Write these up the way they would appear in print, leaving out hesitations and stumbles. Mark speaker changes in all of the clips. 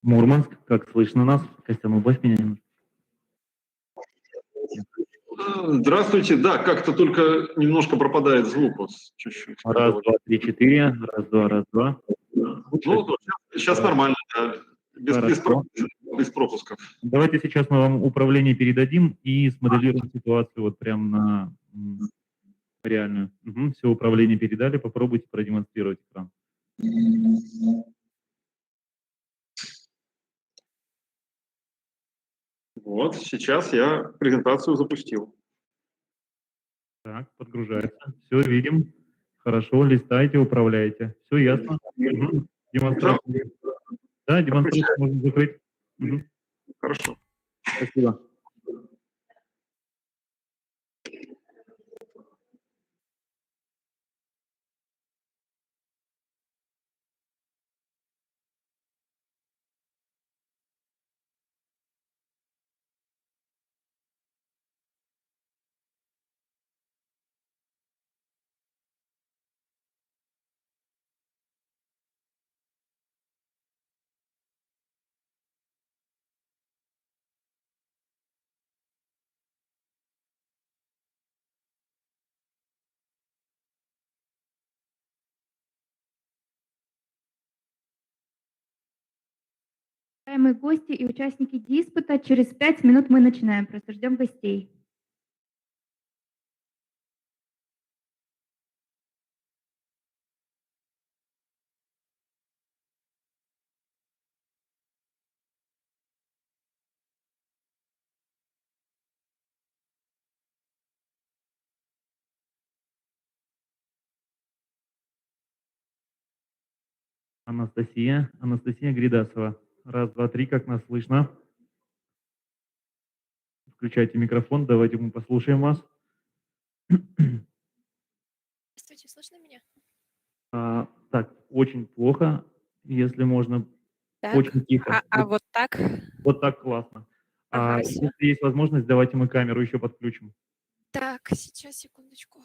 Speaker 1: Мурманск, как слышно нас? Костян, убавь меня немножко.
Speaker 2: Здравствуйте. Да, как-то только немножко пропадает звук. Вот чуть-чуть.
Speaker 1: Раз, два, три, четыре. Раз, два.
Speaker 2: Ну, сейчас нормально, да.
Speaker 1: Хорошо.
Speaker 2: Без пропусков.
Speaker 1: Давайте сейчас мы вам управление передадим и смоделируем ситуацию вот прям на реальную. Все управление передали, попробуйте продемонстрировать экран.
Speaker 2: Вот, сейчас я презентацию запустил.
Speaker 1: Так, подгружается. Все, видим. Хорошо, листайте, управляете. Все ясно. Демонстрацию. Да, демонстрацию можно закрыть.
Speaker 2: Хорошо.
Speaker 1: Спасибо.
Speaker 3: Уважаемые гости и участники диспута, через 5 минут мы начинаем. Просто ждем гостей.
Speaker 1: Анастасия Гридасова. Раз, два, три, как нас слышно? Включайте микрофон, давайте мы послушаем вас.
Speaker 4: Здравствуйте, слышно меня?
Speaker 1: Так, очень плохо, если можно,
Speaker 4: Так,
Speaker 1: очень тихо.
Speaker 4: вот так?
Speaker 1: Вот так классно.
Speaker 4: Ага,
Speaker 1: Если есть возможность, давайте мы камеру еще подключим.
Speaker 4: Так, сейчас, секундочку.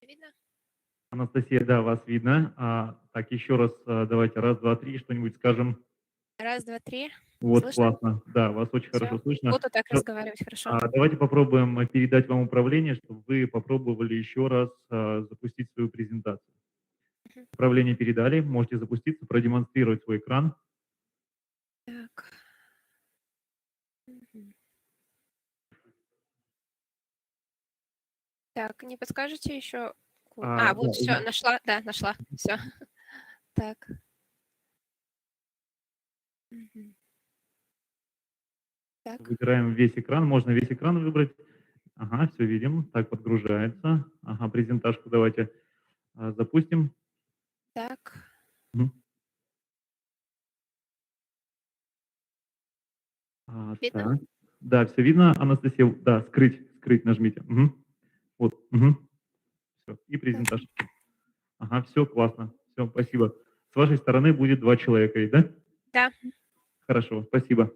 Speaker 4: Видно?
Speaker 1: Анастасия, да, вас видно. Так, еще раз давайте раз, два, три, что-нибудь скажем.
Speaker 4: Раз, два, три.
Speaker 1: Вот,
Speaker 4: Слышно?
Speaker 1: классно. Да, вас очень хорошо слышно.
Speaker 4: Буду так разговаривать, хорошо.
Speaker 1: Давайте попробуем передать вам управление, чтобы вы попробовали еще раз запустить свою презентацию. Управление передали, можете запуститься, продемонстрировать свой экран.
Speaker 4: Так. Так, не подскажете еще? Вот
Speaker 1: да,
Speaker 4: все, нашла, да, нашла, все. Так. Так.
Speaker 1: Выбираем весь экран, можно весь экран выбрать. Ага, все видим. Так, подгружается. Ага, презентажку давайте запустим.
Speaker 4: Так. Видно?
Speaker 1: Так. Да, все видно. Анастасия, да, скрыть нажмите. Вот, все, и презентажка. Ага, все, классно. Все, спасибо. С вашей стороны будет 2 человека, да?
Speaker 4: Да.
Speaker 1: Хорошо, спасибо.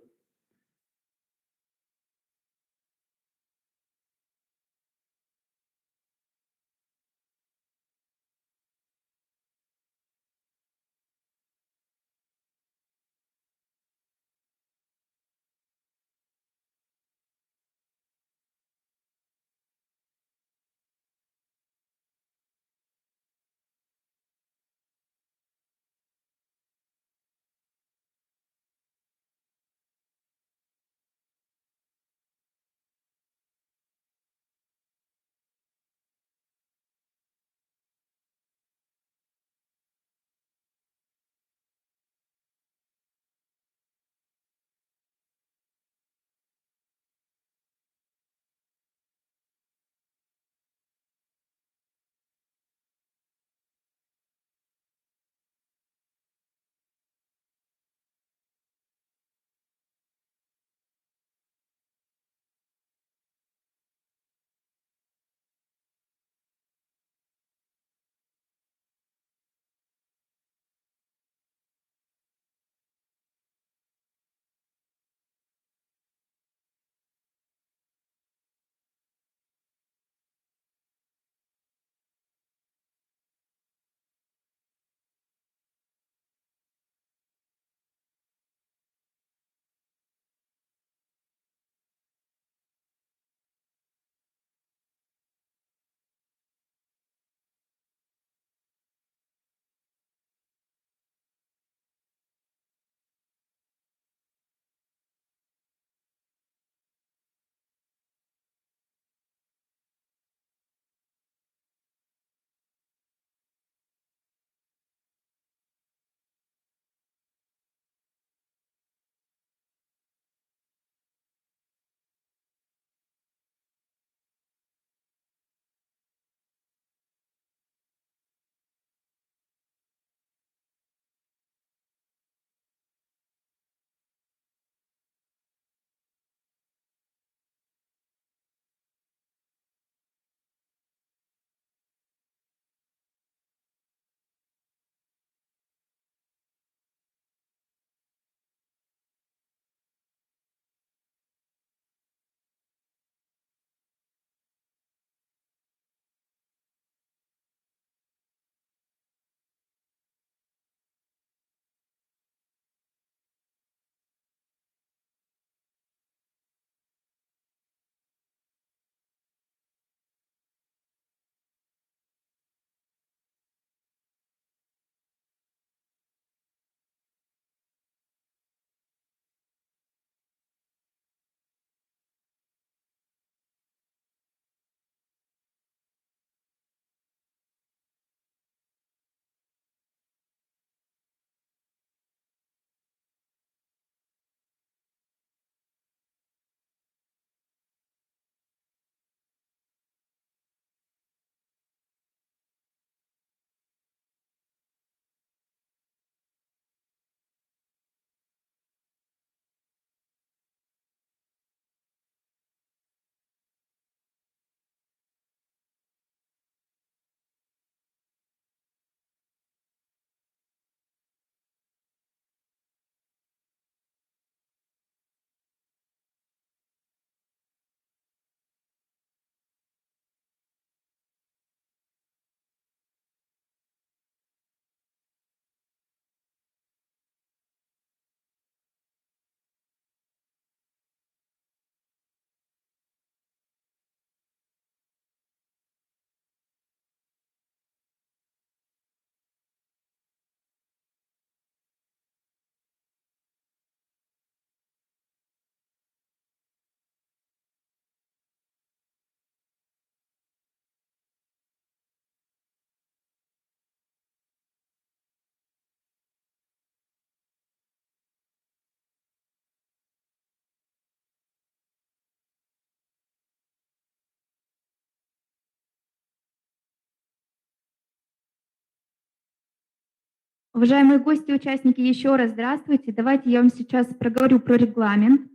Speaker 3: Уважаемые гости, участники, еще раз здравствуйте. Давайте я вам сейчас проговорю про регламент.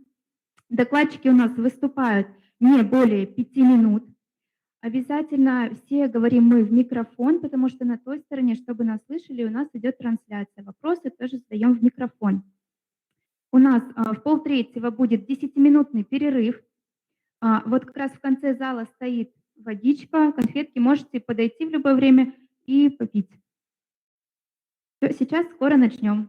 Speaker 3: Докладчики у нас выступают не более 5 минут. Обязательно все говорим мы в микрофон, потому что на той стороне, чтобы нас слышали, у нас идет трансляция. Вопросы тоже задаем в микрофон. У нас в 2:30 будет 10-минутный перерыв. Вот как раз в конце зала стоит водичка, конфетки. Можете подойти в любое время и попить. Всё, сейчас скоро начнем.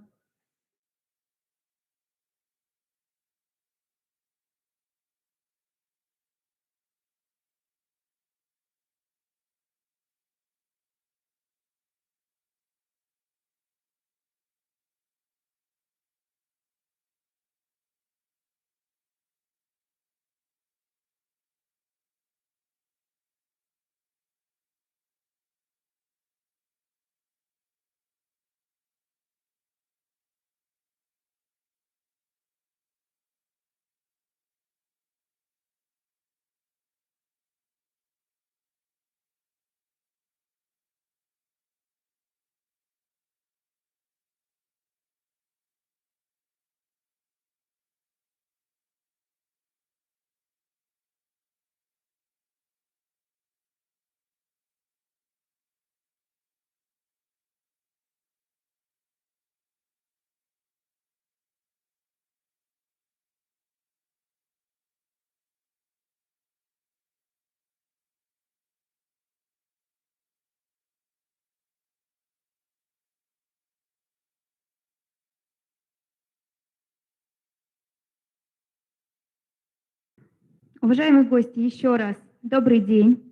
Speaker 3: Уважаемые гости, еще раз добрый день.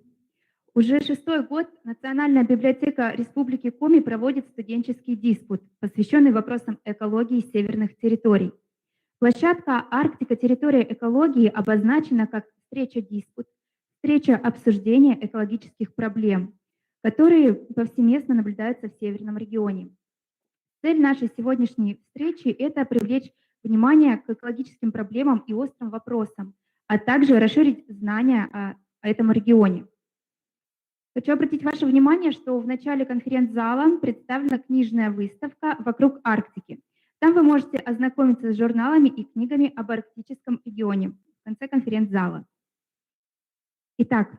Speaker 3: Уже 6-й год Национальная библиотека Республики Коми проводит студенческий диспут, посвященный вопросам экологии северных территорий. Площадка «Арктика. Территория экологии» обозначена как встреча-диспут, встреча обсуждения экологических проблем, которые повсеместно наблюдаются в Северном регионе. Цель нашей сегодняшней встречи – это привлечь внимание к экологическим проблемам и острым вопросам, а также расширить знания о этом регионе. Хочу обратить ваше внимание, что в начале конференц-зала представлена книжная выставка «Вокруг Арктики». Там вы можете ознакомиться с журналами и книгами об арктическом регионе в конце конференц-зала. Итак,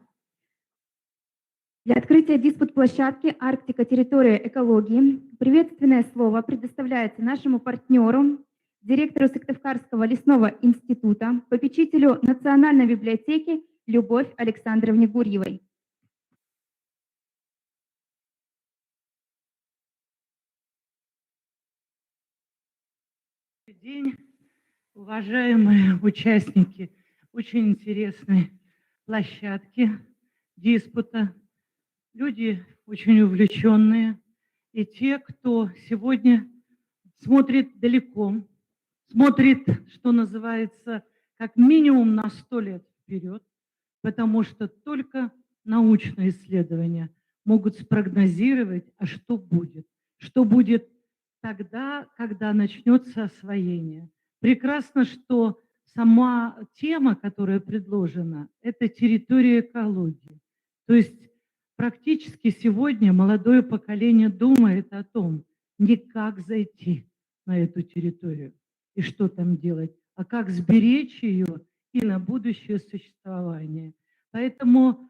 Speaker 3: для открытия диспут-площадки «Арктика. Территория экологии» приветственное слово предоставляется нашему партнеру, директору Сыктывкарского лесного института, попечителю Национальной библиотеки Любовь Александровне Гурьевой.
Speaker 5: Добрый день, уважаемые участники очень интересной площадки диспута, люди очень увлеченные, и те, кто сегодня смотрит далеко, смотрит, что называется, как минимум на 100 лет вперед, потому что только научные исследования могут спрогнозировать, а что будет тогда, когда начнется освоение. Прекрасно, что сама тема, которая предложена, это территория экологии. То есть практически сегодня молодое поколение думает о том, не как зайти на эту территорию и что там делать, а как сберечь ее и на будущее существование. Поэтому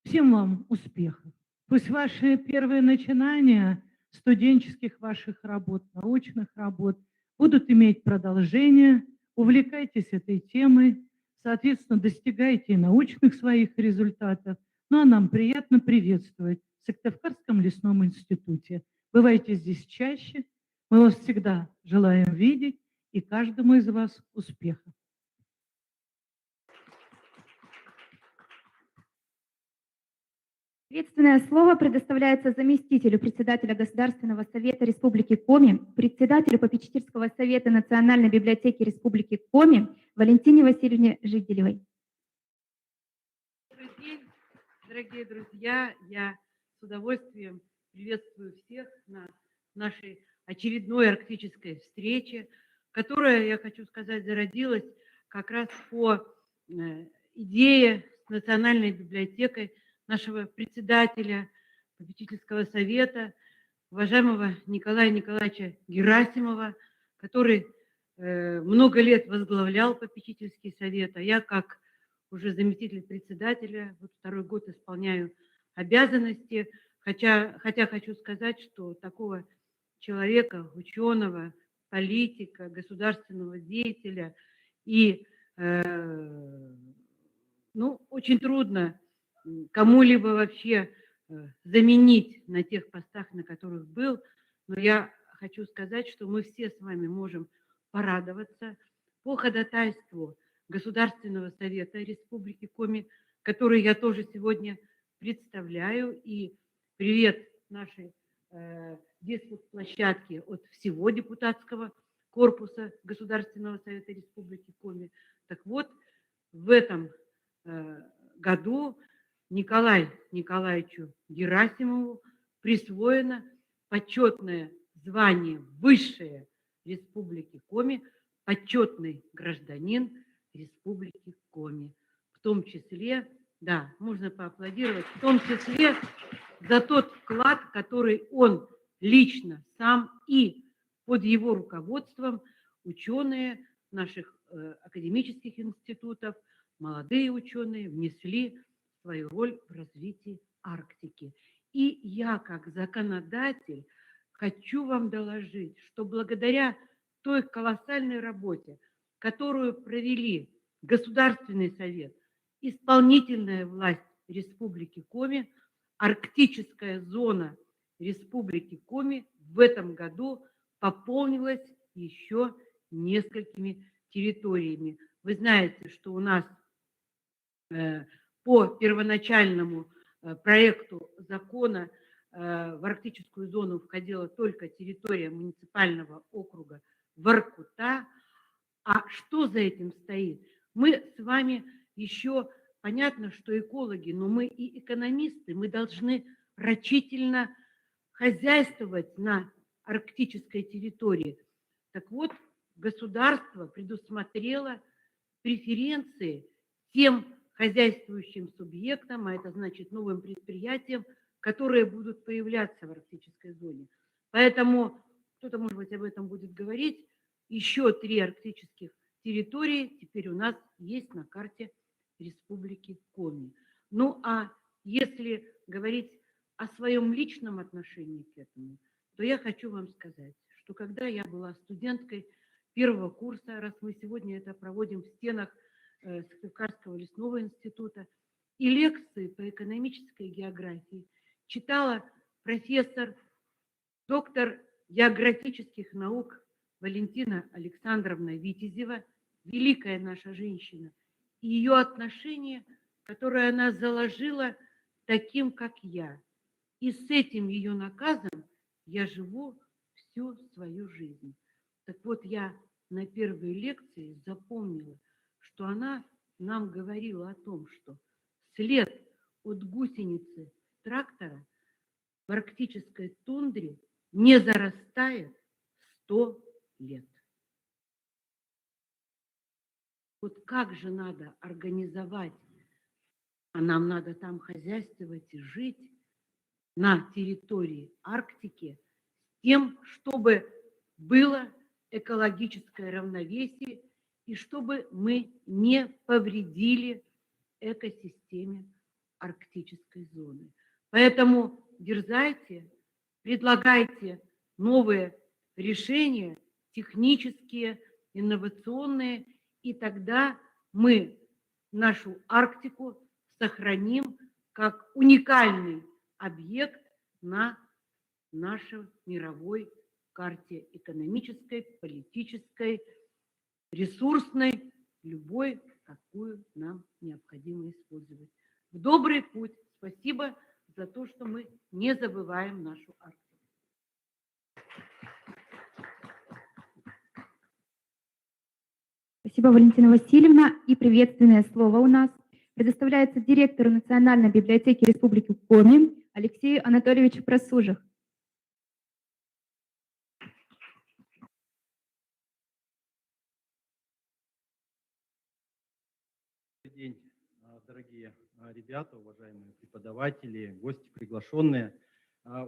Speaker 5: всем вам успехов. Пусть ваши первые начинания студенческих ваших работ, научных работ будут иметь продолжение. Увлекайтесь этой темой, соответственно, достигайте научных своих результатов. Ну а нам приятно приветствовать в Сыктывкарском лесном институте. Бывайте здесь чаще. Мы вас всегда желаем видеть и каждому из вас успехов.
Speaker 3: Приветственное слово предоставляется заместителю председателя Государственного совета Республики Коми, председателю попечительского совета Национальной библиотеки Республики Коми Валентине Васильевне Жиделевой.
Speaker 5: Добрый день, дорогие друзья. Я с удовольствием приветствую всех на нашей очередной арктической встрече, которая, я хочу сказать, зародилась как раз по идее с Национальной библиотекой нашего председателя попечительского совета уважаемого Николая Николаевича Герасимова, который много лет возглавлял попечительский совет, а я как уже заместитель председателя, вот 2-й год исполняю обязанности, хотя хочу сказать, что такого человека, ученого, политика, государственного деятеля и очень трудно кому-либо вообще заменить на тех постах, на которых был. Но я хочу сказать, что мы все с вами можем порадоваться по ходатайству Государственного совета Республики Коми, который я тоже сегодня представляю. И привет нашей диспут-площадке от всего депутатского корпуса Государственного совета Республики Коми. Так вот, в этом году Николаю Николаевичу Герасимову присвоено почетное звание высшее Республики Коми, почетный гражданин Республики Коми. В том числе, да, можно поаплодировать, в том числе за тот вклад, который он лично сам и под его руководством ученые наших академических институтов, молодые ученые внесли свою роль в развитии Арктики. И я, как законодатель, хочу вам доложить, что благодаря той колоссальной работе, которую провели Государственный совет, исполнительная власть Республики Коми, арктическая зона Республики Коми в этом году пополнилась еще несколькими территориями. Вы знаете, что у нас по первоначальному проекту закона в арктическую зону входила только территория муниципального округа Воркута. А что за этим стоит? Мы с вами еще, понятно, что экологи, но мы и экономисты, мы должны рачительно хозяйствовать на арктической территории. Так вот, государство предусмотрело преференции тем хозяйствующим субъектам, а это значит новым предприятиям, которые будут появляться в арктической зоне. Поэтому кто-то, может быть, об этом будет говорить. Еще 3 арктических территории теперь у нас есть на карте Республики Коми. Ну, а если говорить о своем личном отношении к этому, то я хочу вам сказать, что когда я была студенткой 1-го курса, раз мы сегодня это проводим в стенах Сыктывкарского лесного института, и лекции по экономической географии читала профессор, доктор географических наук Валентина Александровна Витязева, великая наша женщина, и ее отношение, которое она заложила таким, как я. И с этим ее наказом я живу всю свою жизнь. Так вот, я на первой лекции запомнила, что она нам говорила о том, что след от гусеницы трактора в арктической тундре не зарастает 100 лет. Вот как же надо организовать, а нам надо там хозяйствовать и жить на территории Арктики, с тем, чтобы было экологическое равновесие и чтобы мы не повредили экосистеме арктической зоны. Поэтому дерзайте, предлагайте новые решения, технические, инновационные, и тогда мы нашу Арктику сохраним как уникальный объект на нашей мировой карте экономической, политической, ресурсной, любой, какую нам необходимо использовать. В добрый путь. Спасибо за то, что мы не забываем нашу Арктику.
Speaker 3: Спасибо, Валентина Васильевна. И приветственное слово у нас предоставляется директору Национальной библиотеки Республики Коми Алексею Анатольевичу Просужих.
Speaker 6: Добрый день, дорогие ребята, уважаемые преподаватели, гости приглашенные.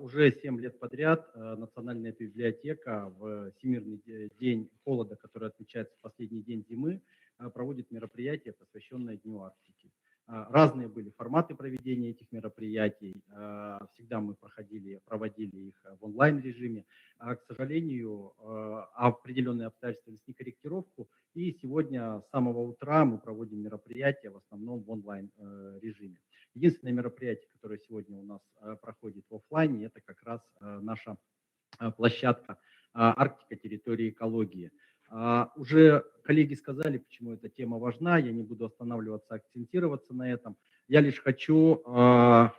Speaker 6: Уже 7 лет подряд Национальная библиотека в Всемирный день холода, который отмечается в последний день зимы, проводит мероприятия, посвященные Дню Арктики. Разные были форматы проведения этих мероприятий. Всегда мы проводили их в онлайн-режиме. К сожалению, определенные обстоятельства внесли корректировку. И сегодня с самого утра мы проводим мероприятия в основном в онлайн-режиме. Единственное мероприятие, которое сегодня у нас проходит в офлайне, это как раз наша площадка «Арктика. Территория экологии». Уже коллеги сказали, почему эта тема важна, я не буду останавливаться, акцентироваться на этом. Я лишь хочу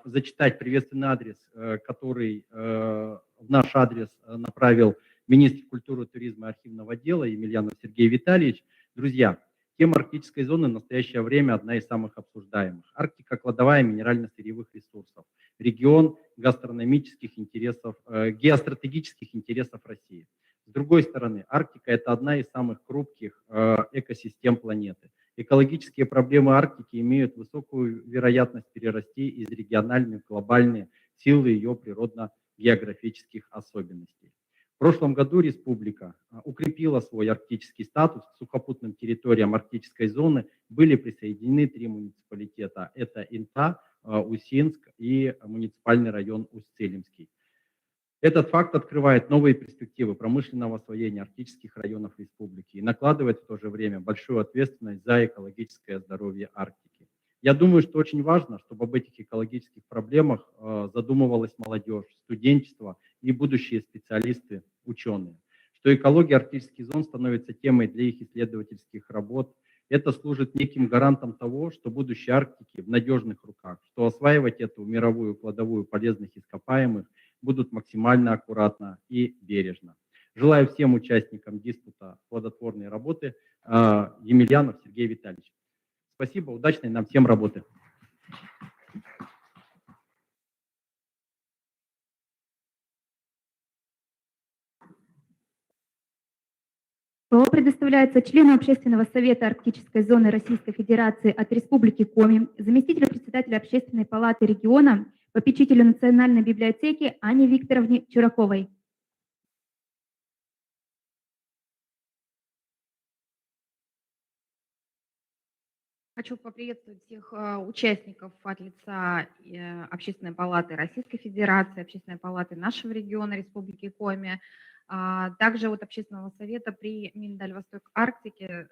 Speaker 6: зачитать приветственный адрес, который в наш адрес направил министр культуры, туризма и архивного дела Емельянов Сергей Витальевич. Друзья, тема арктической зоны в настоящее время одна из самых обсуждаемых. Арктика – кладовая минерально-сырьевых ресурсов, регион гастрономических интересов, геостратегических интересов России. С другой стороны, Арктика – это одна из самых хрупких экосистем планеты. Экологические проблемы Арктики имеют высокую вероятность перерасти из региональных в глобальные силы ее природно-географических особенностей. В прошлом году республика укрепила свой арктический статус. К сухопутным территориям арктической зоны были присоединены 3 муниципалитета. Это Инта, Усинск и муниципальный район Усть-Целимский. Этот факт открывает новые перспективы промышленного освоения арктических районов республики и накладывает в то же время большую ответственность за экологическое здоровье Арктики. Я думаю, что очень важно, чтобы об этих экологических проблемах задумывалась молодежь, студенчество и будущие специалисты, ученые. Что экология арктических зон становится темой для их исследовательских работ. Это служит неким гарантом того, что будущее Арктики в надежных руках, что осваивать эту мировую кладовую полезных ископаемых будут максимально аккуратно и бережно. Желаю всем участникам диспута плодотворной работы. Емельянов Сергей Витальевич. Спасибо, удачной нам всем работы.
Speaker 3: Слово предоставляется члену Общественного совета Арктической зоны Российской Федерации от Республики Коми, заместителю председателя Общественной палаты региона, попечителю Национальной библиотеки Анне Викторовне Чураковой.
Speaker 7: Хочу поприветствовать всех участников от лица Общественной палаты Российской Федерации, Общественной палаты нашего региона Республики Коми, также от Общественного совета при Миндальвосток Арктики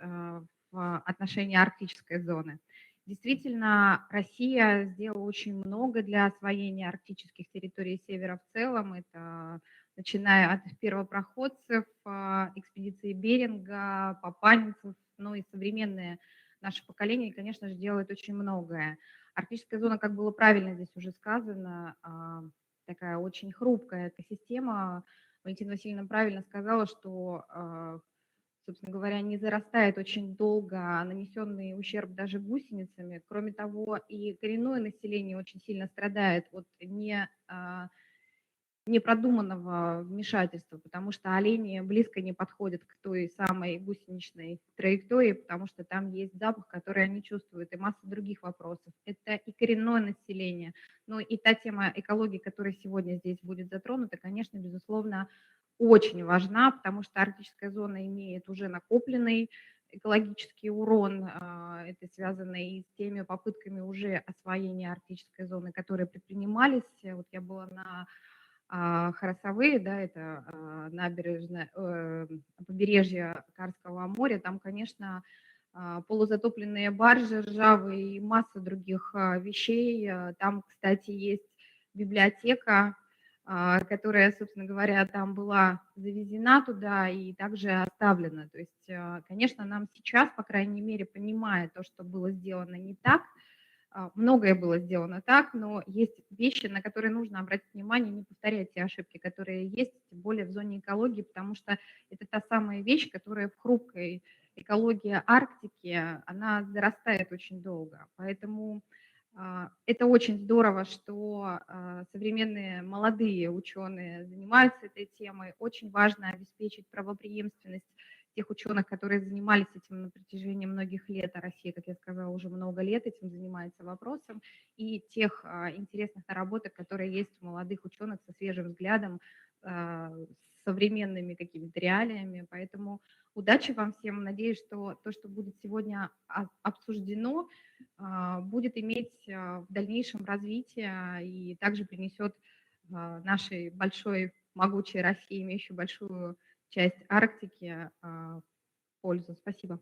Speaker 7: в отношении арктической зоны. Действительно, Россия сделала очень много для освоения арктических территорий Севера в целом. Это начиная от первопроходцев, экспедиции Беринга, Папанцев, ну и современные наше поколение, конечно же, делает очень многое. Арктическая зона, как было правильно здесь уже сказано, такая очень хрупкая экосистема. Валентина Васильевна правильно сказала, что, собственно говоря, не зарастает очень долго, нанесенный ущерб даже гусеницами. Кроме того, и коренное население очень сильно страдает от непродуманного вмешательства, потому что олени близко не подходят к той самой гусеничной траектории, потому что там есть запах, который они чувствуют, и масса других вопросов. Это и коренное население, но и та тема экологии, которая сегодня здесь будет затронута, конечно, безусловно, очень важна, потому что арктическая зона имеет уже накопленный экологический урон, это связано и с теми попытками уже освоения арктической зоны, которые предпринимались. Вот я была на Харасовые, да, это набережная, побережье Карского моря, там, конечно, полузатопленные баржи ржавые и масса других вещей. Там, кстати, есть библиотека, которая, собственно говоря, там была завезена туда и также оставлена. То есть, конечно, нам сейчас, по крайней мере, понимая то, что было сделано не так, многое было сделано так, но есть вещи, на которые нужно обратить внимание, не повторять те ошибки, которые есть, тем более в зоне экологии, потому что это та самая вещь, которая в хрупкой экологии Арктики, она зарастает очень долго. Поэтому это очень здорово, что современные молодые ученые занимаются этой темой. Очень важно обеспечить правопреемственность тех ученых, которые занимались этим на протяжении многих лет, а Россия, как я сказала, уже много лет этим занимается вопросом, и тех интересных наработок, которые есть у молодых ученых со свежим взглядом, с современными какими-то реалиями. Поэтому удачи вам всем. Надеюсь, что то, что будет сегодня обсуждено, будет иметь в дальнейшем развитие и также принесет нашей большой, могучей России, имеющей большую часть Арктики, пользу. Спасибо.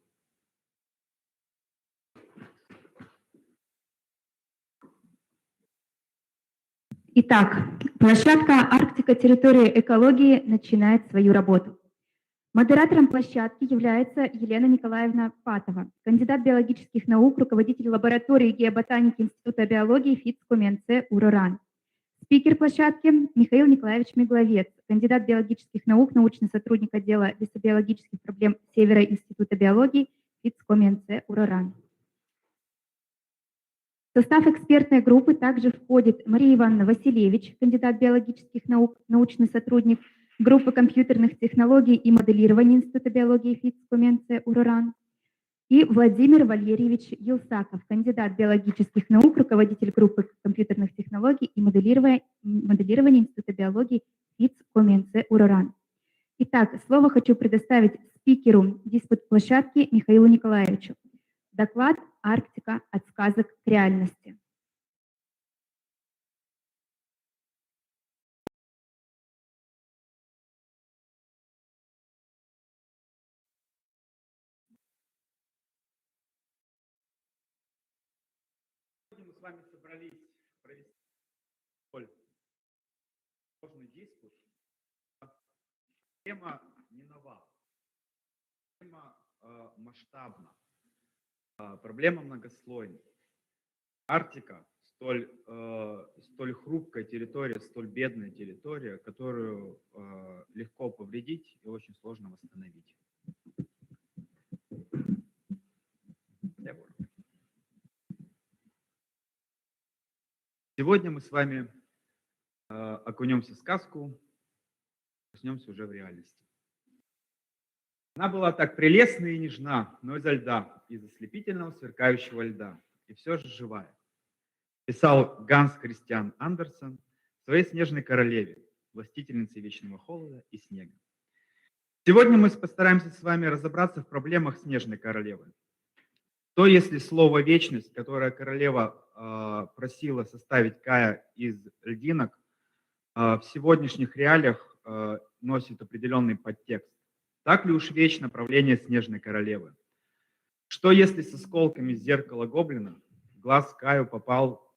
Speaker 3: Итак, площадка «Арктика. Территория экологии» начинает свою работу. Модератором площадки является Елена Николаевна Патова, кандидат биологических наук, руководитель лаборатории геоботаники Института биологии ФИЦ КОМЕНЦ УРОРАН. Спикер площадки Михаил Николаевич Мегловец, кандидат биологических наук, научный сотрудник отдела лесобиологических проблем Севера Института биологии ФИЦ КОМЕНЦ УРОРАН. В состав экспертной группы также входит Мария Ивановна Василевич, кандидат биологических наук, научный сотрудник группы компьютерных технологий и моделирования Института биологии ФИЦ КОМЕНЦ УРОРАН, и Владимир Валерьевич Елсаков, кандидат биологических наук, руководитель группы компьютерных технологий и моделирования Института биологии ФИЦ КОМЕНЦ УРОРАН. Итак, слово хочу предоставить спикеру диспут-площадки Михаилу Николаевичу. Доклад «Арктика. От сказок к реальности».
Speaker 8: Мы с вами собрались провести столь сложный дискус. Тема не нова, тема масштабна, проблема многослойна. Арктика столь хрупкая территория, столь бедная территория, которую легко повредить и очень сложно восстановить. Сегодня мы с вами окунемся в сказку, коснемся уже в реальности. Она была так прелестна и нежна, но изо льда, из ослепительного сверкающего льда, и все же живая. Писал Ганс Христиан Андерсен в своей «Снежной королеве», властительнице вечного холода и снега. Сегодня мы постараемся с вами разобраться в проблемах Снежной королевы. То, если слово «вечность», которое королева просила составить Кая из льдинок, в сегодняшних реалиях носит определенный подтекст. Так ли уж вечно правление Снежной королевы? Что если с осколками зеркала гоблина в глаз Каю попал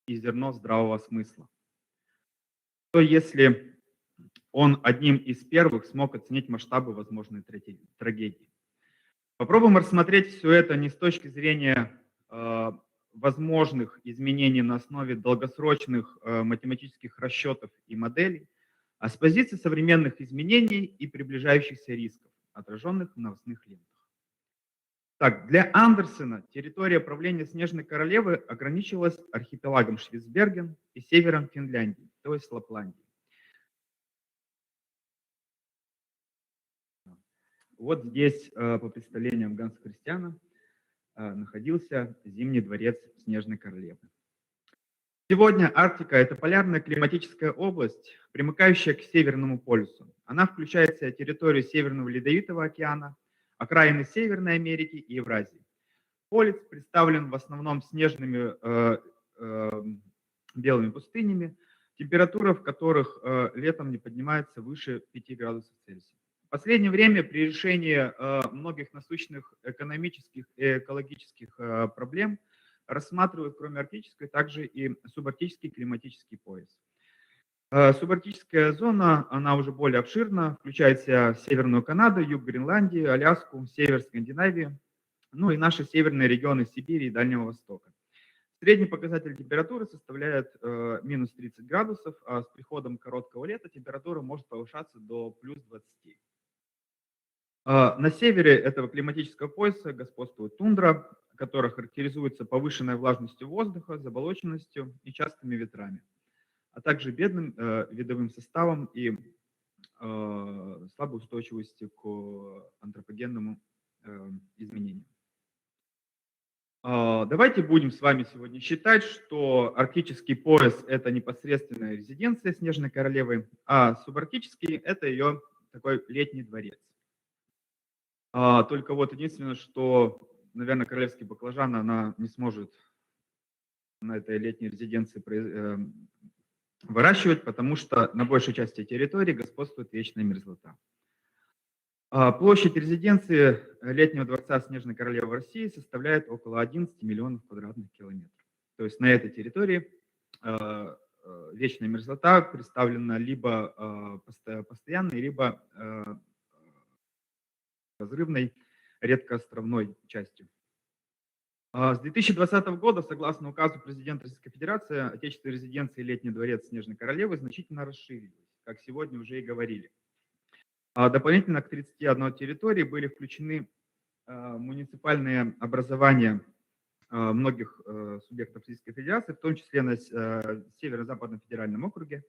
Speaker 8: и зерно здравого смысла? Что если он одним из первых смог оценить масштабы возможной трагедии? Попробуем рассмотреть все это не с точки зрения возможных изменений на основе долгосрочных математических расчетов и моделей, а с позиции современных изменений и приближающихся рисков, отраженных в новостных лентах. Так, для Андерсена территория правления Снежной королевы ограничивалась архипелагом Шпицберген и севером Финляндии, то есть Лапландии. Вот здесь, по представлениям Ганса Христиана, находился Зимний дворец Снежной королевы. Сегодня Арктика – это полярная климатическая область, примыкающая к Северному полюсу. Она включает в себя территорию Северного Ледовитого океана, окраины Северной Америки и Евразии. Полюс представлен в основном снежными белыми пустынями, температура в которых летом не поднимается выше 5 градусов Цельсия. В последнее время при решении многих насущных экономических и экологических проблем рассматривают, кроме арктической, также и субарктический климатический пояс. Субарктическая зона, она уже более обширна, включает в себя Северную Канаду, юг Гренландии, Аляску, север Скандинавии, ну и наши северные регионы Сибири и Дальнего Востока. Средний показатель температуры составляет минус 30 градусов, а с приходом короткого лета температура может повышаться до плюс 20. На севере этого климатического пояса господствует тундра, которая характеризуется повышенной влажностью воздуха, заболоченностью и частыми ветрами, а также бедным видовым составом и слабой устойчивости к антропогенному изменению. Давайте будем с вами сегодня считать, что арктический пояс – это непосредственная резиденция Снежной Королевы, а субарктический – это ее такой летний дворец. Только вот единственное, что, наверное, королевский баклажан она не сможет на этой летней резиденции выращивать, потому что на большей части территории господствует вечная мерзлота. Площадь резиденции летнего дворца Снежной Королевы в России составляет около 11 миллионов квадратных километров. То есть на этой территории вечная мерзлота представлена либо постоянной, либо разрывной, редкоостровной частью. С 2020 года, согласно указу президента Российской Федерации, отечественные резиденции Летний дворец Снежной Королевы значительно расширились, как сегодня уже и говорили. Дополнительно к 31 территории были включены муниципальные образования многих субъектов Российской Федерации, в том числе на Северо-Западном федеральном округе.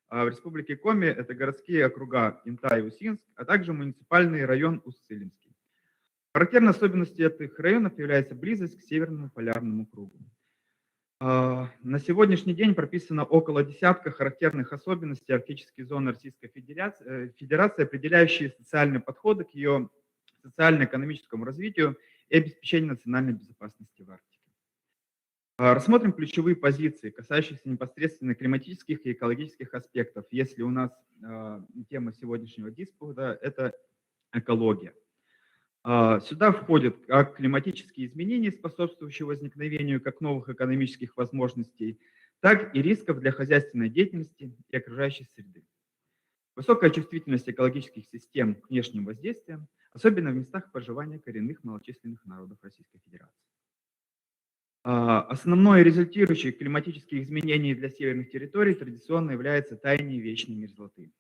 Speaker 8: В Республике Коми это городские округа Интай и Усинск, а также муниципальный район Усть-Цилимский. Характерной особенностью этих районов является близость к Северному полярному кругу. На сегодняшний день прописано около десятка характерных особенностей арктической зоны Российской Федерации, определяющие социальные подходы к ее социально-экономическому развитию и обеспечению национальной безопасности в Арктике. Рассмотрим ключевые позиции, касающиеся непосредственно климатических и экологических аспектов. Если у нас тема сегодняшнего диспута – это экология. Сюда входят как климатические изменения, способствующие возникновению как новых экономических возможностей, так и рисков для хозяйственной деятельности и окружающей среды. Высокая чувствительность экологических систем к внешним воздействиям, особенно в местах проживания коренных малочисленных народов Российской Федерации. Основной результирующей климатических изменений для северных территорий традиционно является таяние вечной мерзлоты,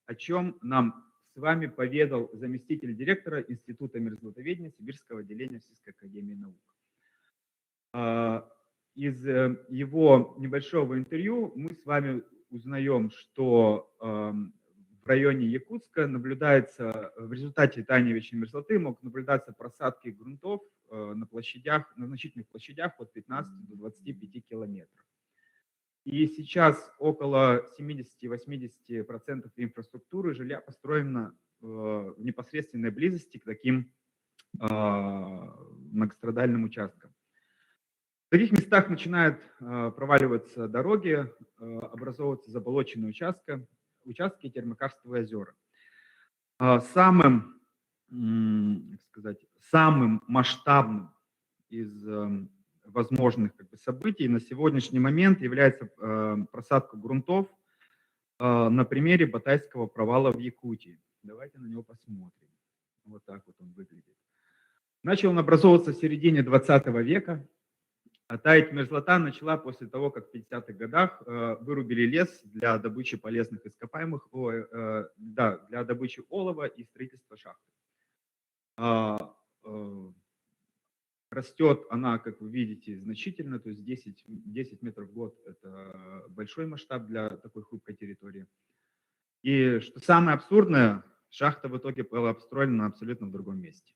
Speaker 8: о чем нам с вами поведал заместитель директора Института мерзлотоведения Сибирского отделения Российской академии наук. Из его небольшого интервью мы с вами узнаем, что в районе Якутска наблюдается, в результате таяния вечной мерзлоты могут наблюдаться просадки грунтов на площадях, на значительных площадях от 15 до 25 километров. И сейчас около 70-80% инфраструктуры жилья построено в непосредственной близости к таким многострадальным участкам. В таких местах начинают проваливаться дороги, образовываться заболоченные участки и термокарстовые озера. Самым масштабным из возможных событий на сегодняшний момент является просадка грунтов на примере Батайского провала в Якутии. Давайте на него посмотрим. Вот так вот он выглядит. Начал он образовываться в середине 20 века, а таять мерзлота начала после того, как в 50-х годах вырубили лес для добычи полезных ископаемых, для добычи олова и строительства шахты. Растет она, как вы видите, значительно, то есть 10 метров в год – это большой масштаб для такой хрупкой территории. И что самое абсурдное, шахта в итоге была обстроена абсолютно в другом месте.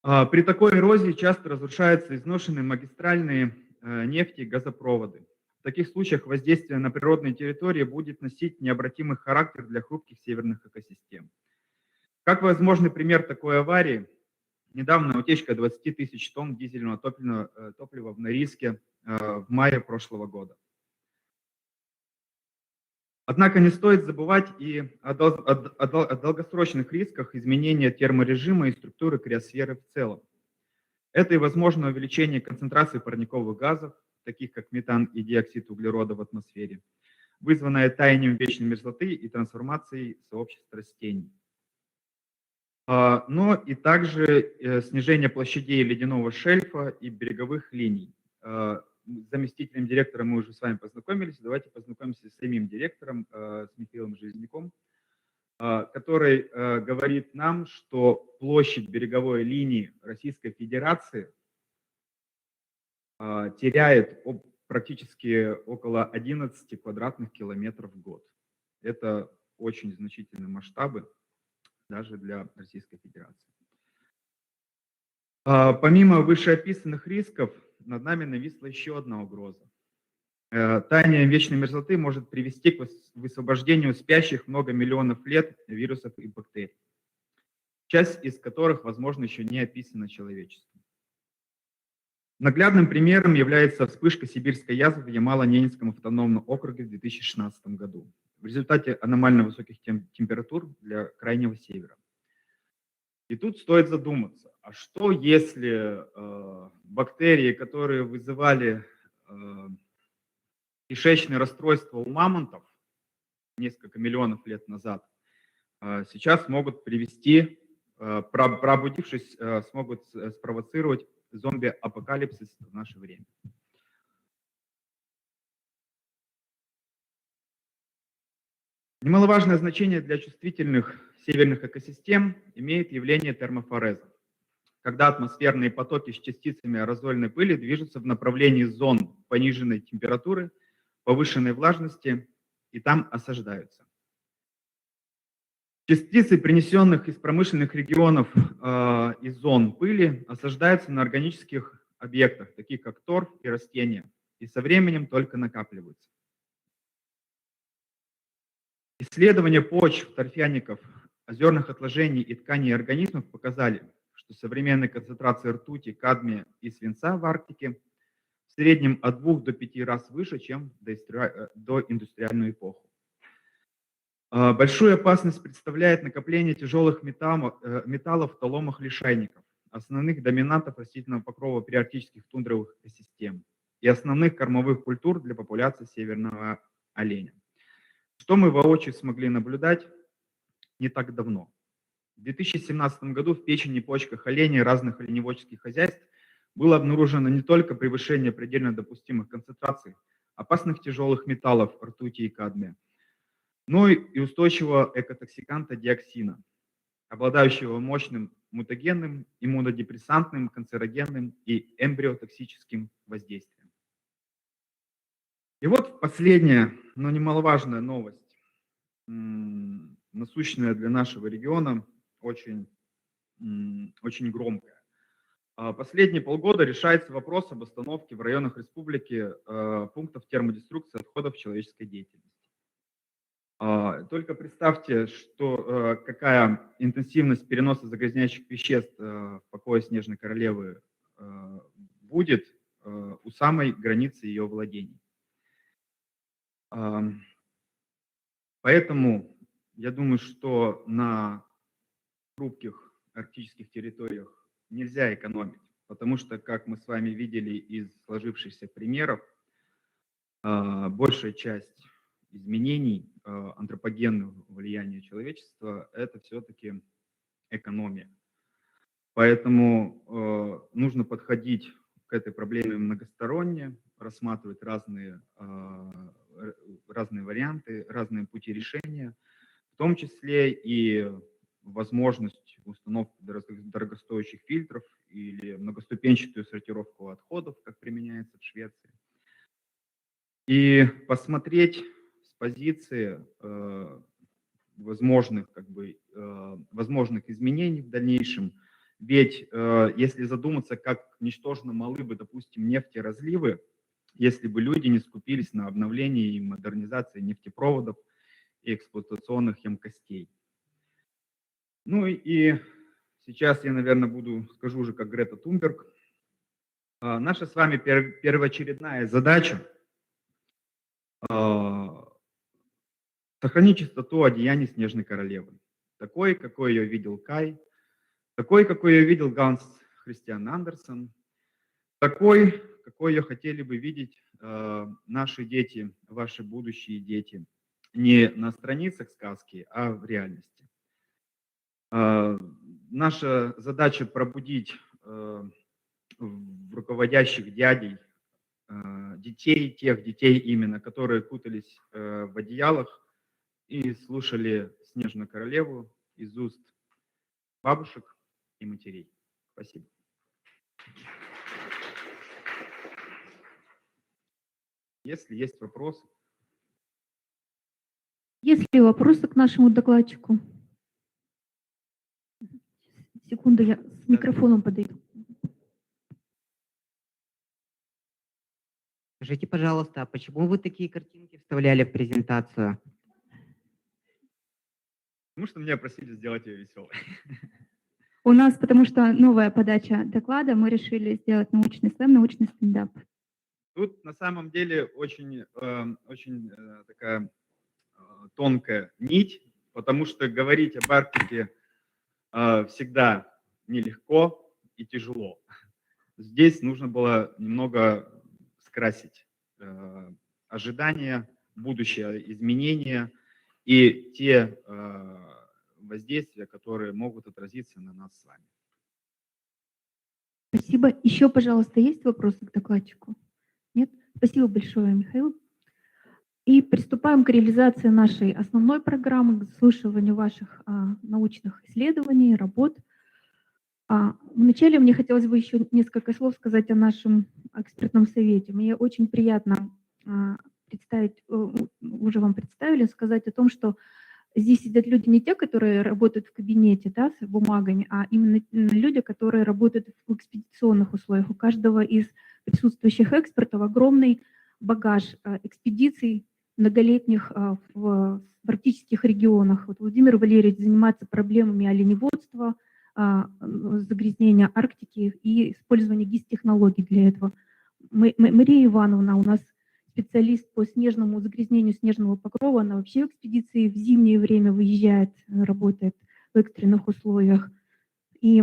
Speaker 8: При такой эрозии часто разрушаются изношенные магистральные нефти и газопроводы. В таких случаях воздействие на природные территории будет носить необратимый характер для хрупких северных экосистем. Как возможный пример такой аварии, недавно утечка 20 тысяч тонн дизельного топлива в Норильске в мае прошлого года. Однако не стоит забывать и о долгосрочных рисках изменения терморежима и структуры криосферы в целом. Это и возможное увеличение концентрации парниковых газов, таких как метан и диоксид углерода в атмосфере, вызванное таянием вечной мерзлоты и трансформацией сообществ растений. Но и также снижение площадей ледяного шельфа и береговых линий. С заместителем директора мы уже с вами познакомились. Давайте познакомимся с самим директором, с Михаилом Железняком, который говорит нам, что площадь береговой линии Российской Федерации теряет практически около 11 квадратных километров в год. Это очень значительные масштабы даже для Российской Федерации. Помимо вышеописанных рисков, над нами нависла еще одна угроза. Таяние вечной мерзлоты может привести к высвобождению спящих много миллионов лет вирусов и бактерий, часть из которых, возможно, еще не описана человечеством. Наглядным примером является вспышка сибирской язвы в Ямало-Ненецком автономном округе в 2016 году в результате аномально высоких температур для Крайнего Севера. И тут стоит задуматься, а что если бактерии, которые вызывали кишечные расстройства у мамонтов несколько миллионов лет назад, сейчас могут привести, пробудившись, смогут спровоцировать зомби-апокалипсис в наше время. Немаловажное значение для чувствительных северных экосистем имеет явление термофореза, когда атмосферные потоки с частицами аэрозольной пыли движутся в направлении зон пониженной температуры, повышенной влажности и там осаждаются. Частицы, принесенных из промышленных регионов и зон пыли, осаждаются на органических объектах, таких как торф и растения, и со временем только накапливаются. Исследования почв, торфяников, озерных отложений и тканей организмов показали, что современные концентрации ртути, кадмия и свинца в Арктике в среднем от 2 до 5 раз выше, чем в доиндустриальную эпоху. Большую опасность представляет накопление тяжелых металлов в толомах лишайников, основных доминантов растительного покрова приарктических тундровых экосистем и основных кормовых культур для популяции северного оленя. Что мы воочию смогли наблюдать не так давно. В 2017 году в печени и почках оленей разных оленеводческих хозяйств было обнаружено не только превышение предельно допустимых концентраций опасных тяжелых металлов ртути и кадмия, но и устойчивого экотоксиканта диоксина, обладающего мощным мутагенным, иммунодепрессантным, канцерогенным и эмбриотоксическим воздействием. И вот последняя, но немаловажная новость, насущная для нашего региона, очень громкая. Последние полгода решается вопрос об остановке в районах республики пунктов термодеструкции отходов человеческой деятельности. Только представьте, что, какая интенсивность переноса загрязняющих веществ в покое Снежной Королевы будет у самой границы ее владений. Поэтому я думаю, что на хрупких арктических территориях нельзя экономить, потому что, как мы с вами видели из сложившихся примеров, большая часть изменений антропогенного влияния человечества – это все-таки экономия. Поэтому нужно подходить к этой проблеме многосторонне, рассматривать разные варианты, разные пути решения, в том числе и возможность установки дорогостоящих фильтров или многоступенчатую сортировку отходов, как применяется в Швеции. И посмотреть с позиции возможных изменений в дальнейшем. Ведь если задуматься, как ничтожно малы бы, допустим, нефтеразливы, если бы люди не скупились на обновление и модернизации нефтепроводов и эксплуатационных емкостей. Ну и сейчас я, наверное, скажу уже как Грета Тунберг. Наша с вами первоочередная задача сохранить чистоту одеяний Снежной Королевы, такой, какой ее видел Кай, такой, какой ее видел Ганс Христиан Андерсен, такой, какой ее хотели бы видеть наши дети, ваши будущие дети, не на страницах сказки, а в реальности. Наша задача пробудить в руководящих дядей тех детей именно, которые кутались в одеялах и слушали Снежную Королеву из уст бабушек и матерей. Спасибо. Если есть вопросы,
Speaker 3: Есть ли вопросы к нашему докладчику? Секунду, я с микрофоном подойду.
Speaker 9: Скажите, пожалуйста, а почему вы такие картинки вставляли в презентацию?
Speaker 8: потому что меня просили сделать ее веселой.
Speaker 3: У нас, потому что новая подача доклада, мы решили сделать научный слэм, научный стендап.
Speaker 8: Тут на самом деле очень такая тонкая нить, потому что говорить об Арктике всегда нелегко и тяжело. Здесь нужно было немного скрасить ожидания, будущее изменения и те воздействия, которые могут отразиться на нас с вами.
Speaker 3: Спасибо. Еще, пожалуйста, есть вопросы к докладчику? Нет? Спасибо большое, Михаил. И приступаем к реализации нашей основной программы, к заслушиванию ваших научных исследований, работ. Вначале мне хотелось бы еще несколько слов сказать о нашем экспертном совете. Мне очень приятно представить, уже вам представили, сказать о том, что здесь сидят люди не те, которые работают в кабинете, да, с бумагами, а именно люди, которые работают в экспедиционных условиях. У каждого из присутствующих экспертов огромный багаж экспедиций многолетних в арктических регионах. Вот Владимир Валерьевич занимается проблемами оленеводства, загрязнения Арктики и использования ГИС-технологий для этого. Мария Ивановна у нас специалист по снежному загрязнению снежного покрова. Она вообще в экспедиции в зимнее время выезжает, работает в экстренных условиях. И,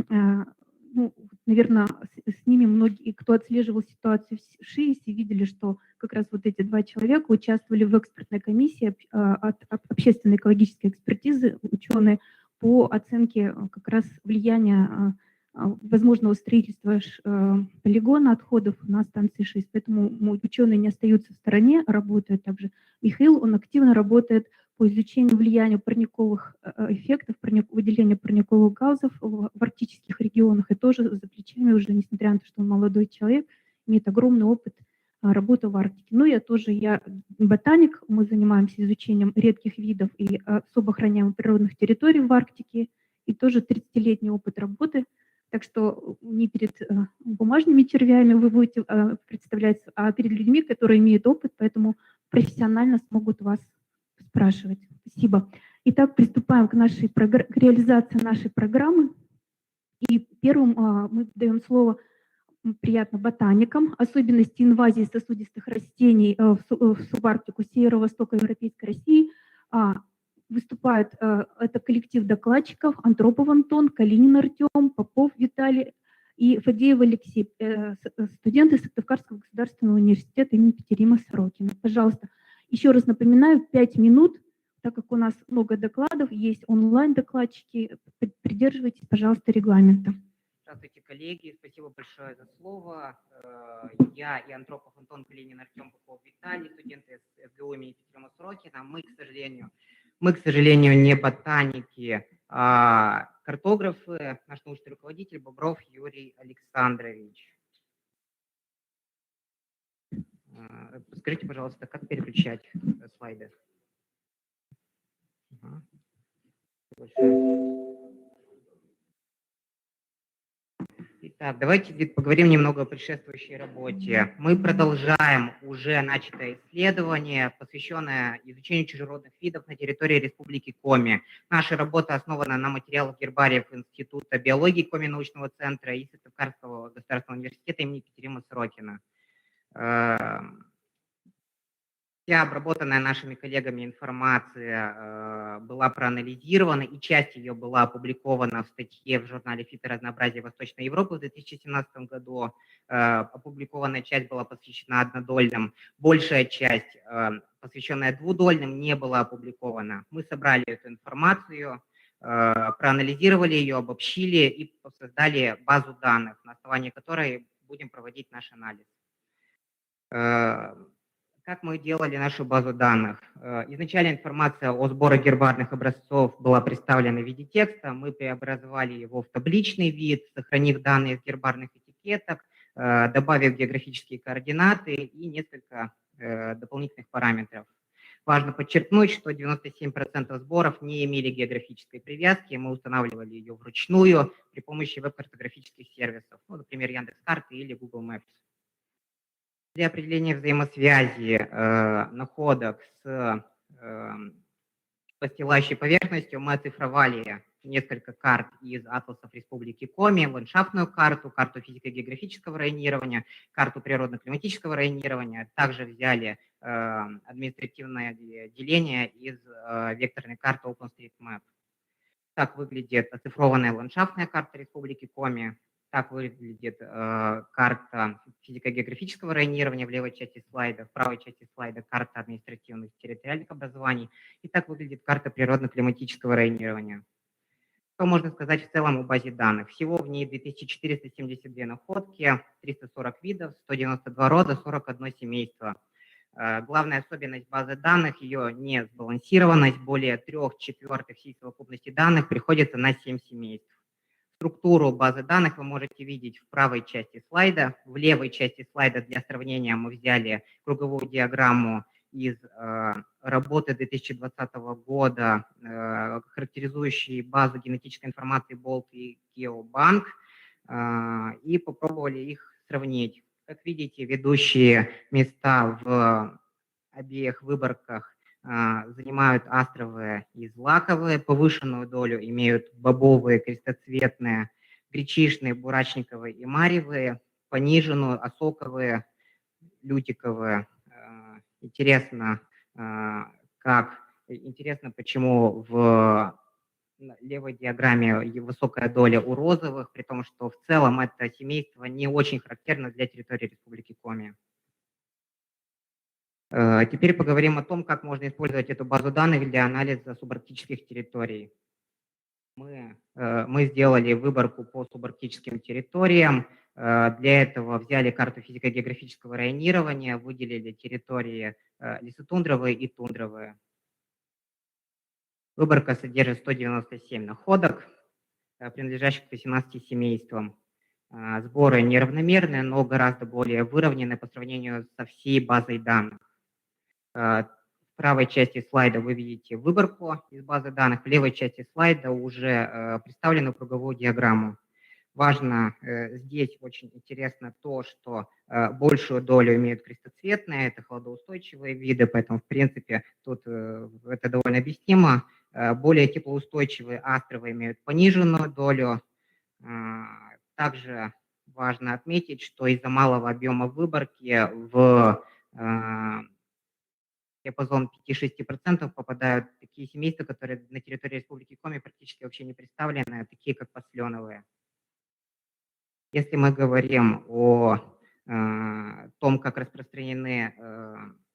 Speaker 3: ну, наверное, с ними многие, кто отслеживал ситуацию в ШИИСе, видели, что как раз вот эти два человека участвовали в экспертной комиссии от общественной экологической экспертизы, ученые, по оценке как раз влияния возможного строительства полигона отходов на станции ШИС. Поэтому ученые не остаются в стороне, работают также. Михаил, он активно работает по изучению влияния парниковых эффектов, выделения парниковых газов в арктических регионах. И тоже за плечами уже, несмотря на то, что он молодой человек, имеет огромный опыт работы в Арктике. Ну, я ботаник, мы занимаемся изучением редких видов и особо охраняемых природных территорий в Арктике, и тоже 30-летний опыт работы. Так что не перед бумажными червями вы будете представляться, а перед людьми, которые имеют опыт, поэтому профессионально смогут вас спрашивать. Спасибо. Итак, приступаем к реализации нашей программы. И первым мы даем слово приятно ботаникам. Особенности инвазии сосудистых растений в субарктику северо-востока Европейской России. Выступает это коллектив докладчиков: Антропов Антон, Калинин Артем, Попов Виталий и Фадеев Алексей, студенты Сыктывкарского государственного университета имени Петерима Сорокина. Пожалуйста, еще раз напоминаю, 5 минут, так как у нас много докладов, есть онлайн-докладчики, придерживайтесь, пожалуйста, регламента.
Speaker 9: Здравствуйте, коллеги, спасибо большое за слово. Я и Антропов Антон, Калинин Артем, Попов Виталий, студенты СГУ имени Петерима Сорокина. Мы, к сожалению, не ботаники, а картографы. Наш научный руководитель Бобров Юрий Александрович. Скажите, пожалуйста, как переключать слайды? Итак, давайте поговорим немного о предшествующей работе. Мы продолжаем уже начатое исследование, посвященное изучению чужеродных видов на территории Республики Коми. Наша работа основана на материалах гербариев Института биологии Коми научного центра и Сыктывкарского государственного университета имени Петерима Сорокина. Вся обработанная нашими коллегами информация была проанализирована, и часть ее была опубликована в статье в журнале «Фиторазнообразие Восточной Европы» в 2017 году. Опубликованная часть была посвящена однодольным, большая часть, посвященная двудольным, не была опубликована. Мы собрали эту информацию, проанализировали ее, обобщили и создали базу данных, на основании которой будем проводить наш анализ. Как мы делали нашу базу данных? Изначально информация о сборе гербарных образцов была представлена в виде текста. Мы преобразовали его в табличный вид, сохранив данные из гербарных этикеток, добавив географические координаты и несколько дополнительных параметров. Важно подчеркнуть, что 97% сборов не имели географической привязки, мы устанавливали ее вручную при помощи веб-картографических сервисов, ну, например, Яндекс.Карты или Google Maps. Для определения взаимосвязи находок с постилающей поверхностью мы оцифровали несколько карт из атласов Республики Коми, ландшафтную карту, карту физико-географического районирования, карту природно-климатического районирования. Также взяли административное деление из векторной карты OpenStreetMap. Так выглядит оцифрованная ландшафтная карта Республики Коми. Так выглядит карта физико-географического районирования в левой части слайда, в правой части слайда карта административных территориальных образований. И так выглядит карта природно-климатического районирования. Что можно сказать в целом о базе данных? Всего в ней 2472 находки, 340 видов, 192 рода, 41 семейство. Главная особенность базы данных – ее несбалансированность. Более 3/4 всей совокупности данных приходится на 7 семейств. Структуру базы данных вы можете видеть в правой части слайда. В левой части слайда для сравнения мы взяли круговую диаграмму из работы 2020 года, характеризующей базу генетической информации Bolt и GeoBank, и попробовали их сравнить. Как видите, ведущие места в обеих выборках занимают астровые и злаковые, повышенную долю имеют бобовые, крестоцветные, гречишные, бурачниковые и маревые, пониженную осоковые, лютиковые. Интересно, почему в левой диаграмме высокая доля у розовых, при том, что в целом это семейство не очень характерно для территории Республики Коми. Теперь поговорим о том, как можно использовать эту базу данных для анализа субарктических территорий. Мы сделали выборку по субарктическим территориям. Для этого взяли карту физико-географического районирования, выделили территории лесотундровые и тундровые. Выборка содержит 197 находок, принадлежащих к 18 семействам. Сборы неравномерные, но гораздо более выровнены по сравнению со всей базой данных. В правой части слайда вы видите выборку из базы данных, в левой части слайда уже представленную круговую диаграмму. Важно здесь очень интересно то, что большую долю имеют крестоцветные, это холодоустойчивые виды, поэтому, в принципе, тут это довольно объяснимо. Более теплоустойчивые астровые имеют пониженную долю. Также важно отметить, что из-за малого объема выборки в диапазон 5-6% попадают такие семейства, которые на территории Республики Коми практически вообще не представлены, такие как посленовые. Если мы говорим о том, как распространены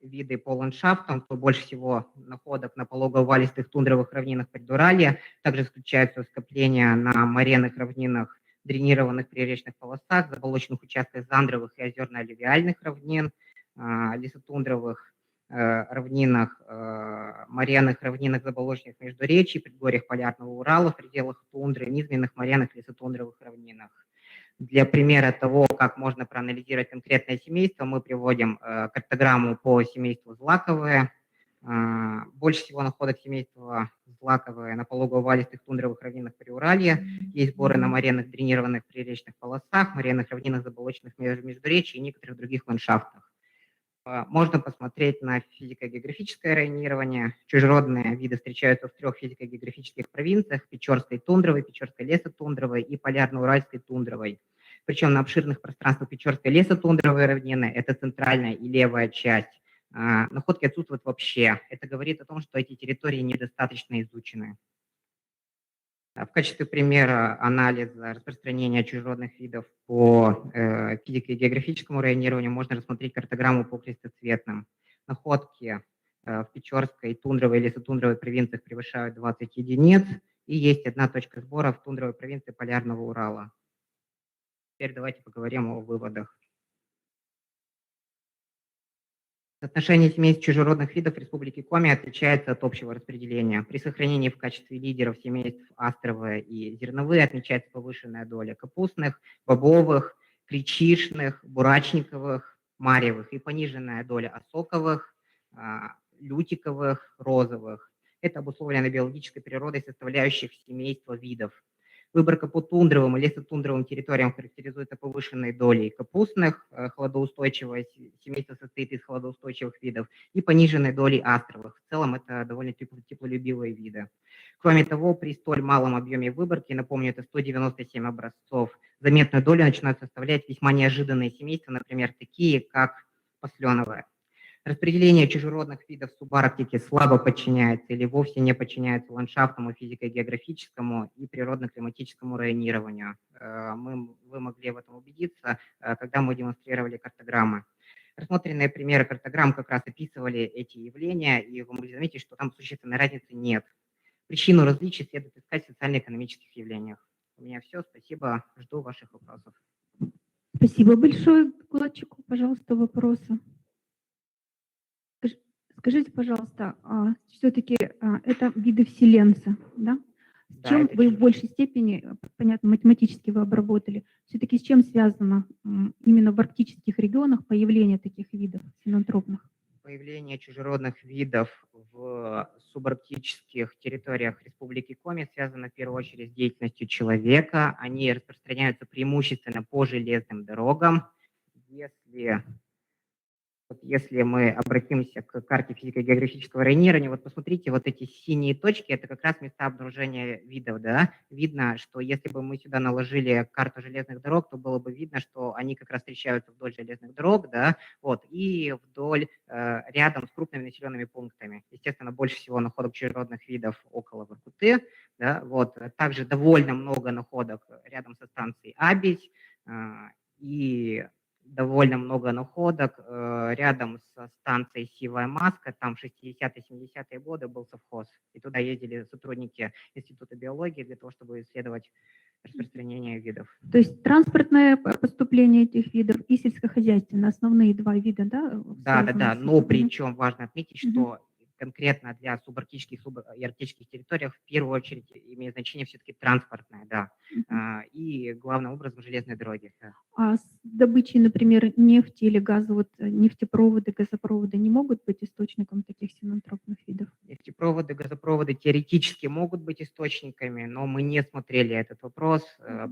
Speaker 9: виды по ландшафтам, то больше всего находок на пологово-валистых тундровых равнинах Придуралья. Также встречаются скопления на моренных равнинах, дренированных приречных полосах, заболоченных участках зандровых и озерно-аллювиальных равнин, лесотундровых равнинах, моренных равнинах заболоченных междуречий, предгорьях Полярного Урала, в пределах тундры, низменных моренных лесотундровых равнинах. Для примера того, как можно проанализировать конкретное семейство, мы приводим картограмму по семейству злаковые. Больше всего находок семейства злаковые на пологово-валистых тундровых равнинах Приуралья. Есть сборы на моренных дренированных приречных полосах, моренных равнинах заболоченных междуречий и некоторых других ландшафтах. Можно посмотреть на физико-географическое районирование. Чужеродные виды встречаются в 3 физико-географических провинциях: Печорской тундровой, Печорской лесотундровой и Полярно-Уральской тундровой. Причем на обширных пространствах Печорской лесотундровой равнины, это центральная и левая часть, находки отсутствуют вообще. Это говорит о том, что эти территории недостаточно изучены. В качестве примера анализа распространения чужеродных видов по физико-географическому районированию можно рассмотреть картограмму по крестоцветным. Находки в Печорской, тундровой и лесотундровой провинциях превышают 20 единиц, и есть одна точка сбора в тундровой провинции Полярного Урала. Теперь давайте поговорим о выводах. Соотношение семейств чужеродных видов в Республике Коми отличается от общего распределения. При сохранении в качестве лидеров семейств астровые и зерновые отмечается повышенная доля капустных, бобовых, гречишных, бурачниковых, маревых и пониженная доля осоковых, лютиковых, розовых. Это обусловлено биологической природой составляющих семейства видов. Выборка по тундровым и лесотундровым территориям характеризуется повышенной долей капустных, хладоустойчивое семейство состоит из хладоустойчивых видов, и пониженной долей астровых. В целом это довольно теплолюбивые виды. Кроме того, при столь малом объеме выборки, напомню, это 197 образцов, заметную долю начинают составлять весьма неожиданные семейства, например, такие как посленовое. Распределение чужеродных видов в субарктике слабо подчиняется или вовсе не подчиняется ландшафтному, физико-географическому и природно-климатическому районированию. Вы могли в этом убедиться, когда мы демонстрировали картограммы. Рассмотренные примеры картограмм как раз описывали эти явления, и вы могли заметить, что там существенной разницы нет. Причину различий следует искать в социально-экономических явлениях. У меня все. Спасибо. Жду ваших вопросов.
Speaker 3: Спасибо большое. Докладчику, пожалуйста, вопросы. Скажите, пожалуйста, все-таки это виды вселенца, да? С
Speaker 9: Да,
Speaker 3: чем
Speaker 9: это
Speaker 3: вы в
Speaker 9: чужеродные.
Speaker 3: большей степени, понятно, математически вы обработали, все-таки с чем связано именно в арктических регионах появление таких видов синантропных?
Speaker 9: Появление чужеродных видов в субарктических территориях Республики Коми связано в первую очередь с деятельностью человека. Они распространяются преимущественно по железным дорогам. Если мы обратимся к карте физико-географического районирования, вот посмотрите, вот эти синие точки, это как раз места обнаружения видов, да. Видно, что если бы мы сюда наложили карту железных дорог, то было бы видно, что они как раз встречаются вдоль железных дорог, да, вот, и вдоль, рядом с крупными населенными пунктами. Естественно, больше всего находок чужеродных видов около Воркуты, да, вот. Также довольно много находок рядом со станцией Абись, и довольно много находок рядом со станцией Сивая Маска. Там в 60-70-е годы был совхоз. И туда ездили сотрудники Института биологии для того, чтобы исследовать распространение видов.
Speaker 3: То есть транспортное поступление этих видов и сельскохозяйственные, основные два вида, да?
Speaker 9: Да. Но причем важно отметить,
Speaker 3: Мгм.
Speaker 9: что конкретно для субарктических и арктических территориях в первую очередь имеет значение все-таки транспортное, да. И главным образом железные дороги. Да.
Speaker 3: А с добычей, например, нефти или газа, вот нефтепроводы, газопроводы не могут быть источником таких синантропных видов?
Speaker 9: Нефтепроводы, газопроводы теоретически могут быть источниками, но мы не смотрели этот вопрос,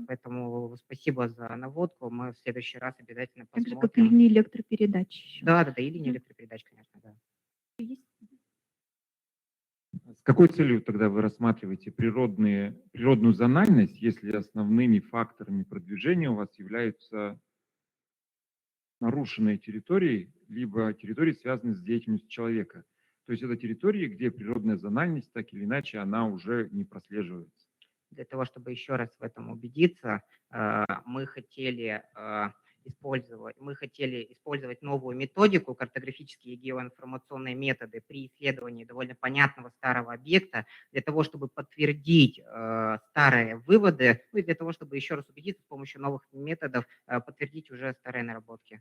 Speaker 9: поэтому спасибо за наводку. Мы в следующий раз обязательно
Speaker 3: Так же, как и
Speaker 9: посмотрим.
Speaker 3: линии электропередач еще.
Speaker 9: Да, и линии электропередач, конечно, да.
Speaker 10: С какой целью тогда вы рассматриваете природную зональность, если основными факторами продвижения у вас являются нарушенные территории, либо территории, связанные с деятельностью человека? То есть это территории, где природная зональность, так или иначе, она уже не прослеживается.
Speaker 9: Для того, чтобы еще раз в этом убедиться, мы хотели использовать новую методику, картографические и геоинформационные методы при исследовании довольно понятного старого объекта, для того, чтобы подтвердить старые выводы, ну и для того, чтобы еще раз убедиться с помощью новых методов, подтвердить уже старые наработки.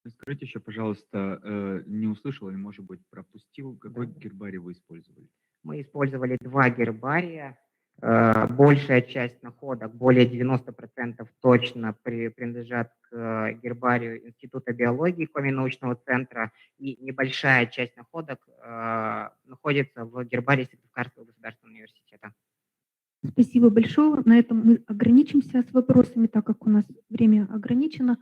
Speaker 8: Скажите еще, пожалуйста, не услышал или, может быть, пропустил, какой гербарий вы использовали?
Speaker 9: Мы использовали два гербария. Большая часть находок, более 90% точно принадлежат к гербарию Института биологии Коми научного центра, и небольшая часть находок находится в гербарии Сыктывкарского государственного университета.
Speaker 3: Спасибо большое. На этом мы ограничимся с вопросами, так как у нас время ограничено.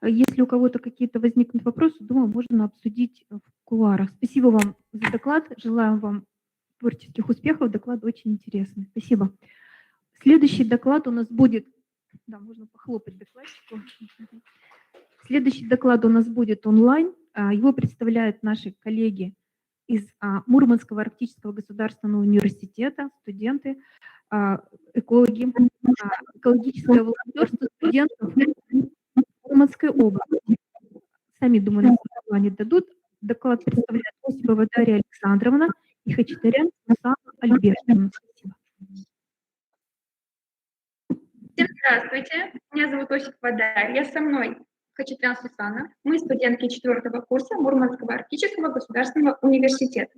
Speaker 3: Если у кого-то какие-то возникнут вопросы, думаю, можно обсудить в кулуарах. Спасибо вам за доклад. Желаем вам творческих успехов. Доклад очень интересный. Спасибо. Следующий доклад у нас будет... Да, можно похлопать докладчику. Следующий доклад у нас будет онлайн. Его представляют наши коллеги из Мурманского арктического государственного университета, студенты, экологи, экологическое волонтерство студентов Мурманской области. Сами, думаю, название дадут. Доклад представляет Осипова Дарья Александровна и Хачатурян Сусанна Альбертовна. Спасибо.
Speaker 11: Всем здравствуйте. Меня зовут Осипова Дарья. Со мной Хачатурян Сусанна. Мы студентки 4-го курса Мурманского арктического государственного университета.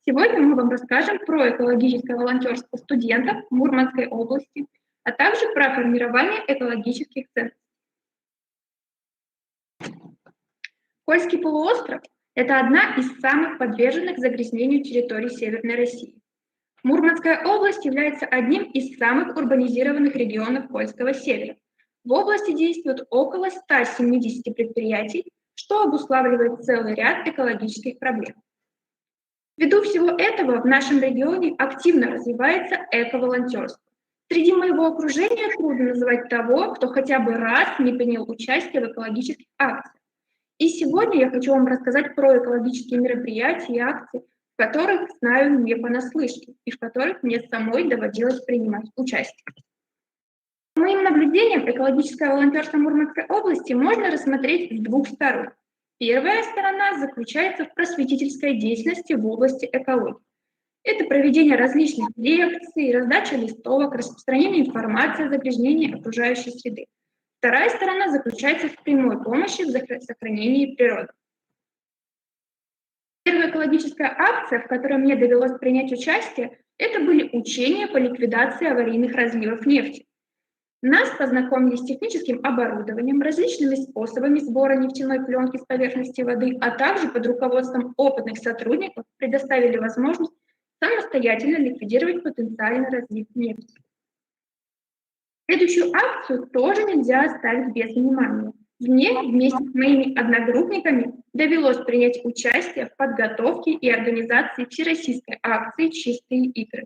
Speaker 11: Сегодня мы вам расскажем про экологическое волонтерство студентов Мурманской области, а также про формирование экологических ценностей. Кольский полуостров – это одна из самых подверженных загрязнению территорий Северной России. Мурманская область является одним из самых урбанизированных регионов Кольского севера. В области действует около 170 предприятий, что обуславливает целый ряд экологических проблем. Ввиду всего этого в нашем регионе активно развивается эко-волонтерство. Среди моего окружения трудно называть того, кто хотя бы раз не принял участие в экологических акциях. И сегодня я хочу вам рассказать про экологические мероприятия и акции, в которых знаю не понаслышке и в которых мне самой доводилось принимать участие. По моим наблюдениям, экологическое волонтерство Мурманской области можно рассмотреть с двух сторон. Первая сторона заключается в просветительской деятельности в области экологии. Это проведение различных лекций, раздача листовок, распространение информации о загрязнении окружающей среды. Вторая сторона заключается в прямой помощи в сохранении природы. Первая экологическая акция, в которой мне довелось принять участие, это были учения по ликвидации аварийных разливов нефти. Нас познакомили с техническим оборудованием, различными способами сбора нефтяной пленки с поверхности воды, а также под руководством опытных сотрудников предоставили возможность самостоятельно ликвидировать потенциальный разлив нефти. Следующую акцию тоже нельзя оставить без внимания. Мне вместе с моими одногруппниками довелось принять участие в подготовке и организации всероссийской акции «Чистые игры».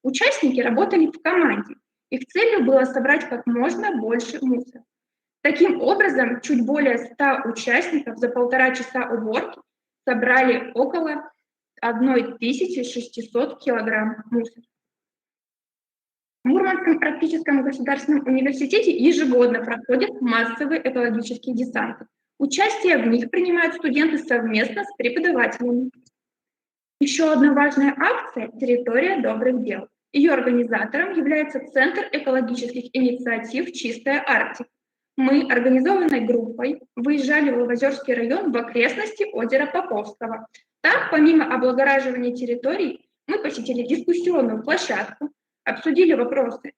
Speaker 11: Участники работали в команде. Их целью было собрать как можно больше мусора. Таким образом, чуть более 100 участников за 1,5 часа уборки собрали около 1600 килограмм мусора. В Мурманском практическом государственном университете ежегодно проходят массовые экологические десанты. Участие в них принимают студенты совместно с преподавателями. Еще одна важная акция – «Территория добрых дел». Ее организатором является Центр экологических инициатив «Чистая Арктика». Мы организованной группой выезжали в Озерский район в окрестности озера Поповского. Там, помимо облагораживания территорий, мы посетили дискуссионную площадку, обсудили вопросы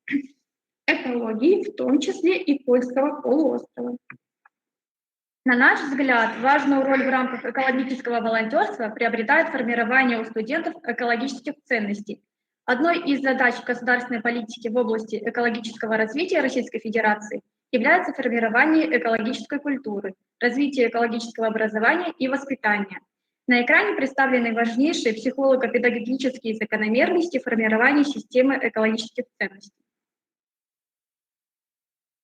Speaker 11: экологии, в том числе и Кольского полуострова. На наш взгляд, важную роль в рамках экологического волонтерства приобретает формирование у студентов экологических ценностей. Одной из задач государственной политики в области экологического развития Российской Федерации является формирование экологической культуры, развитие экологического образования и воспитания. На экране представлены важнейшие психолого-педагогические закономерности формирования системы экологических ценностей.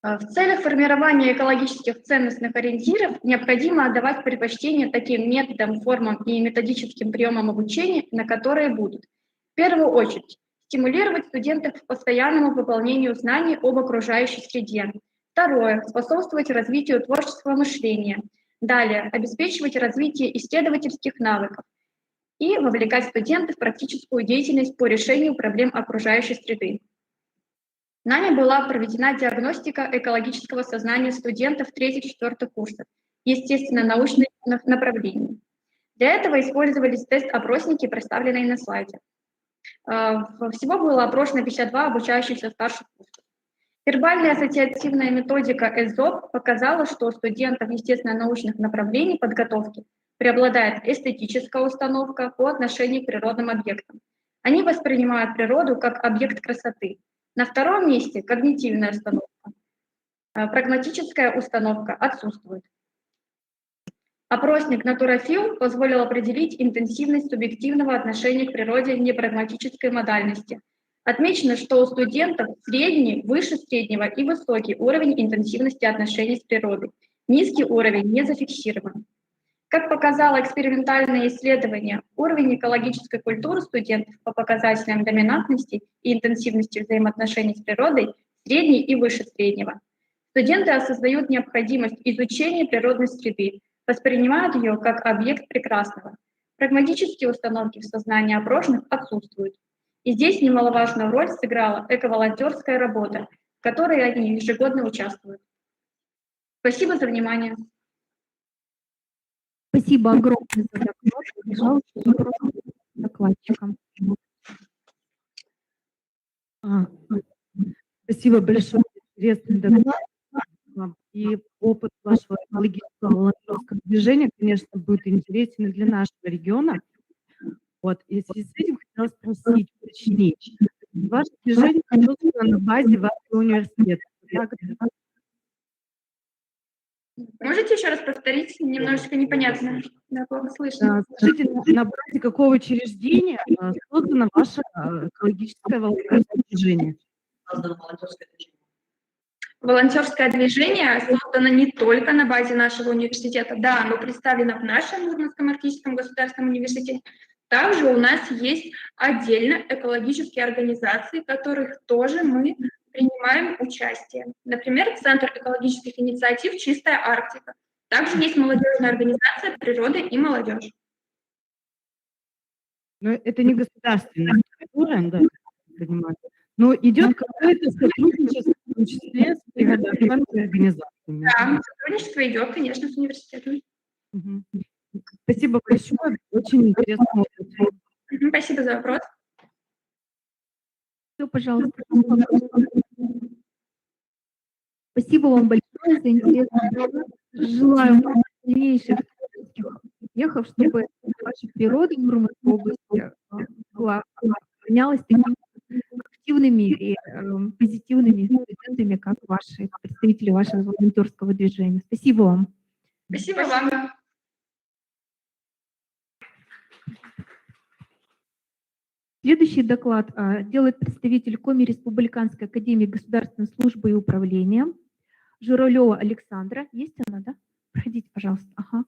Speaker 11: В целях формирования экологических ценностных ориентиров необходимо отдавать предпочтение таким методам, формам и методическим приемам обучения, на которые будут: в первую очередь, стимулировать студентов к постоянному выполнению знаний об окружающей среде. Второе, способствовать развитию творческого мышления. Далее, обеспечивать развитие исследовательских навыков и вовлекать студентов в практическую деятельность по решению проблем окружающей среды. Нами была проведена диагностика экологического сознания студентов 3-4 курсов, естественно-научных направлений. Для этого использовались тест-опросники, представленные на слайде. Всего было опрошено 52 обучающихся старших курсов. Вербальная ассоциативная методика ЭСОП показала, что у студентов естественно-научных направлений подготовки преобладает эстетическая установка по отношению к природным объектам. Они воспринимают природу как объект красоты. На втором месте когнитивная установка. Прагматическая установка отсутствует. Опросник Натурофил позволил определить интенсивность субъективного отношения к природе непрагматической модальности. Отмечено, что у студентов средний, выше среднего и высокий уровень интенсивности отношений с природой. Низкий уровень не зафиксирован. Как показало экспериментальное исследование, уровень экологической культуры студентов по показателям доминантности и интенсивности взаимоотношений с природой средний и выше среднего. Студенты осознают необходимость изучения природной среды, воспринимают ее как объект прекрасного. Прагматические установки в сознании опрошенных отсутствуют. И здесь немаловажную роль сыграла эко-волонтерская работа, в которой они ежегодно участвуют. Спасибо за внимание.
Speaker 3: Спасибо огромное за доклад. Пожалуйста, вопрос докладчикам.
Speaker 5: Спасибо большое за интересный доклад. И опыт вашего экологического волонтерского движения, конечно, будет интересен и для нашего региона. Вот. И в связи с этим хотела спросить, уточнить. Ваше движение создано на базе вашего университета. Так?
Speaker 11: Можете еще раз повторить? Немножечко непонятно. Да, плохо слышно.
Speaker 5: Скажите, на базе какого учреждения создано ваше экологическое волонтерское движение?
Speaker 11: Волонтерское движение создано не только на базе нашего университета. Да, оно представлено в нашем Мурманском арктическом государственном университете. Также у нас есть отдельно экологические организации, в которых тоже мы принимаем участие. Например, Центр экологических инициатив «Чистая Арктика». Также есть молодежная организация «Природа и молодежь».
Speaker 5: Но это не государственная структура, да, понимаю. Но идет какое-то сотрудничество, в том числе с природоохранными организациями.
Speaker 11: Да, сотрудничество идет, конечно, с университетом.
Speaker 5: Спасибо большое, очень интересно.
Speaker 11: Спасибо за вопрос.
Speaker 3: Все, пожалуйста. Спасибо вам большое за интересный доклад. Желаю вам дальнейших успехов, чтобы ваша природа в Мурманской области была охранялась такими активными и позитивными студентами, как ваши представители вашего волонтерского движения. Спасибо вам.
Speaker 11: Спасибо вам.
Speaker 3: Следующий доклад делает представитель Коми Республиканской академии государственной службы и управления Журавлева Александра. Есть она, да? Проходите, пожалуйста. Ага.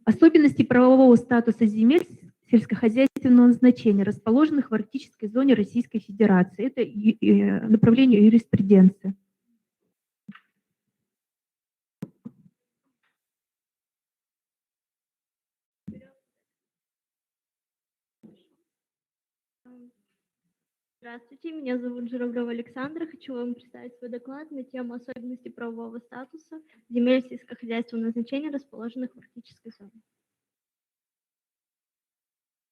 Speaker 3: Особенности правового статуса земель сельскохозяйственного назначения, расположенных в арктической зоне Российской Федерации. Это направление юриспруденции.
Speaker 12: Здравствуйте, меня зовут Журавлева Александра. Хочу вам представить свой доклад на тему особенностей правового статуса земель сельскохозяйственного назначения, расположенных в арктической зоне.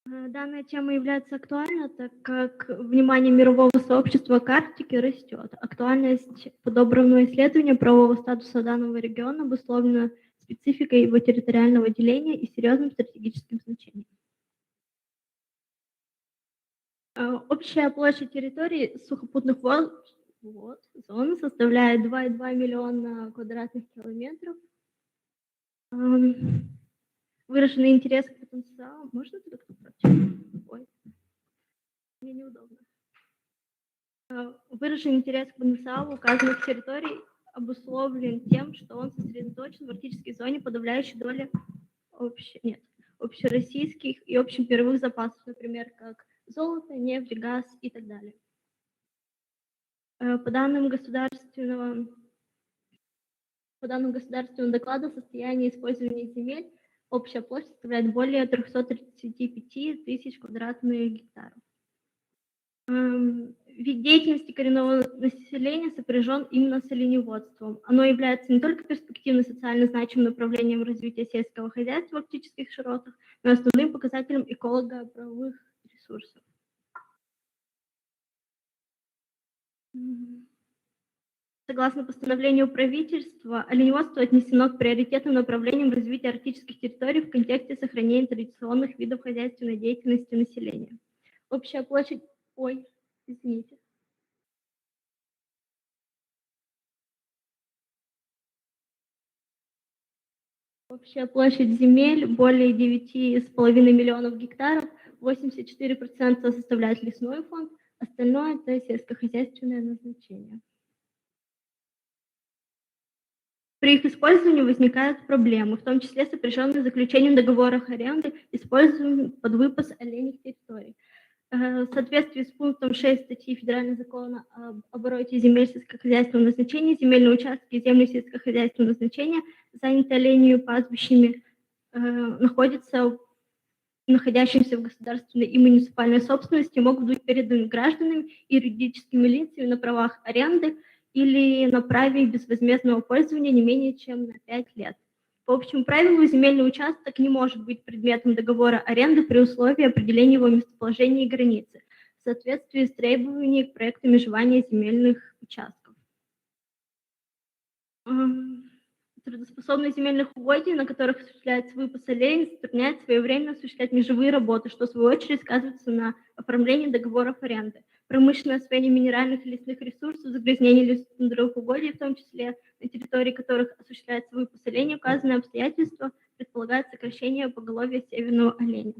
Speaker 12: Данная тема является актуальна, так как внимание мирового сообщества к Арктике растет. Актуальность подобранного исследования правового статуса данного региона обусловлена спецификой его территориального деления и серьезным стратегическим значением. Общая площадь территории сухопутных зон составляет 2,2 миллиона квадратных километров. Выраженный интерес к потенциалу. Можно туда кто против? Ой, мне неудобно. Выраженный интерес к потенциалу указанных территорий обусловлен тем, что он сосредоточен в арктической зоне подавляющей доли общероссийских и общемировых запасов, например, как золото, нефть, газ и так далее. По данным государственного доклада о состоянии использования земель, общая площадь составляет более 335 тысяч квадратных гектаров. Вид деятельности коренного населения сопряжен именно с оленеводством. Оно является не только перспективным социально значимым направлением развития сельского хозяйства в арктических широтах, но и основным показателем эколого-правовых ресурсов. Согласно постановлению правительства, оленеводство отнесено к приоритетным направлениям развития арктических территорий в контексте сохранения традиционных видов хозяйственной деятельности населения. Общая площадь... Ой, извините. Общая площадь земель более 9,5 миллионов гектаров, 84% составляет лесной фонд, остальное – это сельскохозяйственное назначение. При их использовании возникают проблемы, в том числе сопряженные с заключением договоров аренды, используемых под выпас оленьих территорий. В соответствии с пунктом 6 статьи Федерального закона об обороте земель сельскохозяйственного назначения, земельные участки и земли сельскохозяйственного назначения, занятые оленями пастбищами, находящимися в государственной и муниципальной собственности, могут быть переданы гражданами и юридическими лицами на правах аренды или на праве безвозмездного пользования не менее чем на 5 лет. По общему правилу, земельный участок не может быть предметом договора аренды при условии определения его местоположения и границы в соответствии с требованиями к проекту межевания земельных участков. Трудоспособность земельных угодий, на которых осуществляется выпас оленей, затрудняет своевременно осуществлять межевые работы, что в свою очередь сказывается на оформлении договоров аренды. Промышленное освоение минеральных и лесных ресурсов, загрязнение лесных угодий, в том числе на территории которых осуществляется выпас оленей, указанные обстоятельства предполагают сокращение поголовья северного оленя.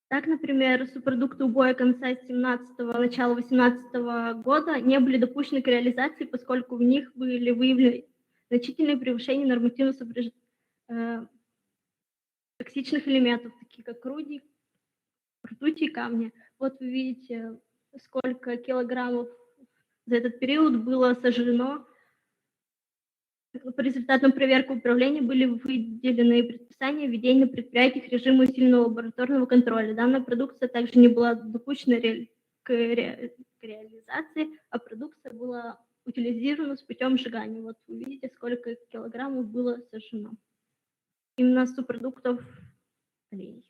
Speaker 12: Так, например, субпродукты убоя конца 17-го, начала 18-го года не были допущены к реализации, поскольку в них были выявлены значительные превышения нормативных токсичных элементов, таких как ртуть и камни. Вот вы видите, сколько килограммов за этот период было сожжено. По результатам проверки управления были выделены предписания введения на предприятиях режима усиленного лабораторного контроля. Данная продукция также не была допущена к реализации, а продукция была утилизирована с путем сжигания. Вот вы видите, сколько килограммов было сожжено. Именно субпродуктов оленей.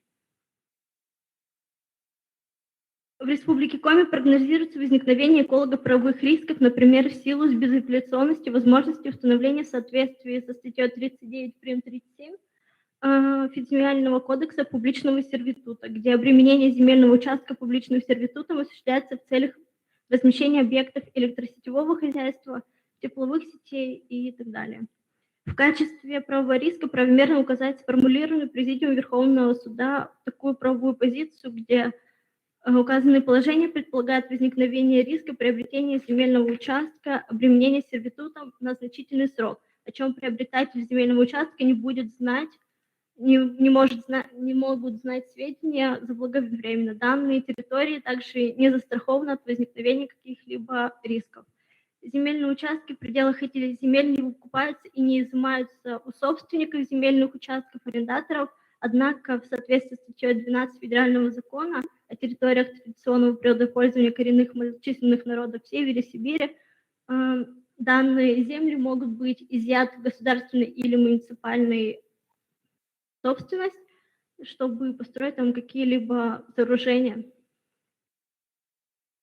Speaker 12: В Республике Коми прогнозируется возникновение эколого-правовых рисков, например, в силу безапелляционности возможности установления в соответствии со статьей 39 прим. 37 Федерального кодекса публичного сервитута, где обременение земельного участка публичным сервитутом осуществляется в целях размещения объектов электросетевого хозяйства, тепловых сетей и так далее. В качестве правового риска правомерно указать сформулированную Президиумом Верховного Суда такую правовую позицию, где указанные положения предполагают возникновение риска приобретения земельного участка, обременения сервитутом на значительный срок, о чем приобретатель земельного участка не будет знать, не могут знать сведения заблаговременно. Данные территории также не застрахованы от возникновения каких-либо рисков. Земельные участки в пределах этих земель не выкупаются и не изымаются у собственников земельных участков, арендаторов, однако в соответствии с статьей 12 Федерального закона о территориях традиционного природопользования коренных малочисленных народов в Севере Сибири, данные земли могут быть изъяты в государственной или муниципальной собственность, чтобы построить там какие-либо сооружения.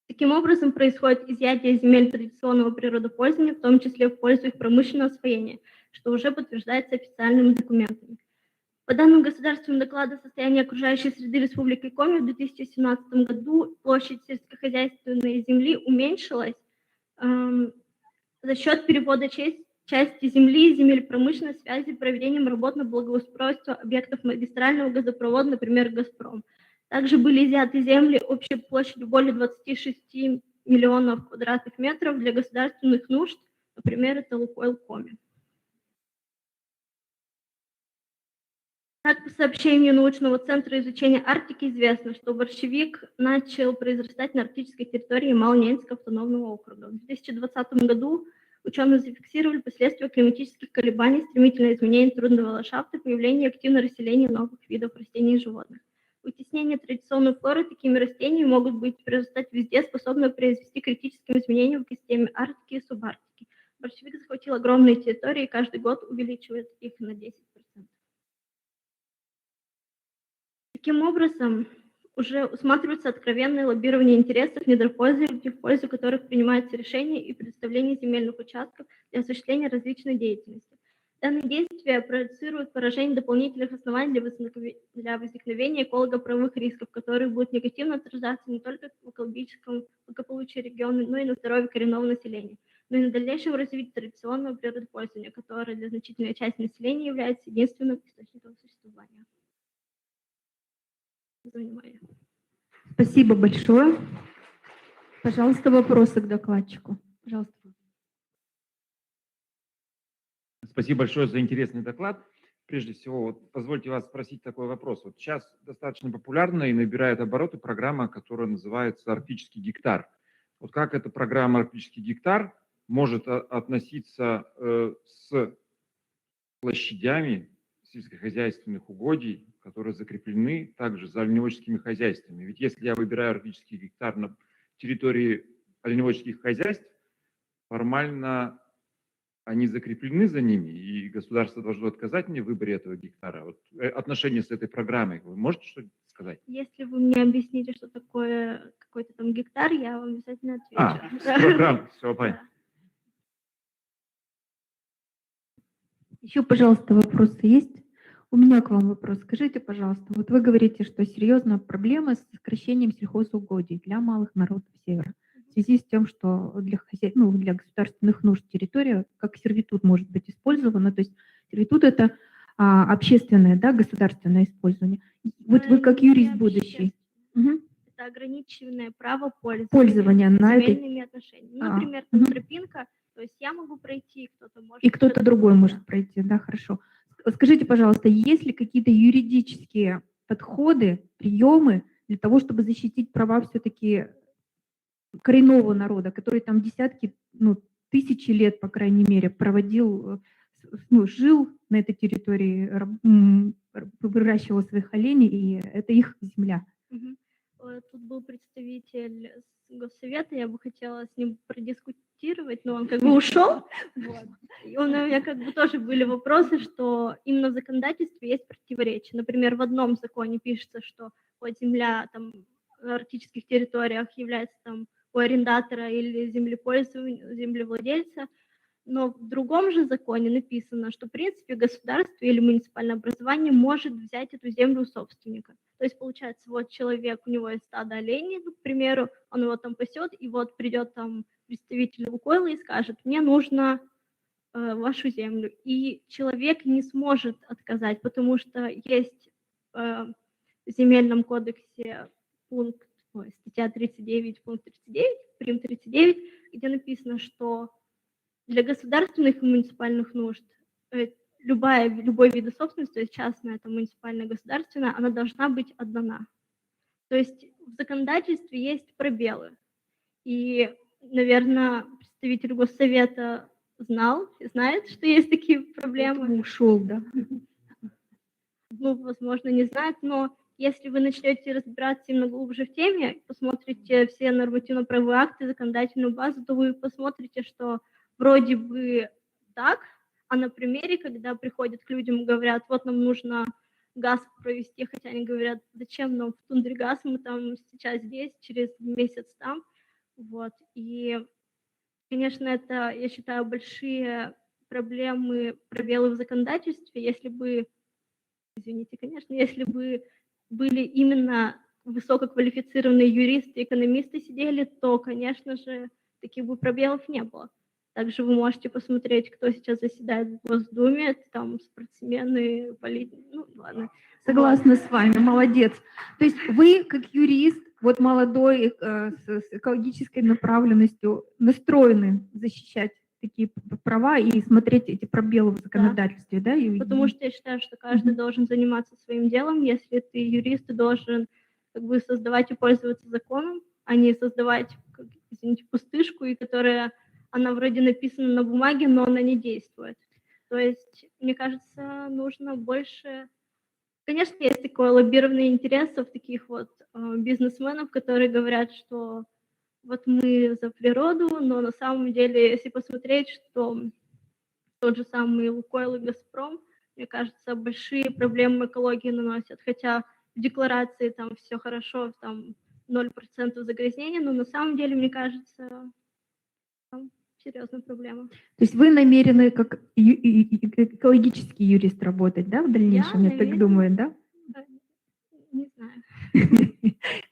Speaker 12: Таким образом, происходит изъятие земель традиционного природопользования, в том числе в пользу их промышленного освоения, что уже подтверждается официальными документами. По данным государственного доклада состояния окружающей среды Республики Коми в 2017 году площадь сельскохозяйственной земли уменьшилась за счет перевода части земли и земель промышленной связи проведением работ на благоустройство объектов магистрального газопровода, например, «Газпром». Также были изъяты земли общей площадью более 26 миллионов квадратных метров для государственных нужд, например, это «Лукойл Коми». Так, по сообщению научного центра изучения Арктики известно, что борщевик начал произрастать на арктической территории Ямало-Ненецкого автономного округа. В 2020 году ученые зафиксировали последствия климатических колебаний, стремительное изменение трудного ландшафта, появление и активное расселение новых видов растений и животных. Вытеснение традиционной флоры такими растениями могут быть произрастать везде, способны произвести критическим изменениям в экосистеме Арктики и субарктики. Борщевик захватил огромные территории и каждый год увеличивает их на 10%. Таким образом, уже усматривается откровенное лоббирование интересов недропользователей, в пользу которых принимаются решения и предоставление земельных участков для осуществления различной деятельности. Данные действия проецируют поражение дополнительных оснований для возникновения эколого-правовых рисков, которые будут негативно отражаться не только в экологическом благополучии региона, но и на здоровье коренного населения, но и на дальнейшем развитии традиционного природопользования, которое для значительной части населения является единственным источником существования.
Speaker 3: Спасибо большое. Пожалуйста, вопросы к докладчику. Пожалуйста.
Speaker 10: Спасибо большое за интересный доклад. Прежде всего, вот позвольте вас спросить такой вопрос. Вот сейчас достаточно популярна и набирает обороты программа, которая называется «Арктический гектар». Вот как эта программа «Арктический гектар» может относиться с площадями сельскохозяйственных угодий, которые закреплены также за оленеводческими хозяйствами? Ведь если я выбираю арктический гектар на территории оленеводческих хозяйств, формально они закреплены за ними, и государство должно отказать мне в выборе этого гектара. Вот отношения с этой программой, вы можете что-то сказать?
Speaker 12: Если вы мне объясните, что такое какой-то там гектар, я вам обязательно отвечу.
Speaker 10: Программа, все понятно.
Speaker 3: Еще, пожалуйста, вопросы есть? У меня к вам вопрос. Скажите, пожалуйста, вот вы говорите, что серьезная проблема с сокращением сельхозугодий для малых народов Севера в связи с тем, что для государственных нужд территория как сервитут может быть использована. То есть сервитут — это общественное, да, государственное использование. Вот вы как юрист будущий. Мгм.
Speaker 12: Это ограниченное право
Speaker 3: Пользования на этой...
Speaker 12: земельными отношениями. Например, там
Speaker 3: Мгм.
Speaker 12: тропинка, то есть я могу пройти, кто-то может.
Speaker 3: И кто-то
Speaker 12: что-то
Speaker 3: другой
Speaker 12: другое.
Speaker 3: может пройти, да, хорошо. Скажите, пожалуйста, есть ли какие-то юридические подходы, приемы для того, чтобы защитить права все-таки коренного народа, который там десятки, тысячи лет, по крайней мере, проводил, жил на этой территории, выращивал своих оленей, и это их земля?
Speaker 12: Мгм. Тут был представитель Госсовета, я бы хотела с ним продискутировать, но он как бы ушел. Вот. И у меня как бы тоже были вопросы, что именно в законодательстве есть противоречия. Например, в одном законе пишется, что вот земля там на арктических территориях является там у арендатора или землевладельца, но в другом же законе написано, что в принципе государство или муниципальное образование может взять эту землю у собственника. То есть получается, вот человек, у него есть стадо оленей, к примеру, он его там пасет, и вот придет там представитель Лукойла и скажет: мне нужно вашу землю. И человек не сможет отказать, потому что есть в Земельном кодексе статья 39, пункт 39, прим. 39, где написано, что для государственных и муниципальных нужд любой вид собственности, то есть частная, это муниципальная, государственная, она должна быть отдана. То есть в законодательстве есть пробелы. И, наверное, представитель Госсовета знает, что есть такие проблемы.
Speaker 3: Ушел, да.
Speaker 12: Возможно, не знает, но если вы начнете разбираться именно глубже в теме, посмотрите все нормативно-правовые акты, законодательную базу, то вы посмотрите, что вроде бы так, а на примере, когда приходят к людям и говорят: вот нам нужно газ провести, хотя они говорят: зачем нам в тундре газ, мы там сейчас здесь, через месяц там. Вот. И, конечно, это, я считаю, большие проблемы, пробелы в законодательстве. Если бы были именно высококвалифицированные юристы, экономисты сидели, то, конечно же, таких бы пробелов не было. Также вы можете посмотреть, кто сейчас заседает в Госдуме, там спортсмены, политики, ладно.
Speaker 3: Согласна с вами, молодец. То есть вы, как юрист, вот молодой, с экологической направленностью, настроены защищать такие права и смотреть эти пробелы в законодательстве, да?
Speaker 12: Потому что я считаю, что каждый должен заниматься своим делом. Если ты юрист, ты должен как бы создавать и пользоваться законом, а не создавать, извините, пустышку, и она вроде написана на бумаге, но она не действует. То есть, мне кажется, нужно больше... Конечно, есть такое лоббирование интересов таких вот бизнесменов, которые говорят, что вот мы за природу, но на самом деле, если посмотреть, что тот же самый Лукойл и Газпром, мне кажется, большие проблемы экологии наносят, хотя в декларации там все хорошо, там 0% загрязнения, но на самом деле, мне кажется, там серьезная проблема.
Speaker 3: То есть вы намерены как экологический юрист работать, да, в дальнейшем, я так думаю, да?
Speaker 12: Не знаю.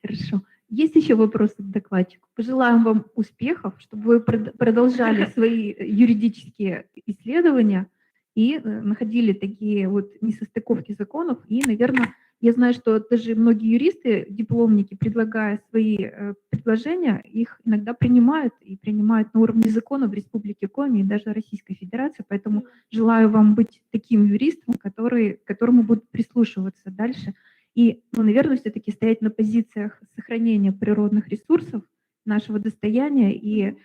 Speaker 3: Хорошо. Есть еще вопросы к докладчику? Пожелаем вам успехов, чтобы вы продолжали свои юридические исследования и находили такие вот несостыковки законов. И, наверное, я знаю, что даже многие юристы, дипломники, предлагая свои предложения, их иногда принимают и принимают на уровне закона в Республике Коми и даже Российской Федерации. Поэтому желаю вам быть таким юристом, к которому будут прислушиваться дальше. И, наверное, все-таки стоять на позициях сохранения природных ресурсов, нашего достояния и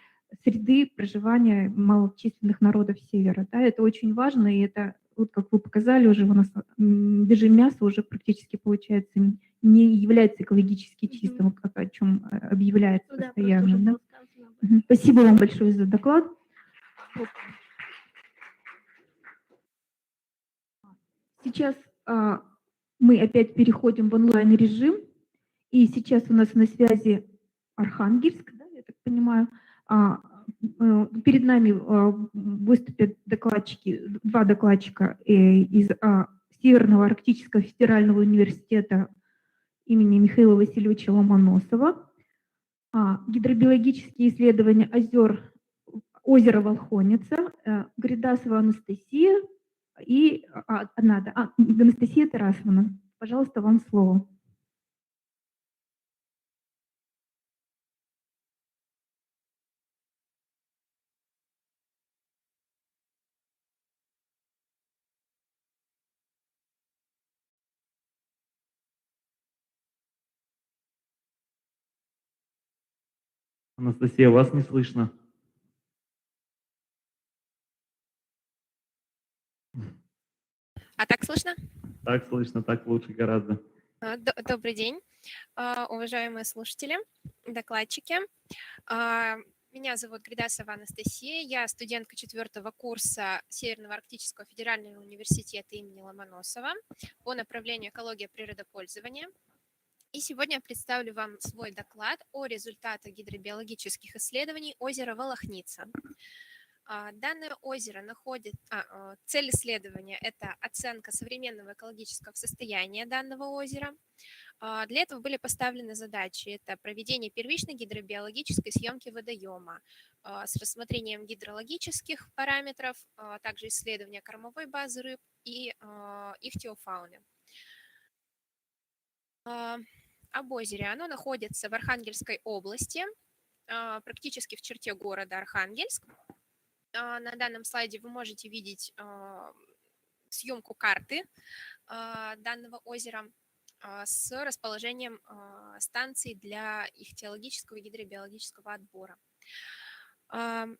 Speaker 3: среды проживания малочисленных народов Севера. Да, это очень важно, и это, вот как вы показали, уже у нас даже мясо уже практически, получается, не является экологически чистым, как о чем объявляется постоянно. Да? Спасибо вам большое за доклад. Сейчас мы опять переходим в онлайн-режим, и сейчас у нас на связи Архангельск, да, я так понимаю. перед нами выступят два докладчика из Северного Арктического федерального университета имени Михаила Васильевича Ломоносова. Гидробиологические исследования озера Волхоница, Гридасова Анастасия и Анастасия Тарасовна. Пожалуйста, вам слово.
Speaker 1: Анастасия, вас не слышно.
Speaker 4: А так слышно?
Speaker 1: Так слышно, так лучше гораздо.
Speaker 4: Добрый день, уважаемые слушатели, докладчики. Меня зовут Гридасова Анастасия, я студентка 4-го курса Северного Арктического федерального университета имени Ломоносова по направлению экология природопользования. И сегодня я представлю вам свой доклад о результатах гидробиологических исследований озера Волохница. Данное озеро цель исследования – это оценка современного экологического состояния данного озера. Для этого были поставлены задачи. Это проведение первичной гидробиологической съемки водоема с рассмотрением гидрологических параметров, также исследование кормовой базы рыб и ихтиофауны. Об озере. Оно находится в Архангельской области, практически в черте города Архангельск. На данном слайде вы можете видеть съемку карты данного озера с расположением станций для ихтиологического и гидробиологического отбора. В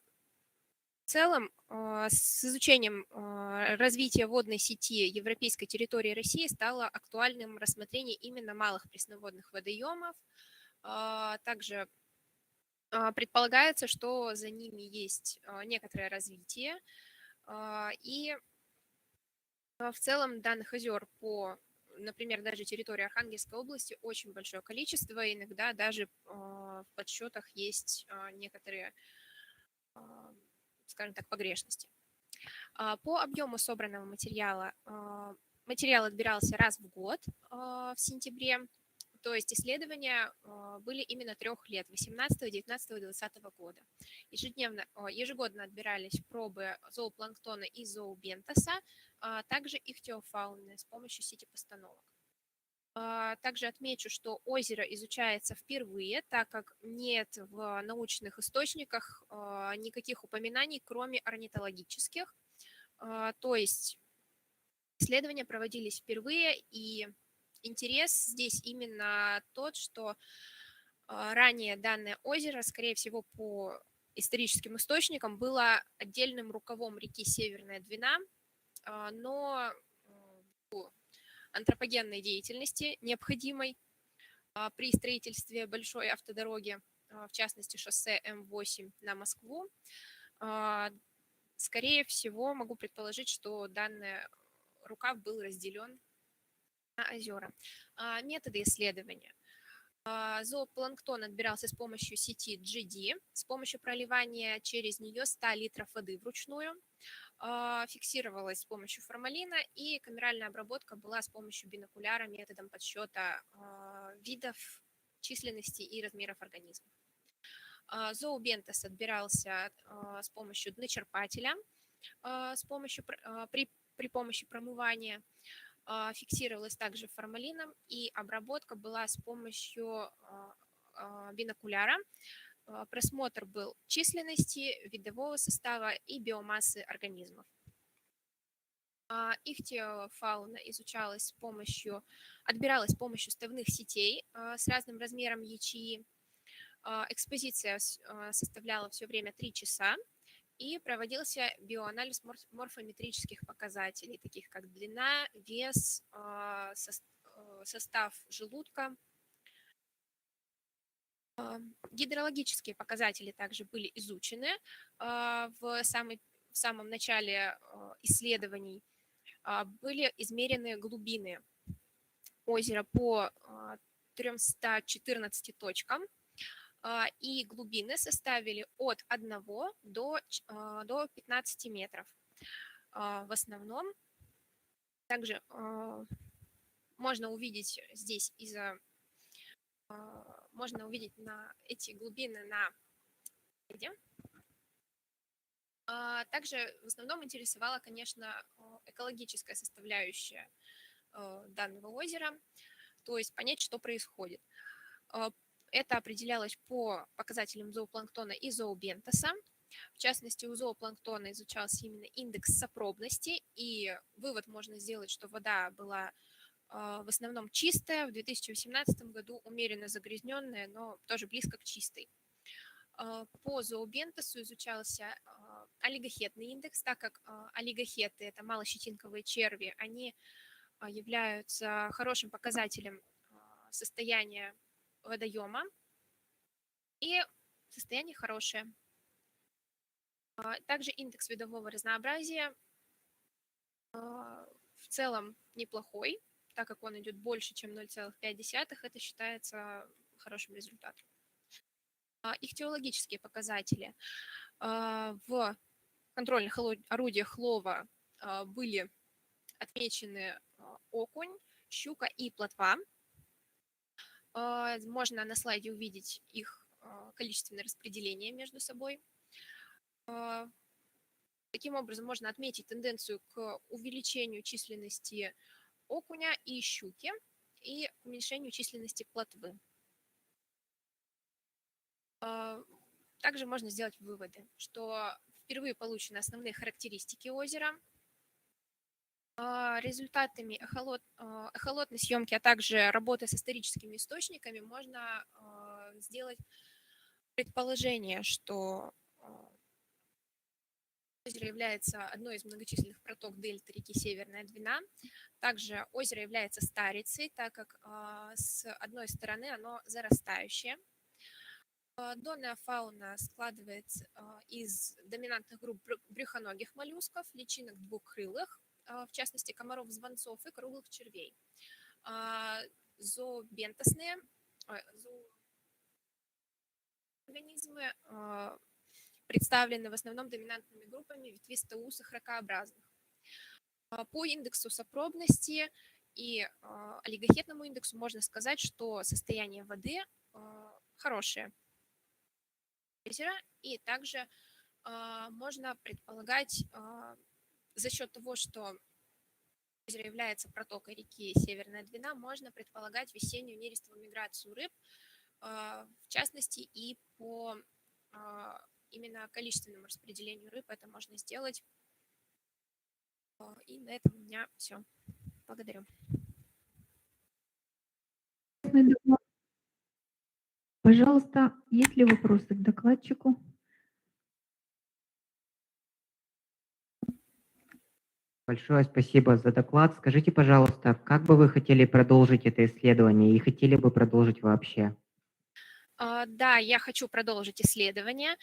Speaker 4: целом, с изучением развития водной сети европейской территории России стало актуальным рассмотрение именно малых пресноводных водоемов. Также предполагается, что за ними есть некоторое развитие. И в целом данных озер по, например, даже территории Архангельской области очень большое количество. Иногда даже в подсчетах есть некоторые, скажем так, погрешности. По объему собранного материала, материал отбирался раз в год в сентябре. То есть исследования были именно 3 лет, 18, 19 и 20 года. Ежегодно отбирались пробы зоопланктона и зообентоса, также ихтиофауны с помощью сети постановок. Также отмечу, что озеро изучается впервые, так как нет в научных источниках никаких упоминаний, кроме орнитологических. То есть исследования проводились впервые, и интерес здесь именно тот, что ранее данное озеро, скорее всего, по историческим источникам, было отдельным рукавом реки Северная Двина, но по антропогенной деятельности, необходимой при строительстве большой автодороги, в частности шоссе М8 на Москву, скорее всего, могу предположить, что данный рукав был разделен на озера. Методы исследования. Зоопланктон отбирался с помощью сети GD, с помощью проливания через нее 100 литров воды вручную, фиксировалась с помощью формалина, и камеральная обработка была с помощью бинокуляра методом подсчета видов, численности и размеров организмов. Зообентос отбирался с помощью дночерпателя, при помощи промывания, фиксировалась также формалином, и обработка была с помощью бинокуляра. Просмотр был численности, видового состава и биомассы организмов. Ихтиофауна отбиралась с помощью ставных сетей с разным размером ячеи. Экспозиция составляла все время 3 часа, и проводился биоанализ морфометрических показателей, таких как длина, вес, состав желудка. Гидрологические показатели также были изучены в самом начале исследований. Были измерены глубины озера по 314 точкам. и глубины составили от 1 до 15 метров. В основном также можно увидеть здесь можно увидеть на эти глубины на слайде. Также в основном интересовала, конечно, экологическая составляющая данного озера, то есть понять, что происходит. Это определялось по показателям зоопланктона и зообентоса. В частности, у зоопланктона изучался именно индекс сопробности, и вывод можно сделать, что вода была в основном чистая, в 2018 году умеренно загрязненная, но тоже близко к чистой. По зообентосу изучался олигохетный индекс, так как олигохеты – это малощетинковые черви, они являются хорошим показателем состояния водоема, и состояние хорошее. Также индекс видового разнообразия в целом неплохой, так как он идет больше, чем 0,5, это считается хорошим результатом. Ихтиологические показатели. В контрольных орудиях лова были отмечены окунь, щука и плотва. Можно на слайде увидеть их количественное распределение между собой. Таким образом, можно отметить тенденцию к увеличению численности окуня и щуки и уменьшению численности плотвы. Также можно сделать выводы, что впервые получены основные характеристики озера. Результатами эхолотной съемки, а также работы с историческими источниками можно сделать предположение, что озеро является одной из многочисленных проток дельты реки Северная Двина. Также озеро является старицей, так как с одной стороны оно зарастающее. Донная фауна складывается из доминантных групп брюхоногих моллюсков, личинок двукрылых, в частности комаров-звонцов и круглых червей. Зообентосные организмы представлены в основном доминантными группами ветвистоусых ракообразных. По индексу сопробности и олигохетному индексу можно сказать, что состояние воды хорошее озера, и также можно предполагать за счет того, что озеро является протокой реки Северная Двина, можно предполагать весеннюю нерестовую миграцию рыб, в частности и по именно количественному распределению рыб это можно сделать. И на этом у меня все. Благодарю.
Speaker 3: Пожалуйста, есть ли вопросы к докладчику?
Speaker 9: Большое спасибо за доклад. Скажите, пожалуйста, как бы вы хотели продолжить это исследование и хотели бы продолжить вообще?
Speaker 4: Да, я хочу продолжить исследование.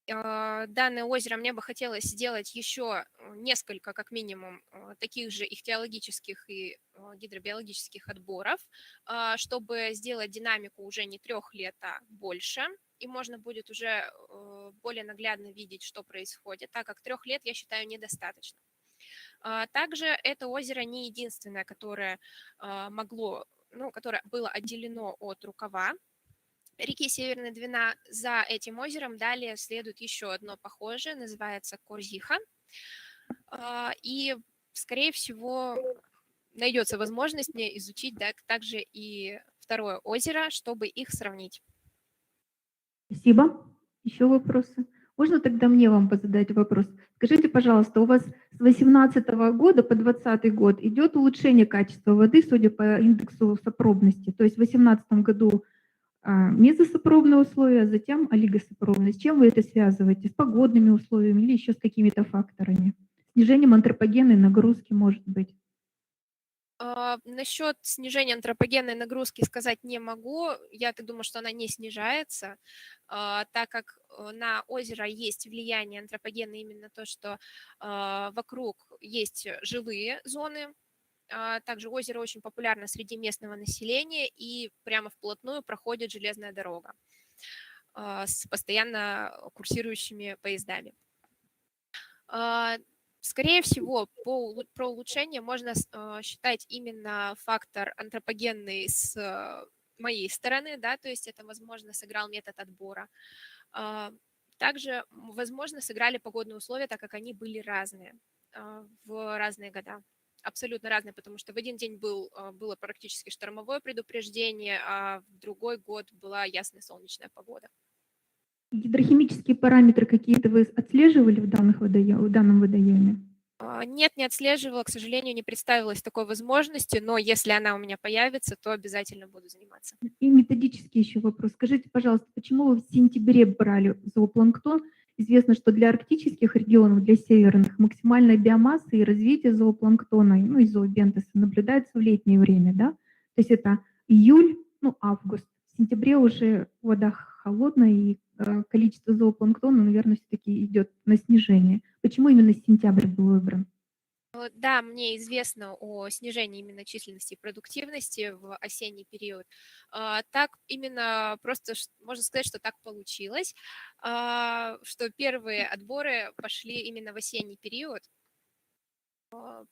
Speaker 4: Данное озеро мне бы хотелось сделать еще несколько, как минимум, таких же ихтиологических и гидробиологических отборов, чтобы сделать динамику уже не 3 лет, а больше, и можно будет уже более наглядно видеть, что происходит, так как 3 лет, я считаю, недостаточно. Также это озеро не единственное, которое которое было отделено от рукава реки Северная Двина. За этим озером далее следует еще одно похожее, называется Корзиха. И, скорее всего, найдется возможность мне изучить также и второе озеро, чтобы их сравнить.
Speaker 3: Спасибо. Еще вопросы? Можно тогда мне вам задать вопрос? Скажите, пожалуйста, у вас с 2018 года по 2020 год идет улучшение качества воды, судя по индексу сопробности. То есть в 2018 году мезосопробные условия, а затем олигосопробность. С чем вы это связываете? С погодными условиями или еще с какими-то факторами? Снижением антропогенной нагрузки, может быть?
Speaker 4: Насчет снижения антропогенной нагрузки сказать не могу. Я так думаю, что она не снижается, так как на озеро есть влияние антропогенное именно то, что вокруг есть жилые зоны, Также озеро очень популярно среди местного населения, и прямо вплотную проходит железная дорога с постоянно курсирующими поездами. Скорее всего, про улучшение можно считать именно фактор антропогенный с моей стороны, да, то есть это, возможно, сыграл метод отбора. Также, возможно, сыграли погодные условия, так как они были разные в разные года. Абсолютно разные, потому что в один день было практически штормовое предупреждение, а в другой год была ясная солнечная погода.
Speaker 3: Гидрохимические параметры какие-то вы отслеживали в данном водоеме?
Speaker 4: Нет, не отслеживала, к сожалению, не представилась такой возможности, но если она у меня появится, то обязательно буду заниматься.
Speaker 3: И методический еще вопрос. Скажите, пожалуйста, почему вы в сентябре брали зоопланктон? Известно, что для арктических регионов, для северных, максимальная биомасса и развитие зоопланктона, ну и зообентеса наблюдается в летнее время, да? То есть это июль, ну, август. В сентябре уже вода холодная, и количество зоопланктона, наверное, все-таки идет на снижение. Почему именно сентябрь был выбран?
Speaker 4: Да, мне известно о снижении именно численности и продуктивности в осенний период. Так именно просто можно сказать, что так получилось, что первые отборы пошли именно в осенний период.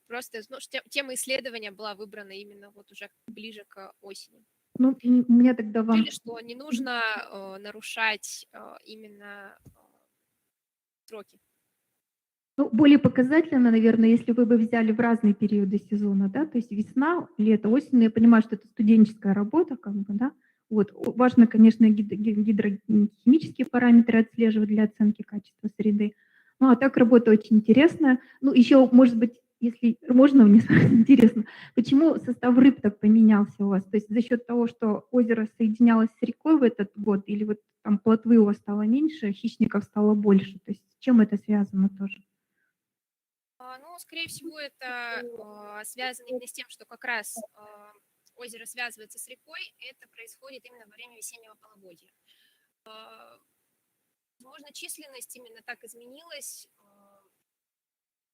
Speaker 4: Просто тема исследования была выбрана именно вот уже ближе к осени.
Speaker 3: Ну, у меня тогда вам...
Speaker 4: Или что не нужно нарушать именно сроки.
Speaker 3: Ну, более показательно, наверное, если вы бы взяли в разные периоды сезона, да, то есть весна, лето, осень, я понимаю, что это студенческая работа, как бы, да, вот, важно, конечно, гидрохимические параметры отслеживать для оценки качества среды, ну, а так работа очень интересная, ну, еще, может быть, если можно, мне интересно, почему состав рыб так поменялся у вас, то есть за счет того, что озеро соединялось с рекой в этот год, или вот там плотвы у вас стало меньше, хищников стало больше, то есть с чем это связано тоже?
Speaker 4: Ну, скорее всего, это связано именно с тем, что как раз озеро связывается с рекой, и это происходит именно во время весеннего полугодия. Возможно, численность именно так изменилась,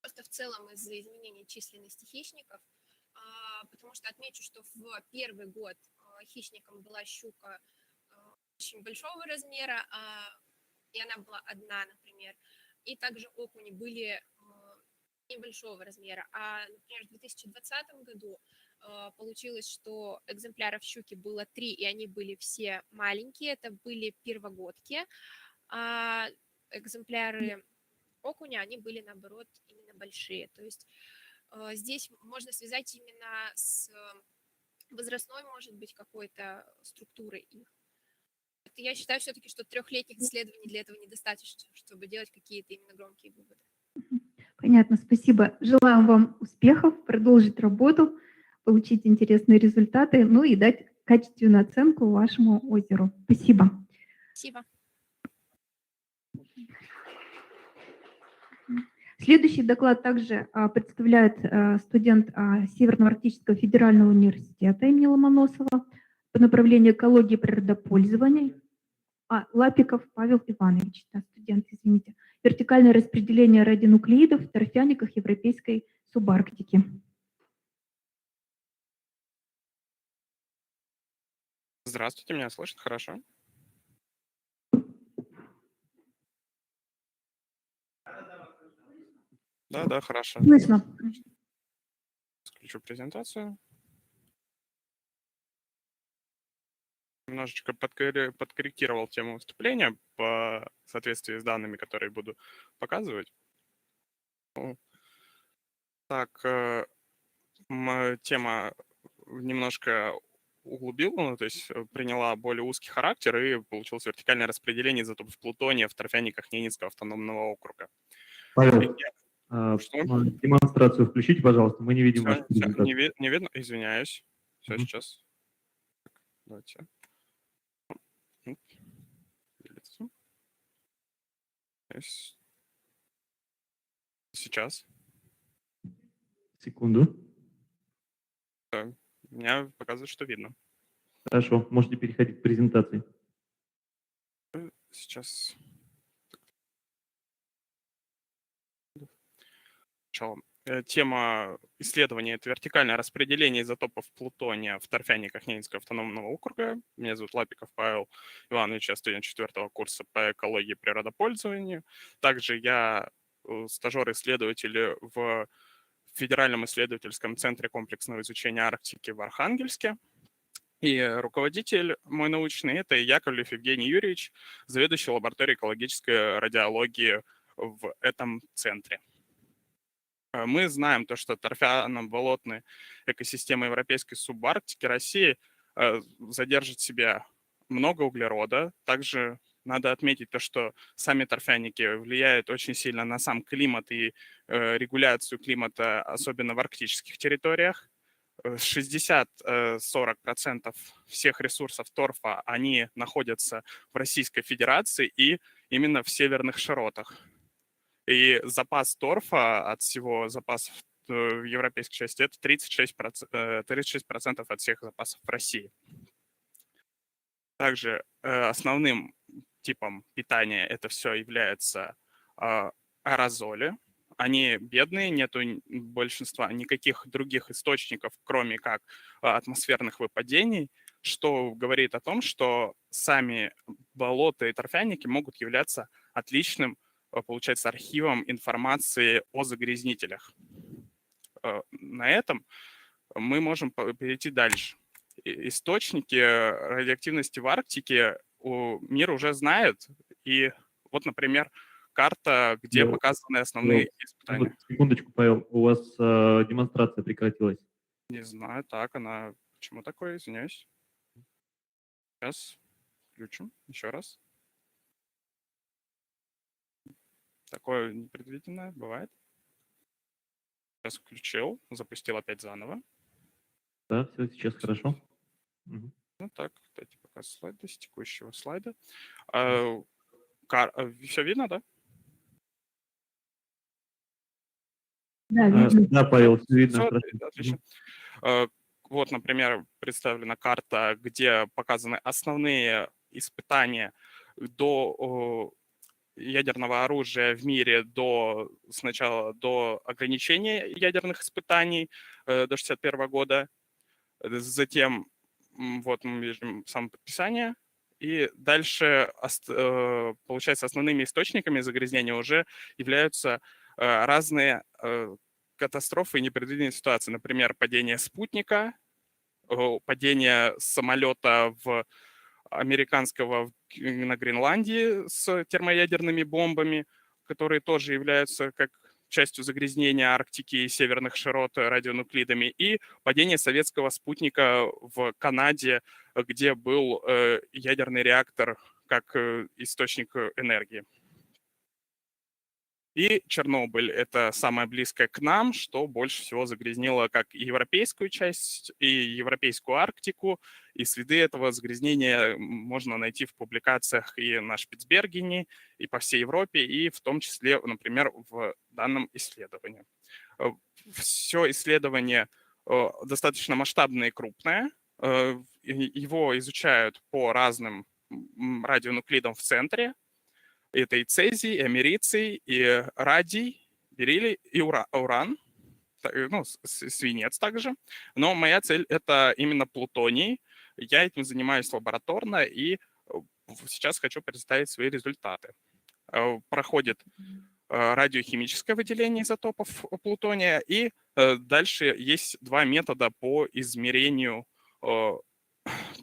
Speaker 4: просто в целом из-за изменения численности хищников, потому что отмечу, что в первый год хищником была щука очень большого размера, и она была одна, например, и также окуни были небольшого размера. А, например, в 2020 году получилось, что экземпляров щуки было 3, и они были все маленькие, это были первогодки, а экземпляры окуня, они были, наоборот, именно большие. То есть здесь можно связать именно с возрастной, может быть, какой-то структурой их. Я считаю все-таки, что 3-летних исследований для этого недостаточно, чтобы делать какие-то именно громкие выводы.
Speaker 3: Понятно, спасибо. Желаю вам успехов, продолжить работу, получить интересные результаты, ну и дать качественную оценку вашему озеру. Спасибо.
Speaker 4: Спасибо.
Speaker 3: Следующий доклад также представляет студент Северного Арктического федерального университета имени Ломоносова по направлению экологии и природопользования. Лапиков Павел Иванович, да, студент, извините. Вертикальное распределение радионуклеидов в торфяниках Европейской субарктики.
Speaker 13: Здравствуйте, меня слышно хорошо? Да, хорошо.
Speaker 3: Слышно.
Speaker 13: Включу презентацию. Немножечко подкорректировал тему выступления по соответствии с данными, которые буду показывать. Так, тема немножко углубила, ну, то есть приняла более узкий характер, и получилось вертикальное распределение изотопов плутония в торфяниках Ненецкого автономного округа.
Speaker 1: Павел, демонстрацию включите, пожалуйста, мы не видим вашу презентацию.
Speaker 13: Не видно? Извиняюсь. Все, сейчас. Давайте. Сейчас.
Speaker 1: Секунду.
Speaker 13: Меня показывает, что видно.
Speaker 1: Хорошо, можете переходить к презентации.
Speaker 13: Сейчас. Сначала тема исследования – это вертикальное распределение изотопов плутония в торфяниках Ненецкого автономного округа. Меня зовут Лапиков Павел Иванович, я студент 4-го курса по экологии и природопользованию. Также я стажер-исследователь в Федеральном исследовательском центре комплексного изучения Арктики в Архангельске. И руководитель мой научный – это Яковлев Евгений Юрьевич, заведующий лабораторией экологической радиологии в этом центре. Мы знаем то, что торфяно-болотные экосистемы европейской субарктики России задержат в себе много углерода. Также надо отметить то, что сами торфяники влияют очень сильно на сам климат и регуляцию климата, особенно в арктических территориях. 60-40% всех ресурсов торфа, они находятся в Российской Федерации и именно в северных широтах. И запас торфа от всего запасов в европейской части – это 36% от всех запасов в России. Также основным типом питания это все является аэрозоли. Они бедные, нету большинства никаких других источников, кроме как атмосферных выпадений, что говорит о том, что сами болота и торфяники могут являться отличным, получается, архивом информации о загрязнителях. На этом мы можем перейти дальше. Источники радиоактивности в Арктике мир уже знает. И вот, например, карта, где показаны основные испытания.
Speaker 1: Вот, секундочку, Павел, у вас демонстрация прекратилась.
Speaker 13: Не знаю, так, она... Почему такое? Извиняюсь. Сейчас включим еще раз. Такое непредвиденное бывает. Сейчас включил, запустил опять заново.
Speaker 1: Да, все, сейчас хорошо. Угу.
Speaker 13: Ну так, дайте пока слайды с текущего слайда. Все видно, да?
Speaker 3: Да, видно.
Speaker 1: Да, Павел, все видно.
Speaker 13: Всё,
Speaker 1: Хорошо.
Speaker 13: отлично. Вот, например, представлена карта, где показаны основные испытания до ядерного оружия в мире сначала до ограничения ядерных испытаний до 1961 года. Затем вот мы видим само подписание. И дальше, получается, основными источниками загрязнения уже являются разные катастрофы и непредвиденные ситуации. Например, падение спутника, падение самолета американского на Гренландии с термоядерными бомбами, которые тоже являются как частью загрязнения Арктики и северных широт радионуклидами, и падение советского спутника в Канаде, где был ядерный реактор как источник энергии. И Чернобыль – это самое близкое к нам, что больше всего загрязнило как и европейскую часть, и европейскую Арктику. И следы этого загрязнения можно найти в публикациях и на Шпицбергене, и по всей Европе, и в том числе, например, в данном исследовании. Все исследование достаточно масштабное и крупное. Его изучают по разным радионуклидам в центре. Это и цезий, и америций, и радий, бериллий, и уран, ну, свинец также. Но моя цель – это именно плутоний. Я этим занимаюсь лабораторно, и сейчас хочу представить свои результаты. Проходит радиохимическое выделение изотопов плутония, и дальше есть два метода по измерению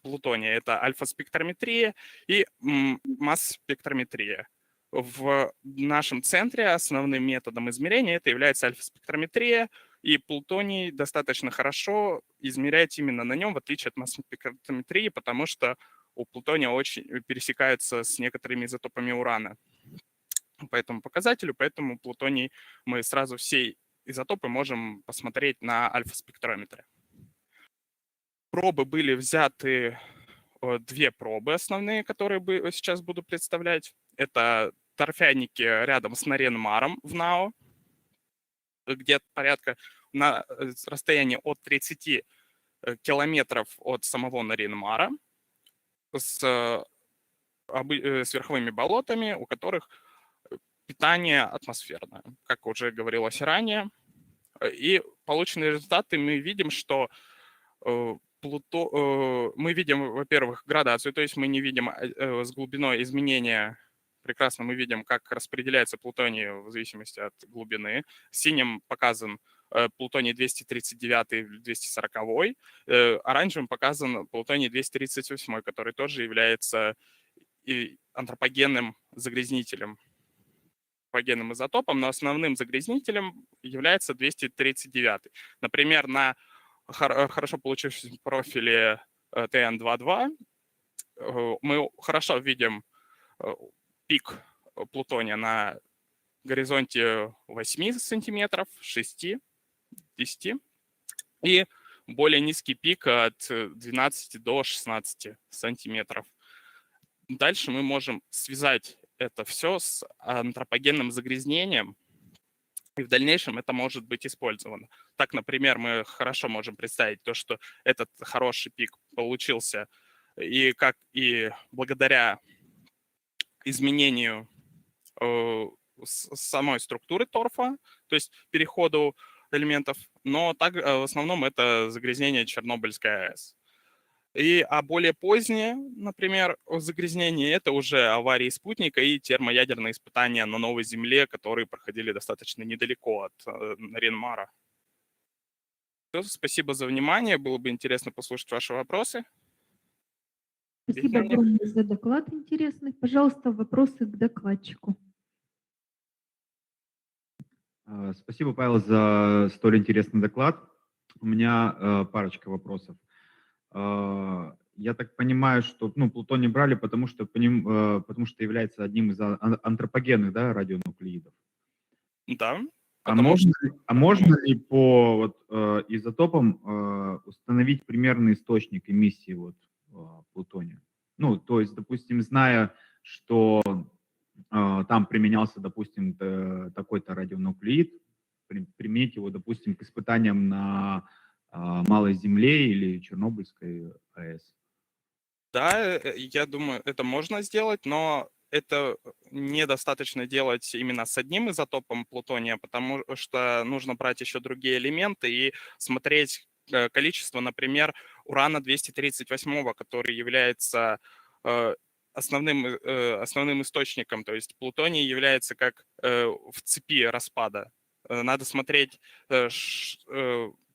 Speaker 13: плутония. Это альфа-спектрометрия и масс-спектрометрия. В нашем центре основным методом измерения это является альфа-спектрометрия, и плутоний достаточно хорошо измерять именно на нем, в отличие от масс-спектрометрии, потому что у плутония очень пересекается с некоторыми изотопами урана по этому показателю, поэтому плутоний мы сразу все изотопы можем посмотреть на альфа-спектрометре. Пробы были взяты, две пробы основные, которые сейчас буду представлять. Это торфяники рядом с Нарьян-Маром в НАО, где-то порядка на расстоянии от 30 километров от самого Нарьян-Мара с верховыми болотами, у которых питание атмосферное. Как уже говорилось ранее, И полученные результаты мы видим, что мы видим, во-первых, градацию, то есть мы не видим с глубиной изменения. Прекрасно мы видим, как распределяется плутоний в зависимости от глубины. Синим показан плутоний 239, 240, оранжевым показан плутоний 238, который тоже является и антропогенным загрязнителем, антропогенным изотопом, но основным загрязнителем является 239. Например, на хорошо получившемся профиле TN22 мы хорошо видим пик плутония на горизонте 8 сантиметров, 6, 10 и более низкий пик от 12 до 16 сантиметров. Дальше мы можем связать это все с антропогенным загрязнением, и в дальнейшем это может быть использовано. Так, например, мы хорошо можем представить то, что этот хороший пик получился и благодаря изменению самой структуры торфа, то есть переходу элементов, но в основном это загрязнение Чернобыльской АЭС. А более позднее, например, загрязнение — это уже аварии спутника и термоядерные испытания на новой Земле, которые проходили достаточно недалеко от Нарьян-Мара. Спасибо за внимание. Было бы интересно послушать ваши вопросы.
Speaker 14: Спасибо огромное за доклад интересный. Пожалуйста, вопросы к докладчику.
Speaker 8: Спасибо, Павел, за столь интересный доклад. У меня парочка вопросов. Я так понимаю, что плутоний брали, потому что является одним из антропогенных, да, радионуклеидов.
Speaker 13: Да.
Speaker 8: Можно ли по изотопам установить примерный источник эмиссии плутония? То есть, допустим, зная, что там применялся, допустим, такой-то радионуклеид, применить его, допустим, к испытаниям на Малой Земле или Чернобыльской АЭС.
Speaker 13: Да, я думаю, это можно сделать, но это недостаточно делать именно с одним изотопом плутония, потому что нужно брать еще другие элементы и смотреть количество, например, урана-238, который является основным источником, то есть плутоний является как в цепи распада. Надо смотреть,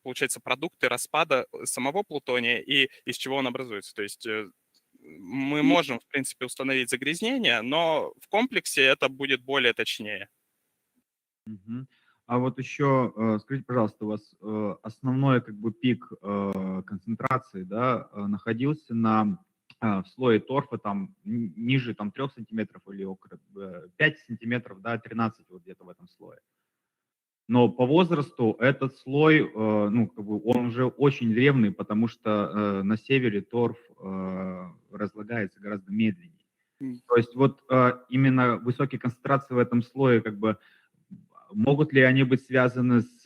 Speaker 13: получается, продукты распада самого плутония и из чего он образуется. То есть мы можем, в принципе, установить загрязнение, но в комплексе это будет более точнее.
Speaker 8: А вот еще скажите, пожалуйста, у вас основной пик концентрации, да, находился в слое торфа там ниже 3 сантиметров или около 5 сантиметров, да, 13 где-то в этом слое. Но по возрасту этот слой, он уже очень древний, потому что на севере торф разлагается гораздо медленнее. То есть именно высокие концентрации в этом слое, могут ли они быть связаны с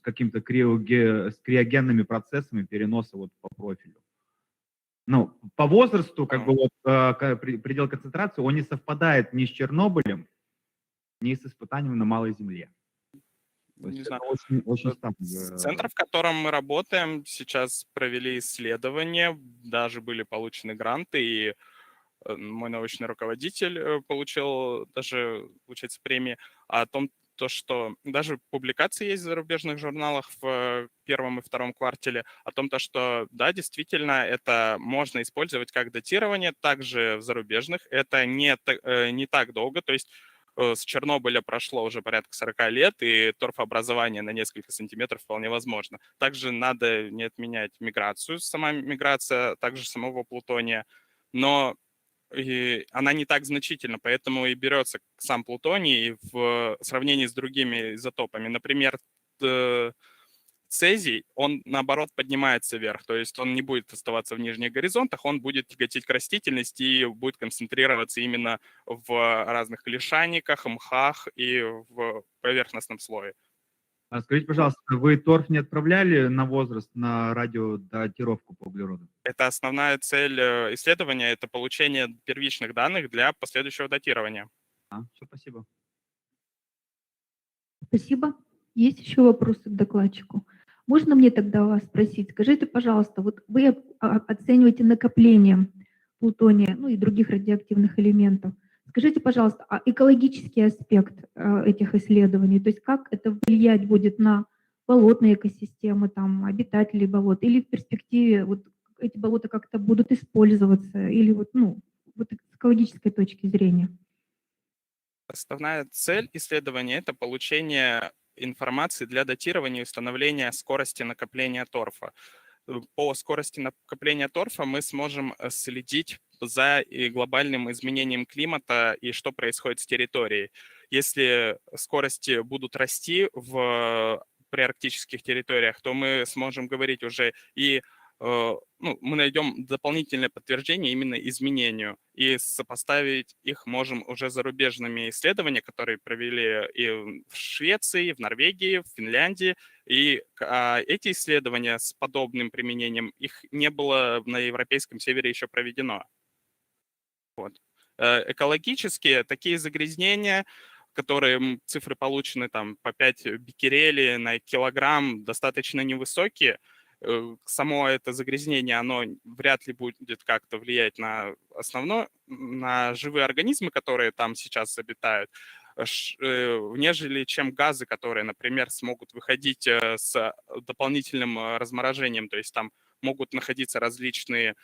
Speaker 8: какими-то криогенными процессами переноса по профилю? По возрасту, предел концентрации, он не совпадает ни с Чернобылем, ни с испытанием на Малой Земле.
Speaker 13: Не знаю.
Speaker 8: Очень
Speaker 13: Центр, в котором мы работаем, сейчас провели исследования, даже были получены гранты, и мой научный руководитель получил даже, получается, премии о том, что даже публикации есть в зарубежных журналах в первом и втором квартале о том, что да, действительно, это можно использовать как датирование, также в зарубежных. Это не так долго, то есть с Чернобыля прошло уже порядка 40 лет, и торфообразование на несколько сантиметров вполне возможно. Также надо не отменять миграцию, сама миграция также самого плутония, но она не так значительна, поэтому и берется сам плутоний в сравнении с другими изотопами. Например, цезий, он наоборот поднимается вверх, то есть он не будет оставаться в нижних горизонтах, он будет тяготеть к растительности и будет концентрироваться именно в разных лишайниках, мхах и в поверхностном слое.
Speaker 8: Скажите, пожалуйста, вы торф не отправляли на возраст, на радиодатировку по углероду?
Speaker 13: Это основная цель исследования, это получение первичных данных для последующего датирования.
Speaker 8: Все, спасибо.
Speaker 14: Спасибо. Есть еще вопросы к докладчику? Можно мне тогда вас спросить? Скажите, пожалуйста, вот вы оцениваете накопление плутония, ну и других радиоактивных элементов. Скажите, пожалуйста, а экологический аспект этих исследований, то есть как это влиять будет на болотные экосистемы, там, обитателей болот, или в перспективе вот эти болота как-то будут использоваться, или вот, ну, вот с экологической точки зрения?
Speaker 13: Основная цель исследования – это получение информации для датирования и установления скорости накопления торфа. По скорости накопления торфа мы сможем следить за глобальным изменением климата и что происходит с территорией. Если скорости будут расти в приарктических территориях, то мы сможем говорить уже и мы найдем дополнительное подтверждение именно изменению, и сопоставить их можем уже зарубежными исследованиями, которые провели и в Швеции, и в Норвегии, в Финляндии. И эти исследования с подобным применением, их не было на европейском севере еще проведено. Вот. Экологические такие загрязнения, которые цифры получены там по 5 биккерели на килограмм, достаточно невысокие. Само это загрязнение, оно вряд ли будет как-то влиять на на живые организмы, которые там сейчас обитают, нежели чем газы, которые, например, смогут выходить с дополнительным разморажением, то есть там могут находиться различные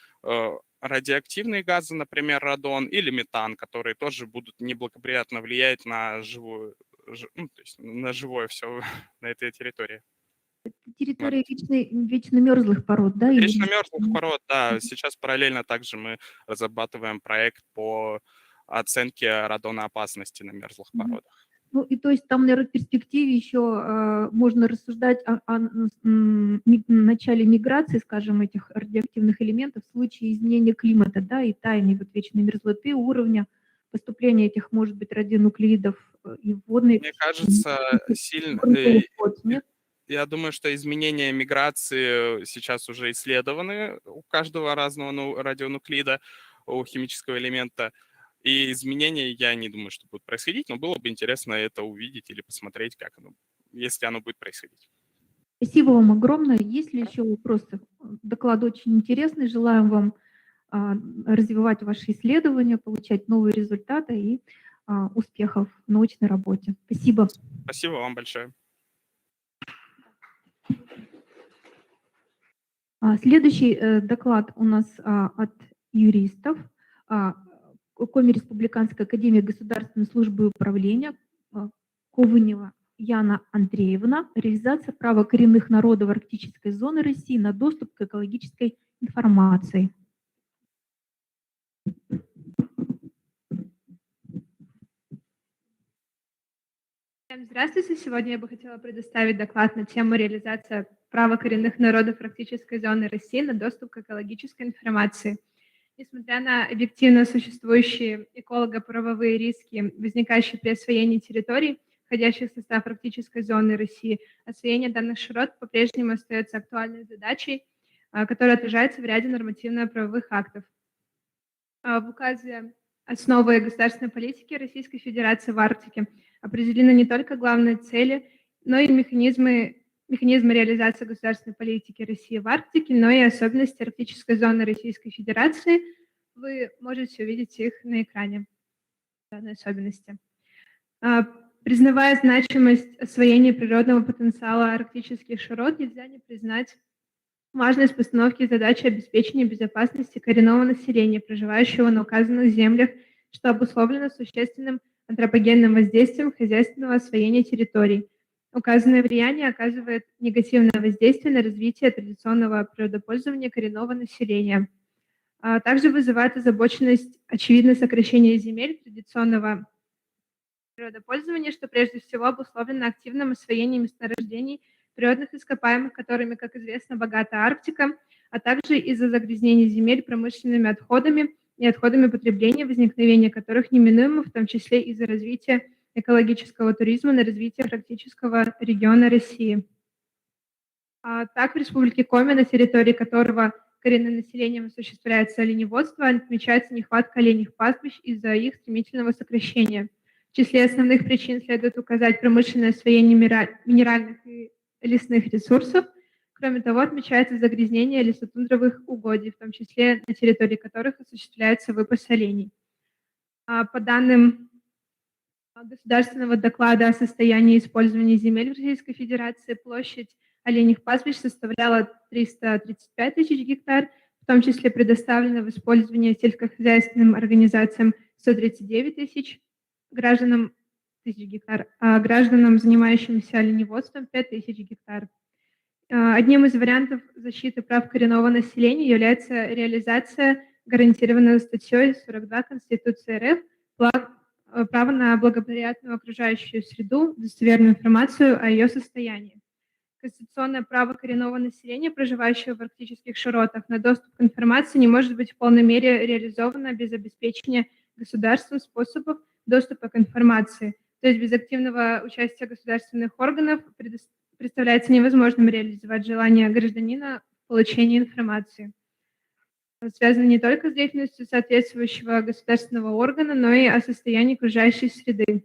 Speaker 13: радиоактивные газы, например, радон или метан, которые тоже будут неблагоприятно влиять на живое все на этой территории.
Speaker 14: Территория вечно мерзлых пород, да? или-
Speaker 13: Вечно мерзлых пород, да. Сейчас параллельно также мы разрабатываем проект по оценке радоноопасности на мерзлых породах.
Speaker 14: Ну и то есть там, наверное, в перспективе еще можно рассуждать о начале миграции, скажем, этих радиоактивных элементов в случае изменения климата, да, и таяния вот вечной мерзлоты, уровня поступления этих, может быть, радионуклеидов и в водные...
Speaker 13: Мне кажется, я думаю, что изменения миграции сейчас уже исследованы у каждого разного радионуклида, у химического элемента. И изменения, я не думаю, что будут происходить, но было бы интересно это увидеть или посмотреть, как оно, если оно будет происходить.
Speaker 14: Спасибо вам огромное. Есть ли еще вопросы? Доклад очень интересный. Желаем вам развивать ваши исследования, получать новые результаты и успехов в научной работе. Спасибо.
Speaker 13: Спасибо вам большое.
Speaker 14: Следующий доклад у нас от юристов. Коми Республиканской академии государственной службы и управления Ковынева Яна Андреевна. Реализация права коренных народов арктической зоны России на доступ к экологической информации.
Speaker 15: Всем здравствуйте. Сегодня я бы хотела предоставить доклад на тему реализация права коренных народов арктической зоны России на доступ к экологической информации. Несмотря на объективно существующие эколого-правовые риски, возникающие при освоении территорий, входящих в состав арктической зоны России, освоение данных широт по-прежнему остается актуальной задачей, которая отражается в ряде нормативно-правовых актов. В указе «Основы государственной политики Российской Федерации в Арктике» определены не только главные цели, но и механизмы реализации государственной политики России в Арктике, но и особенности арктической зоны Российской Федерации. Вы можете увидеть их на экране, данные особенности. Признавая значимость освоения природного потенциала арктических широт, нельзя не признать важность постановки задачи обеспечения безопасности коренного населения, проживающего на указанных землях, что обусловлено существенным антропогенным воздействием хозяйственного освоения территорий. Указанное влияние оказывает негативное воздействие на развитие традиционного природопользования коренного населения. Также вызывает озабоченность очевидное сокращение земель традиционного природопользования, что прежде всего обусловлено активным освоением месторождений природных ископаемых, которыми, как известно, богата Арктика, а также из-за загрязнения земель промышленными отходами и отходами потребления, возникновение которых неминуемо, в том числе из-за развития экологического туризма на развитие арктического региона России. Так, в Республике Коми, на территории которого коренным населением осуществляется оленеводство, отмечается нехватка оленьих пастбищ из-за их стремительного сокращения, В числе основных причин следует указать промышленное освоение минеральных и лесных ресурсов. Кроме того, отмечается загрязнение лесотундровых угодий, в том числе на территории которых осуществляется выпас оленей. По данным государственного доклада о состоянии использования земель в Российской Федерации, площадь оленьих пастбищ составляла 335 тысяч гектар, в том числе предоставлено в использование сельскохозяйственным организациям 139 тысяч гектар, а гражданам, занимающимся оленеводством, 5 тысяч гектар. Одним из вариантов защиты прав коренного населения является реализация гарантированного статьей 42 Конституции РФ право на благоприятную окружающую среду, достоверную информацию о ее состоянии. Конституционное право коренного населения, проживающего в арктических широтах, на доступ к информации не может быть в полной мере реализовано без обеспечения государством способов доступа к информации. То есть без активного участия государственных органов представляется невозможным реализовать желание гражданина в получении информации. Это связано не только с деятельностью соответствующего государственного органа, но и о состоянии окружающей среды.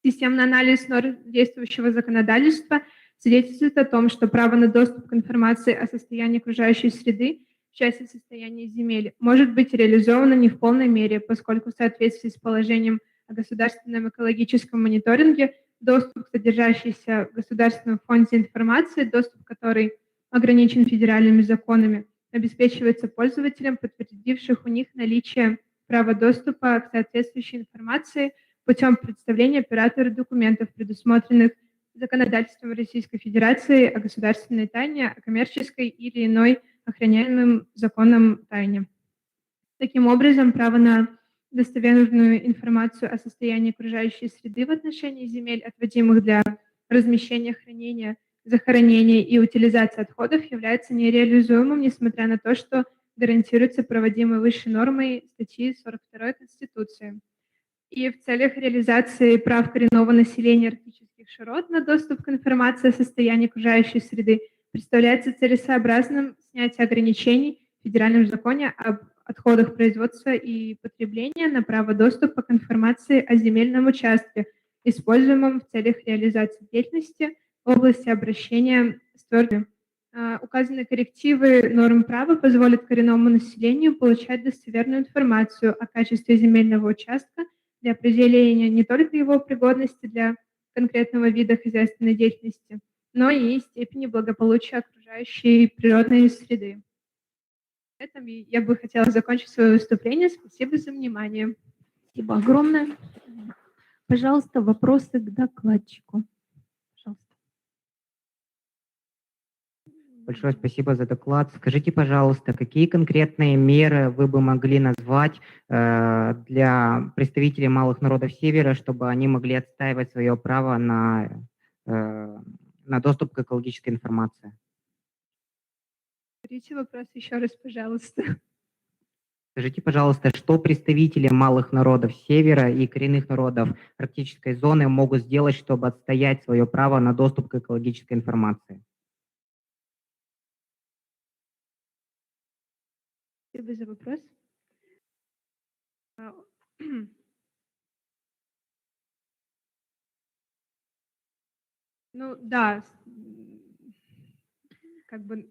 Speaker 15: Системный анализ норм действующего законодательства свидетельствует о том, что право на доступ к информации о состоянии окружающей среды в части состояния земель может быть реализовано не в полной мере, поскольку в соответствии с положением о государственном экологическом мониторинге доступ к содержащейся в Государственном фонде информации, доступ к которой ограничен федеральными законами, обеспечивается пользователям, подтвердивших у них наличие права доступа к соответствующей информации путем представления оператору документов, предусмотренных законодательством Российской Федерации о государственной тайне, о коммерческой или иной охраняемым законом тайне. Таким образом, право на достоверную информацию о состоянии окружающей среды в отношении земель, отводимых для размещения, хранения, захоронения и утилизации отходов, является нереализуемым, несмотря на то, что гарантируется проводимой высшей нормой статьи 42 Конституции. И в целях реализации прав коренного населения арктических широт на доступ к информации о состоянии окружающей среды представляется целесообразным снятие ограничений в федеральном законе об отходах производства и потребления на право доступа к информации о земельном участке, используемом в целях реализации деятельности в области обращения с твердыми. Указанные коррективы норм права позволят коренному населению получать достоверную информацию о качестве земельного участка для определения не только его пригодности для конкретного вида хозяйственной деятельности, но и степени благополучия окружающей природной среды. На этом я бы хотела закончить свое выступление. Спасибо за внимание.
Speaker 14: Спасибо огромное. Пожалуйста, вопросы к докладчику. Пожалуйста.
Speaker 9: Большое спасибо за доклад. Скажите, пожалуйста, какие конкретные меры вы бы могли назвать для представителей малых народов Севера, чтобы они могли отстаивать свое право на доступ к экологической информации?
Speaker 15: Повторите вопрос еще раз, пожалуйста.
Speaker 9: Скажите, пожалуйста, что представители малых народов Севера и коренных народов арктической зоны могут сделать, чтобы отстоять свое право на доступ к экологической информации?
Speaker 15: Спасибо за вопрос. Ну да, как бы...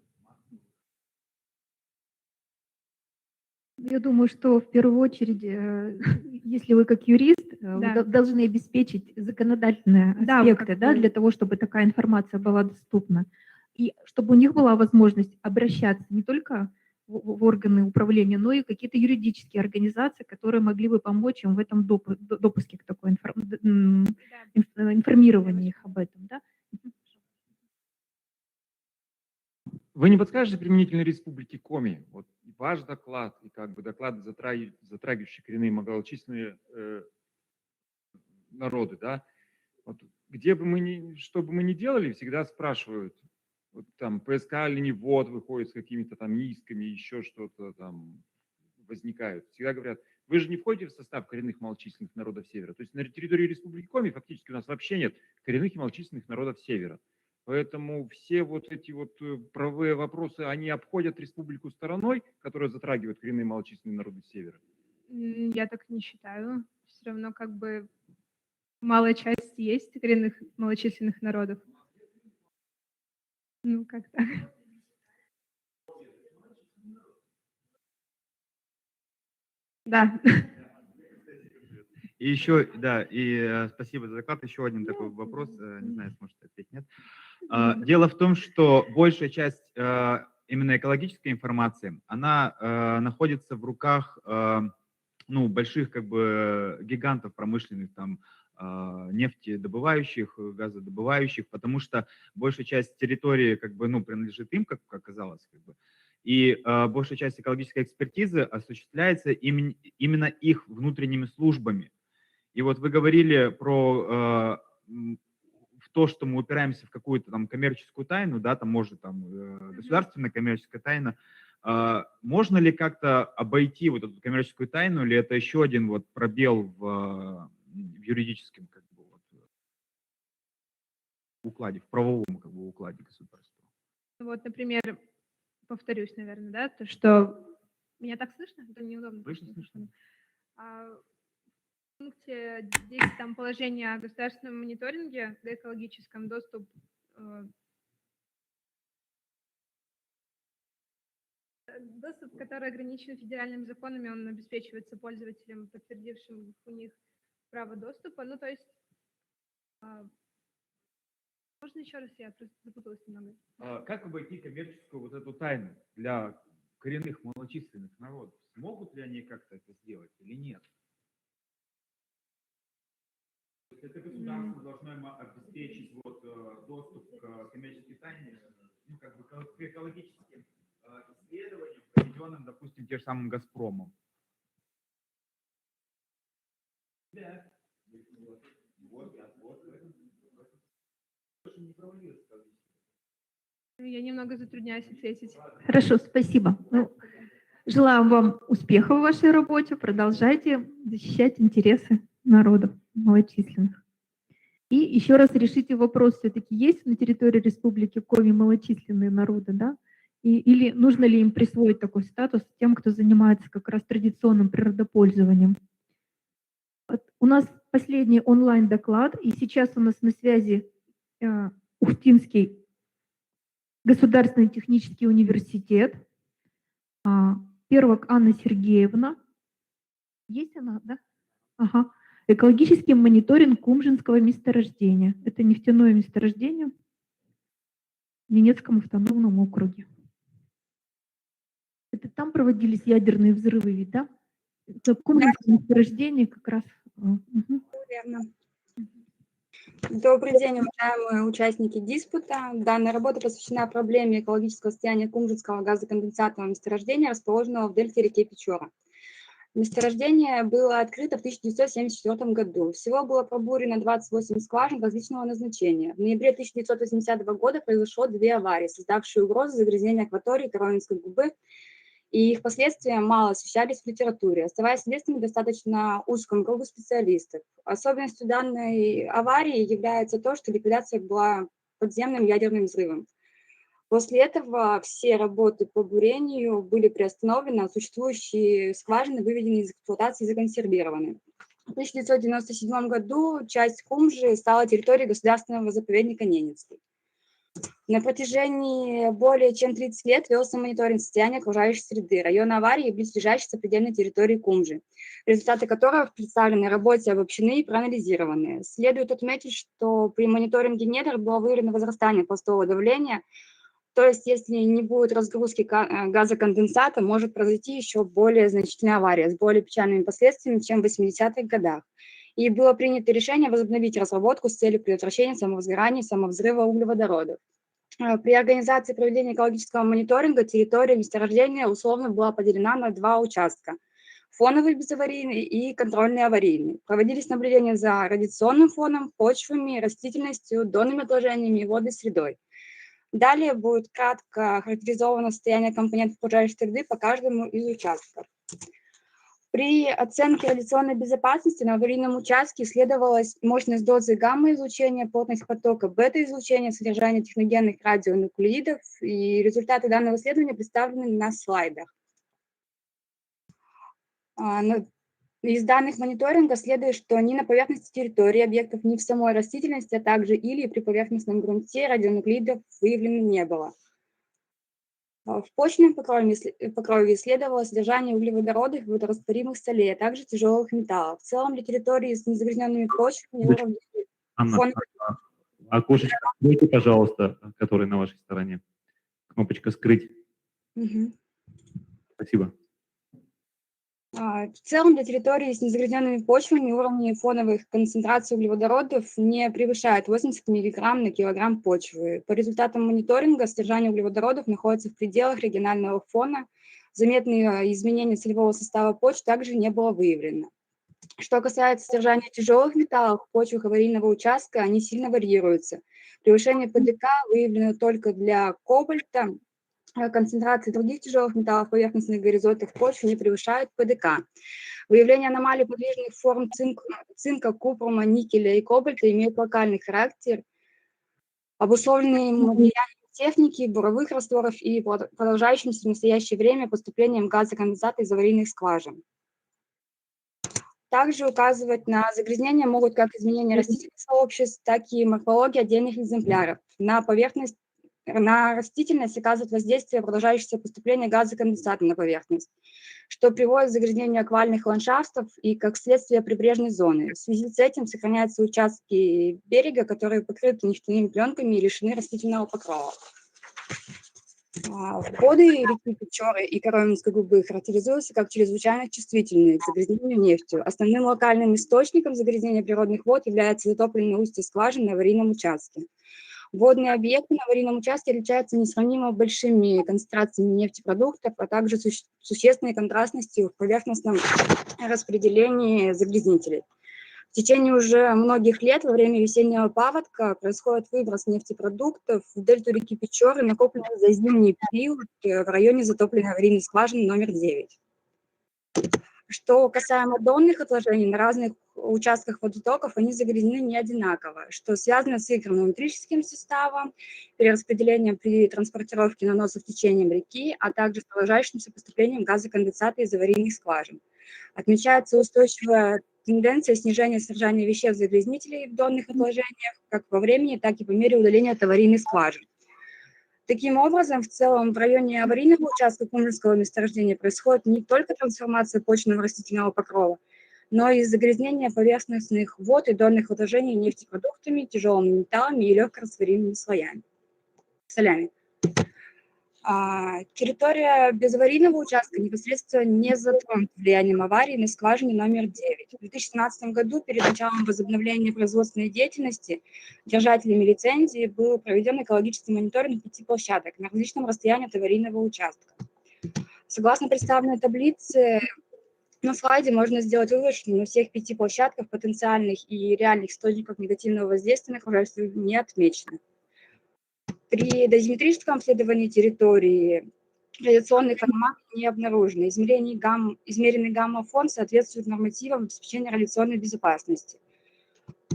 Speaker 14: Я думаю, что в первую очередь, если вы как юрист,
Speaker 15: Да.
Speaker 14: вы должны обеспечить законодательные
Speaker 15: Да,
Speaker 14: аспекты,
Speaker 15: как
Speaker 14: да,
Speaker 15: бы-
Speaker 14: для того, чтобы такая информация была доступна. И чтобы у них была возможность обращаться не только в органы управления, но и какие-то юридические организации, которые могли бы помочь им в этом допуске к такой информированию их об этом. Да?
Speaker 10: Вы не подскажете применительно Республике Коми? Вот и ваш доклад, и как бы доклады, затрагивающие коренные малочисленные народы, да? Вот где бы что бы мы ни делали, всегда спрашивают, вот там ПСК оленевод выходит с какими-то там исками, еще что-то там возникают. Всегда говорят, вы же не входите в состав коренных малочисленных народов Севера. То есть на территории Республики Коми фактически у нас вообще нет коренных и малочисленных народов Севера. Поэтому все вот эти вот правовые вопросы, они обходят республику стороной, которая затрагивает коренные и малочисленные народы Севера.
Speaker 15: Я так не считаю. Все равно как бы малая часть есть коренных малочисленных народов? Ну, как так? Да.
Speaker 8: И еще, да, спасибо за доклад. Еще один такой вопрос, не знаю, сможете ответить, нет. Дело в том, что большая часть именно экологической информации, она находится в руках ну, больших как бы гигантов промышленных, там, нефтедобывающих, газодобывающих, потому что большая часть территории как бы, ну, принадлежит им, как оказалось. Как бы. И большая часть экологической экспертизы осуществляется именно их внутренними службами. И вот вы говорили про то, что мы упираемся в какую-то там коммерческую тайну, да, там может там государственная коммерческая тайна. Можно ли как-то обойти вот эту коммерческую тайну, или это еще один вот пробел в юридическом как бы, вот, укладе, в правовом как бы, укладе государства?
Speaker 15: Вот, например, повторюсь, наверное, да, то, что... Меня так слышно? Это неудобно.
Speaker 8: Слышно.
Speaker 15: В пункте 10 там положение о государственном мониторинге, да, экологическом, доступ доступ, который ограничен федеральными законами, он обеспечивается пользователям, подтвердившим у них право доступа. Ну, то есть, можно еще раз, я просто запуталась немного.
Speaker 8: Как обойти коммерческую вот эту тайну для коренных малочисленных народов? Смогут ли они как-то это сделать или нет? Это государство должно им обеспечить вот, доступ к коммерческой тайне, ну, как бы к экологическим исследованиям, проведенным, допустим, тем же самым «Газпромом». Да.
Speaker 15: Я немного затрудняюсь ответить.
Speaker 14: Хорошо, спасибо. Ну, желаю вам успеха в вашей работе. Продолжайте защищать интересы народов малочисленных. И еще раз решите вопрос, все-таки есть на территории Республики Коми малочисленные народы, да? Или нужно ли им присвоить такой статус тем, кто занимается как раз традиционным природопользованием? Вот у нас последний онлайн-доклад, и сейчас у нас на связи Ухтинский государственный технический университет. Первак Анна Сергеевна. Есть она, да? Ага. Экологический мониторинг Кумжинского месторождения. Это нефтяное месторождение в Ненецком автономном округе. Это там проводились ядерные взрывы, ведь, да? Это Кумжинское месторождение как раз.
Speaker 16: Верно. Добрый день, уважаемые участники диспута. Данная работа посвящена проблеме экологического состояния Кумжинского газоконденсатного месторождения, расположенного в дельте реки Печора. Месторождение было открыто в 1974 году. Всего было пробурено 28 скважин различного назначения. В ноябре 1980 года произошло 2 аварии, создавшие угрозу загрязнения акватории Коровинской губы, и их последствия мало освещались в литературе, оставаясь известными достаточно узкому кругу специалистов. Особенностью данной аварии является то, что ликвидация была подземным ядерным взрывом. После этого все работы по бурению были приостановлены, а существующие скважины выведены из эксплуатации и законсервированы. В 1997 году часть Кумжи стала территорией государственного заповедника Ненецкий. На протяжении более чем 30 лет велся мониторинг состояния окружающей среды, района аварии и близлежащей сопредельной территории Кумжи, результаты которого в представленной работе обобщены и проанализированы. Следует отметить, что при мониторинге недр было выявлено возрастание пластового давления, то есть если не будет разгрузки газоконденсата, может произойти еще более значительная авария с более печальными последствиями, чем в 80-х годах. И было принято решение возобновить разработку с целью предотвращения самовозгорания и самовзрыва углеводородов. При организации проведения экологического мониторинга территория месторождения условно была поделена на 2 участка – фоновый безаварийный и контрольный аварийный. Проводились наблюдения за радиационным фоном, почвами, растительностью, донными отложениями и водной средой. Далее будет кратко характеризовано состояние компонентов окружающей среды по каждому из участков. При оценке радиационной безопасности на аварийном участке исследовалась мощность дозы гамма-излучения, плотность потока бета-излучения, содержание техногенных радионуклеидов, и результаты данного исследования представлены на слайдах. Из данных мониторинга следует, что ни на поверхности территории объектов, ни в самой растительности, а также или при поверхностном грунте радионуклидов выявлено не было. В почвенном покрове исследовалось содержание углеводородов и водорастворимых солей, а также тяжелых металлов. В целом для территории с незагрязненными почвами уровни
Speaker 1: Анна,
Speaker 16: фон...
Speaker 1: окошечко откройте, пожалуйста, который на вашей стороне. Кнопочка «Скрыть».
Speaker 16: Мгм.
Speaker 1: Спасибо.
Speaker 16: В целом для территории с незагрязненными почвами уровни фоновых концентраций углеводородов не превышают 80 мг на килограмм почвы. По результатам мониторинга содержание углеводородов находится в пределах регионального фона. Заметные изменения целевого состава почв также не было выявлено. Что касается содержания тяжелых металлов в почвах аварийного участка, они сильно варьируются. Превышение ПДК выявлено только для кобальта. Концентрации других тяжелых металлов в поверхностных горизонтах почвы не превышают ПДК. Выявление аномалий подвижных форм цинка, купрума, никеля и кобальта имеет локальный характер, обусловленный влиянием техники, буровых растворов и продолжающимся в настоящее время поступлением газоконденсата из аварийных скважин. Также указывать на загрязнения могут как изменения растительных сообществ, так и морфология отдельных экземпляров. На растительность оказывает воздействие продолжающееся поступление газоконденсата на поверхность, что приводит к загрязнению аквариальных ландшафтов и, как следствие, прибрежной зоны. В связи с этим сохраняются участки берега, которые покрыты нефтяными пленками и лишены растительного покрова. Воды реки Печоры и Коровинской губы характеризуются как чрезвычайно чувствительные к загрязнению нефтью. Основным локальным источником загрязнения природных вод является затопленное устье скважин на аварийном участке. Водные объекты на аварийном участке отличаются несравнимо большими концентрациями нефтепродуктов, а также существенной контрастностью в поверхностном распределении загрязнителей. В течение уже многих лет во время весеннего паводка происходит выброс нефтепродуктов в дельту реки Печоры, накопленных за зимний период в районе затопленной аварийной скважины номер 9. Что касаемо донных отложений, на разных участках водотоков они загрязнены не одинаково, что связано с их гранулометрическим составом, перераспределением при транспортировке наносов течением реки, а также с продолжающимся поступлением газоконденсата из аварийных скважин. Отмечается устойчивая тенденция снижения содержания веществ-загрязнителей в донных отложениях как во времени, так и по мере удаления от аварийных скважин. Таким образом, в целом в районе аварийного участка Кумрского месторождения происходит не только трансформация почвенного растительного покрова, но и загрязнение поверхностных вод и донных отложений нефтепродуктами, тяжелыми металлами и легкорастворимыми солями. Территория безаварийного участка непосредственно не затронута влиянием аварии на скважине номер 9. В 2017 году перед началом возобновления производственной деятельности держателями лицензии был проведен экологический мониторинг 5 площадок на различном расстоянии от аварийного участка. Согласно представленной таблице, на слайде можно сделать вывод, что на всех 5 площадках потенциальных и реальных источников негативного воздействия на окружающую среду не отмечено. При дозиметрическом обследовании территории радиационных аномалий не обнаружено. Измеренный гамма-фон соответствует нормативам обеспечения радиационной безопасности.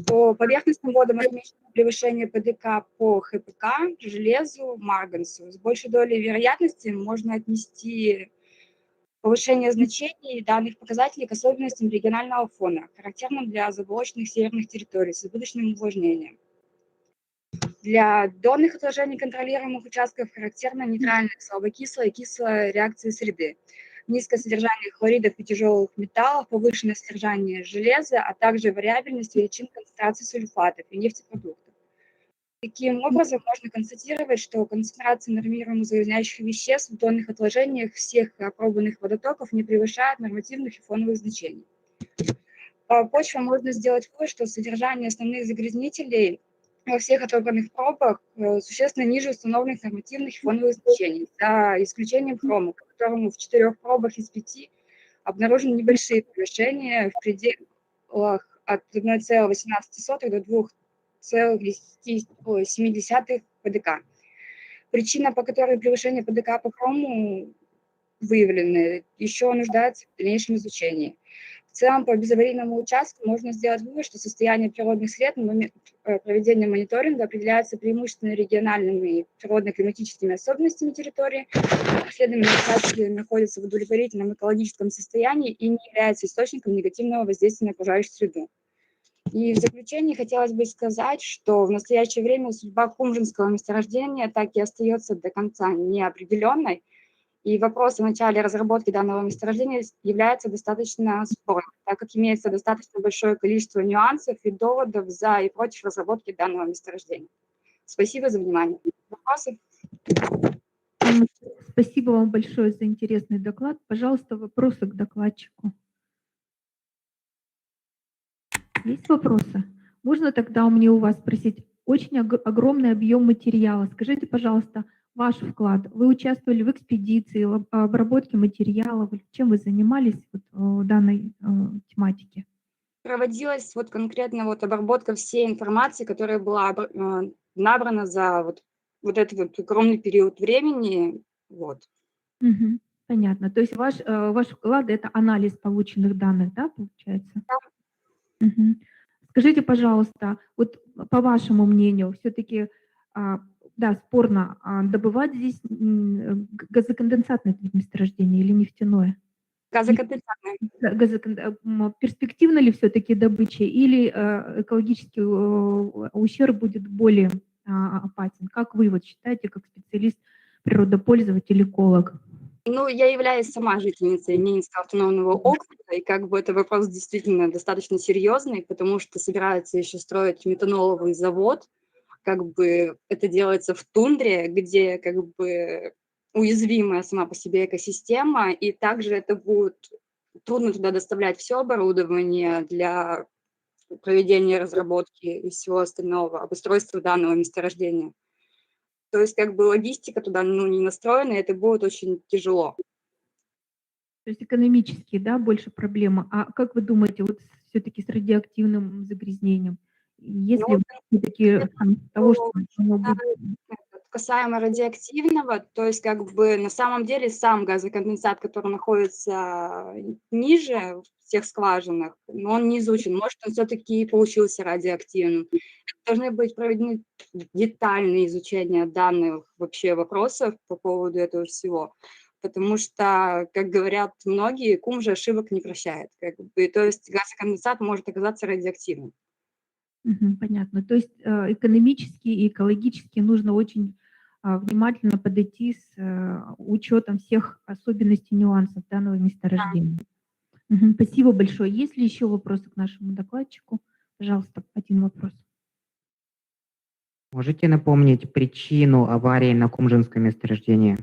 Speaker 16: По поверхностным водам отмечено превышение ПДК по ХПК, железу, марганцу. С большей долей вероятности можно отнести повышение значений данных показателей к особенностям регионального фона, характерным для заболоченных северных территорий с избыточным увлажнением. Для донных отложений контролируемых участков характерна нейтральная слабокислая и кислая реакции среды, низкое содержание хлоридов и тяжелых металлов, повышенное содержание железа, а также вариабельность величин концентрации сульфатов и нефтепродуктов. Таким образом, можно констатировать, что концентрация нормируемых загрязняющих веществ в донных отложениях всех опробованных водотоков не превышает нормативных и фоновых значений. По почвам можно сделать вывод, что содержание основных загрязнителей во всех отобранных пробах существенно ниже установленных нормативных и фоновых значений, за исключением хрома, по которому в 4 пробах из 5 обнаружены небольшие превышения в пределах от 1,18 до 2,7 ПДК. Причина, по которой превышение ПДК по хрому выявлены, еще нуждается в дальнейшем изучении. В В целом, по безаварийному участку можно сделать вывод, что состояние природных сред на момент проведения мониторинга определяется преимущественно региональными природно-климатическими особенностями территории. Исследуемые участки находятся в удовлетворительном экологическом состоянии и не являются источником негативного воздействия на окружающую среду. И в заключение хотелось бы сказать, что в настоящее время судьба Кумжинского месторождения так и остается до конца неопределенной, и вопрос о начале разработки данного месторождения является достаточно спорным, так как имеется достаточно большое количество нюансов и доводов за и против разработки данного месторождения. Спасибо за внимание. Вопросы?
Speaker 14: Спасибо вам большое за интересный доклад. Пожалуйста, вопросы к докладчику. Есть вопросы? Можно тогда мне у вас спросить? Очень огромный объем материала. Скажите, пожалуйста, ваш вклад. Вы участвовали в экспедиции, в обработке материалов. Чем вы занимались в данной тематике?
Speaker 16: Проводилась вот конкретно вот обработка всей информации, которая была набрана за вот этот вот огромный период времени. Вот.
Speaker 14: Мгм. Понятно. То есть ваш вклад – это анализ полученных данных, да, получается?
Speaker 16: Да.
Speaker 14: Мгм. Скажите, пожалуйста, вот по вашему мнению, все-таки, да, спорно, добывать здесь газоконденсатное месторождение или нефтяное?
Speaker 16: Газоконденсатное.
Speaker 14: Перспективна ли все-таки добыча или экологический ущерб будет более опасен? Как вы вот считаете, как специалист, природопользователь, эколог?
Speaker 16: Ну, я являюсь сама жительницей Ненецкого автономного округа, и как бы это вопрос действительно достаточно серьезный, потому что собираются еще строить метаноловый завод, как бы это делается в тундре, где как бы уязвимая сама по себе экосистема, и также это будет трудно туда доставлять все оборудование для проведения разработки и всего остального, обустройства данного месторождения. То есть как бы логистика туда не настроена, и это будет очень тяжело.
Speaker 14: То есть экономические, да, больше проблема. А как вы думаете, вот все-таки с радиоактивным загрязнением, есть ли все-таки того, что оно будет...
Speaker 16: Касаемо радиоактивного, то есть как бы на самом деле сам газоконденсат, который находится ниже в тех скважинах, но он не изучен. Может, он все-таки получился радиоактивным. Должны быть проведены детальные изучения данных вообще вопросов по поводу этого всего. Потому что, как говорят многие, кум же ошибок не прощает. Как бы, то есть газоконденсат может оказаться радиоактивным.
Speaker 14: Понятно. То есть экономически и экологически нужно очень внимательно подойти с учетом всех особенностей, нюансов данного месторождения. Спасибо большое. Есть ли еще вопросы к нашему докладчику? Пожалуйста, один вопрос.
Speaker 9: Можете напомнить причину аварии на Кумжинском месторождении?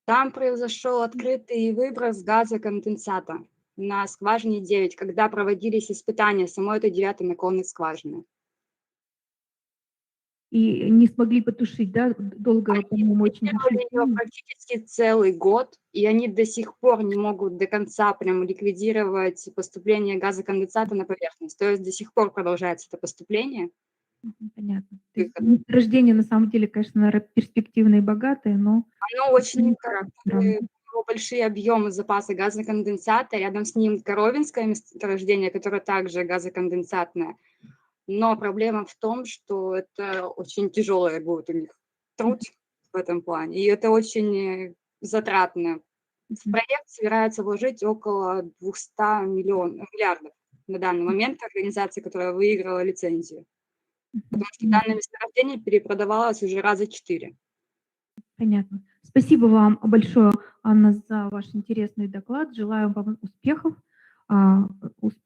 Speaker 16: Там произошел открытый выброс газоконденсата на скважине 9, когда проводились испытания самой этой 9-й наклонной скважины.
Speaker 14: И не смогли потушить, да? Долго, по-моему, очень
Speaker 16: Тестировали ее практически целый год, и они до сих пор не могут до конца прям ликвидировать поступление газоконденсата на поверхность. То есть до сих пор продолжается это поступление.
Speaker 14: Понятно. То есть месторождение на самом деле, конечно, перспективное и богатое, но...
Speaker 16: Оно очень большие объемы запаса газоконденсата. Рядом с ним Коровинское месторождение, которое также газоконденсатное. Но проблема в том, что это очень тяжелый будет у них труд в этом плане. И это очень затратно. В проект собирается вложить около 200 миллиардов на данный момент организация, которая выиграла лицензию. Потому что данное месторождение перепродавалось уже раза 4.
Speaker 14: Понятно. Спасибо вам большое, Анна, за ваш интересный доклад. Желаю вам успехов,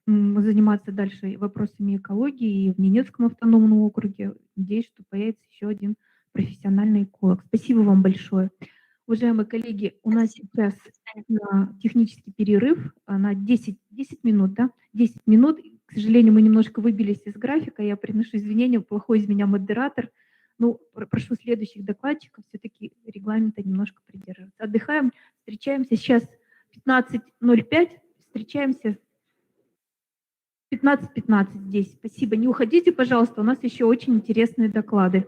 Speaker 14: заниматься дальше вопросами экологии и в Ненецком автономном округе. Надеюсь, что появится еще один профессиональный эколог. Спасибо вам большое. Уважаемые коллеги, у нас сейчас технический перерыв на 10 минут, да? 10 минут. К сожалению, мы немножко выбились из графика. Я приношу извинения, плохой из меня модератор. Ну, прошу следующих докладчиков все-таки регламента немножко придерживаться. Отдыхаем, встречаемся сейчас 15:05, встречаемся 15:15 здесь. Спасибо. Не уходите, пожалуйста, у нас еще очень интересные доклады.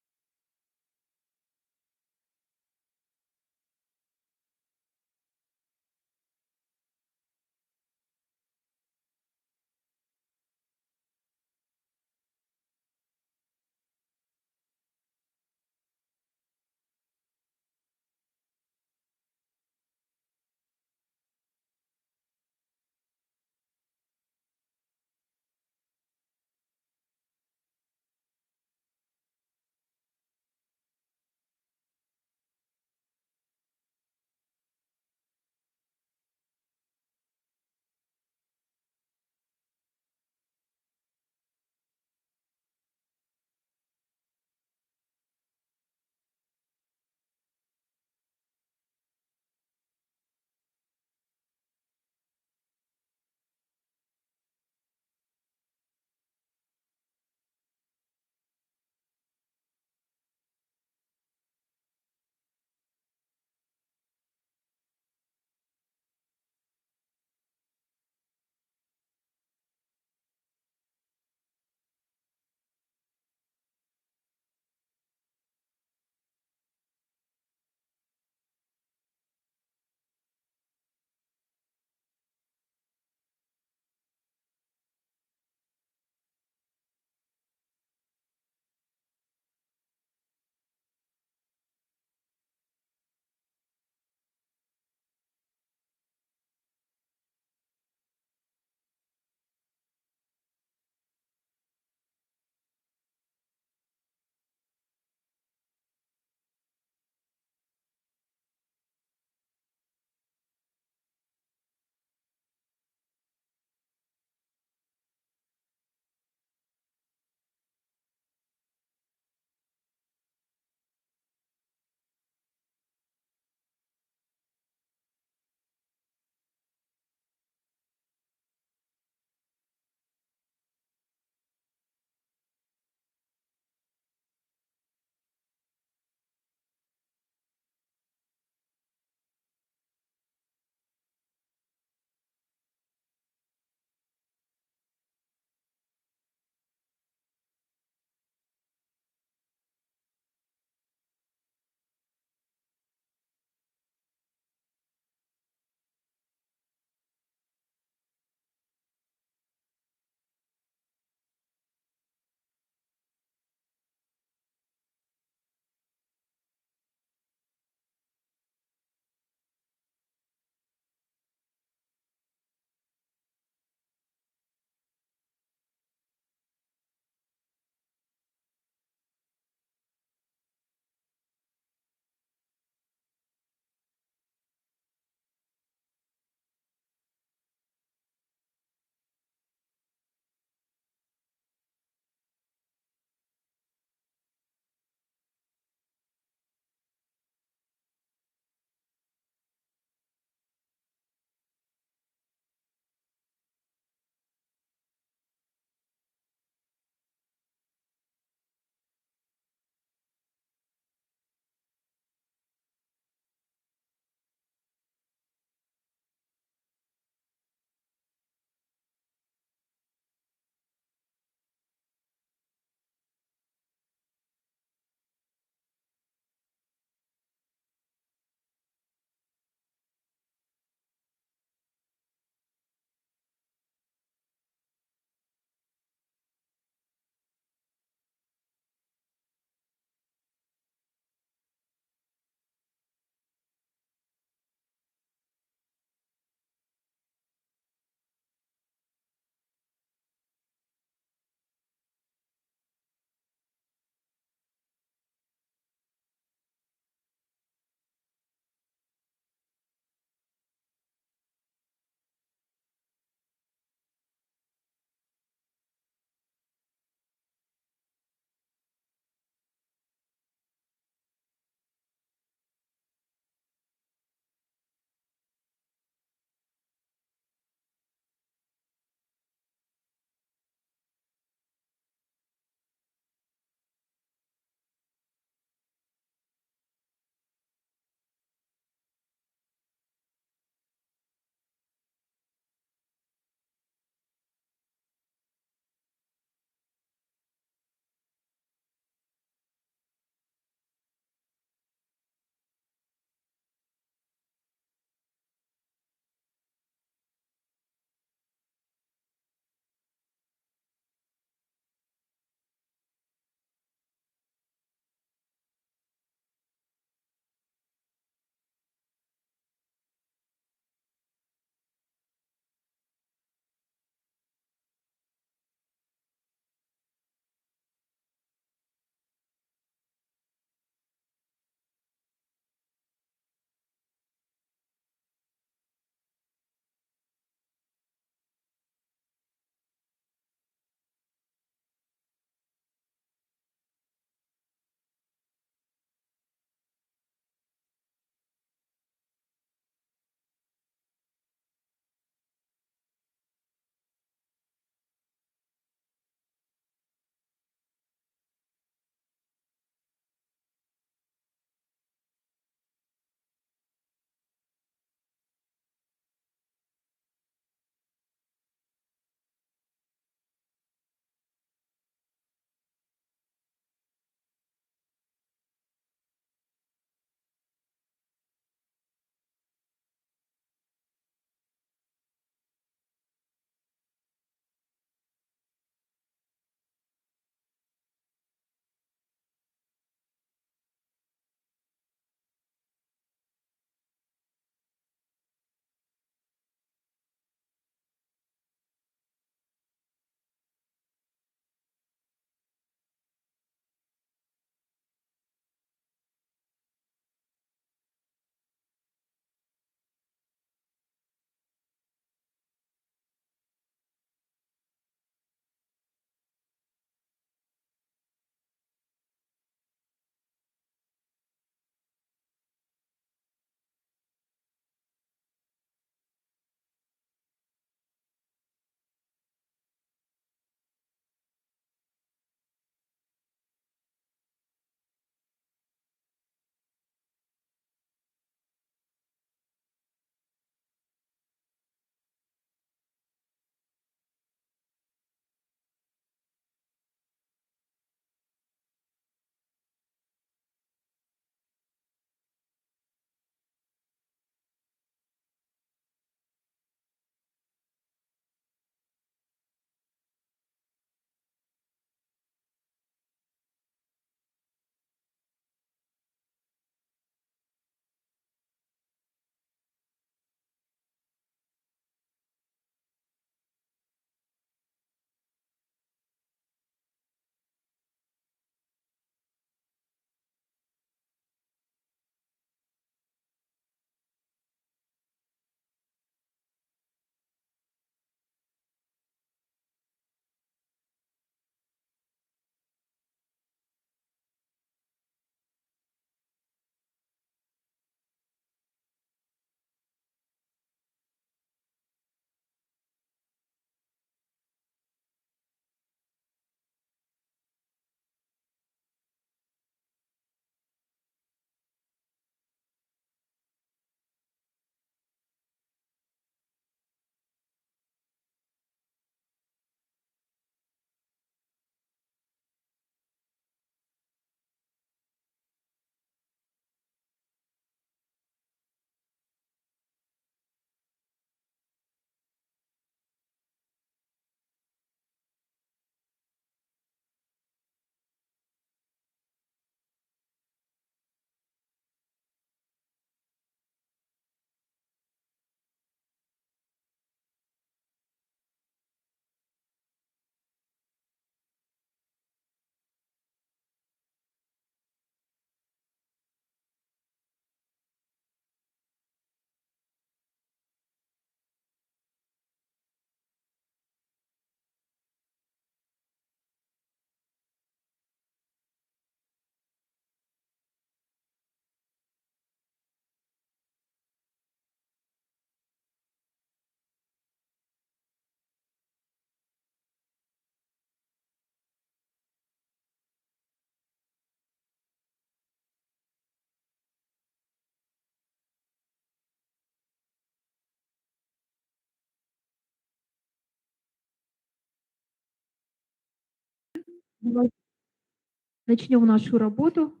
Speaker 14: начнем нашу работу.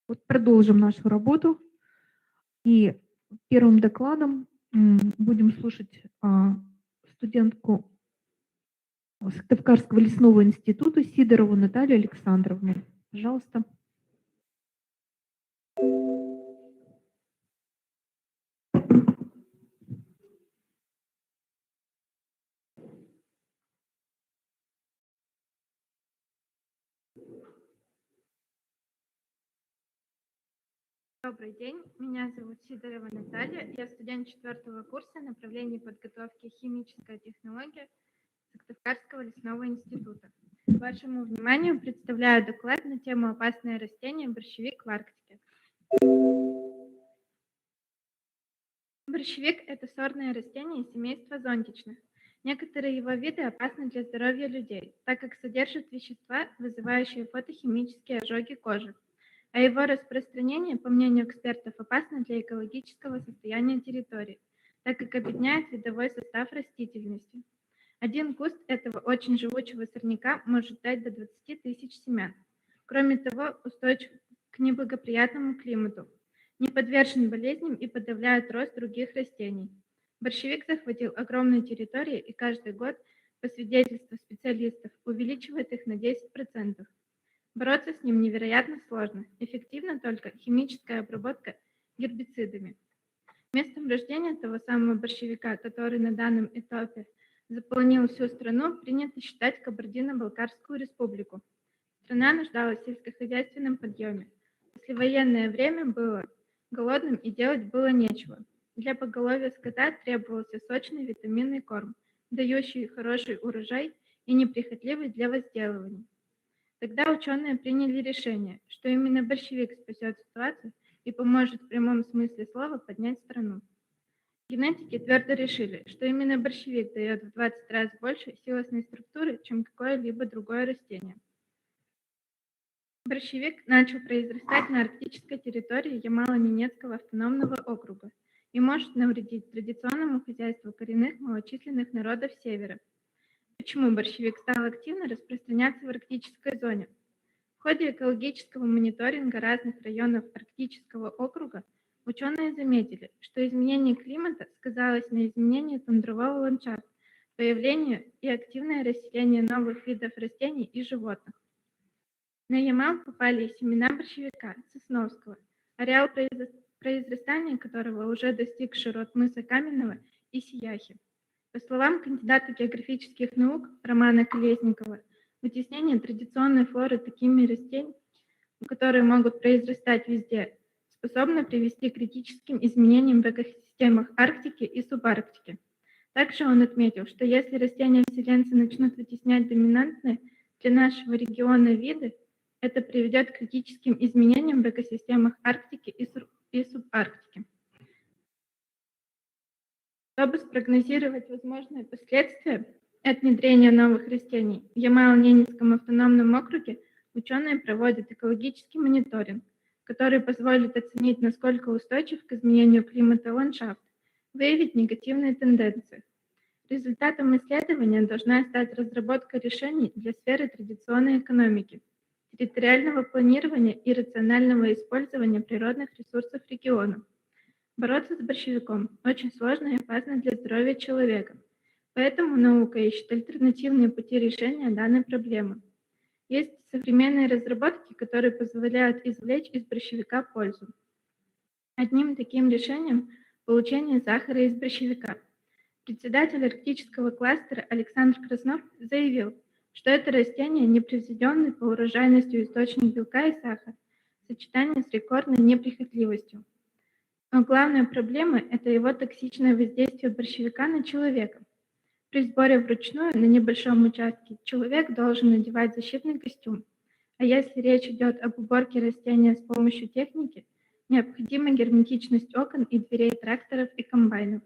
Speaker 14: Вот продолжим нашу работу. И первым докладом будем слушать студентку Сыктывкарского лесного института Сидорову Наталью Александровну. Пожалуйста.
Speaker 15: Добрый день, меня зовут Сидорова Наталья, я студент 4-го курса направления подготовки химическая технология Сыктывкарского лесного института. Вашему вниманию представляю доклад на тему «Опасное растение борщевик в Арктике». Борщевик – это сорное растение из семейства зонтичных. Некоторые его виды опасны для здоровья людей, так как содержат вещества, вызывающие фотохимические ожоги кожи. А его распространение, по мнению экспертов, опасно для экологического состояния территории, так как обедняет видовой состав растительности. Один куст этого очень живучего сорняка может дать до 20 тысяч семян. Кроме того, устойчив к неблагоприятному климату, не подвержен болезням и подавляет рост других растений. Борщевик захватил огромные территории и каждый год, по свидетельству специалистов, увеличивает их на 10%. Бороться с ним невероятно сложно. Эффективна только химическая обработка гербицидами. Местом рождения того самого борщевика, который на данном этапе заполонил всю страну, принято считать Кабардино-Балкарскую республику. Страна нуждалась в сельскохозяйственном подъеме. Послевоенное время было голодным и делать было нечего. Для поголовья скота требовался сочный витаминный корм, дающий хороший урожай и неприхотливый для возделывания. Тогда ученые приняли решение, что именно борщевик спасет ситуацию и поможет в прямом смысле слова поднять страну. Генетики твердо решили, что именно борщевик дает в 20 раз больше силосной структуры, чем какое-либо другое растение. Борщевик начал произрастать на арктической территории Ямало-Ненецкого автономного округа и может навредить традиционному хозяйству коренных малочисленных народов Севера. Почему борщевик стал активно распространяться в арктической зоне? В ходе экологического мониторинга разных районов арктического округа ученые заметили, что изменение климата сказалось на изменении тундрового ландшафта, появлению и активное расселение новых видов растений и животных. На Ямал попали и семена борщевика сосновского, ареал произрастания которого уже достиг широт мыса Каменного и Сияхи. По словам кандидата географических наук Романа Колесникова, вытеснение традиционной флоры такими растениями, которые могут произрастать везде, способно привести к критическим изменениям в экосистемах Арктики и субарктики. Также он отметил, что если растения-вселенцы начнут вытеснять доминантные для нашего региона виды, это приведет к критическим изменениям в экосистемах Арктики и субарктики. Чтобы спрогнозировать возможные последствия от внедрения новых растений, в Ямало-Ненецком автономном округе ученые проводят экологический мониторинг, который позволит оценить, насколько устойчив к изменению климата ландшафт, выявить негативные тенденции. Результатом исследования должна стать разработка решений для сферы традиционной экономики, территориального планирования и рационального использования природных ресурсов региона. Бороться с борщевиком очень сложно и опасно для здоровья человека, поэтому наука ищет альтернативные пути решения данной проблемы. Есть современные разработки, которые позволяют извлечь из борщевика пользу. Одним таким решением – получение сахара из борщевика. Председатель арктического кластера Александр Краснов заявил, что это растение – непревзойденный по урожайности источник белка и сахара, сочетание с рекордной неприхотливостью. Но главная проблема – это его токсичное воздействие борщевика на человека. При сборе вручную на небольшом участке человек должен надевать защитный костюм, а если речь идет об уборке растения с помощью техники, необходима герметичность окон и дверей тракторов и комбайнов.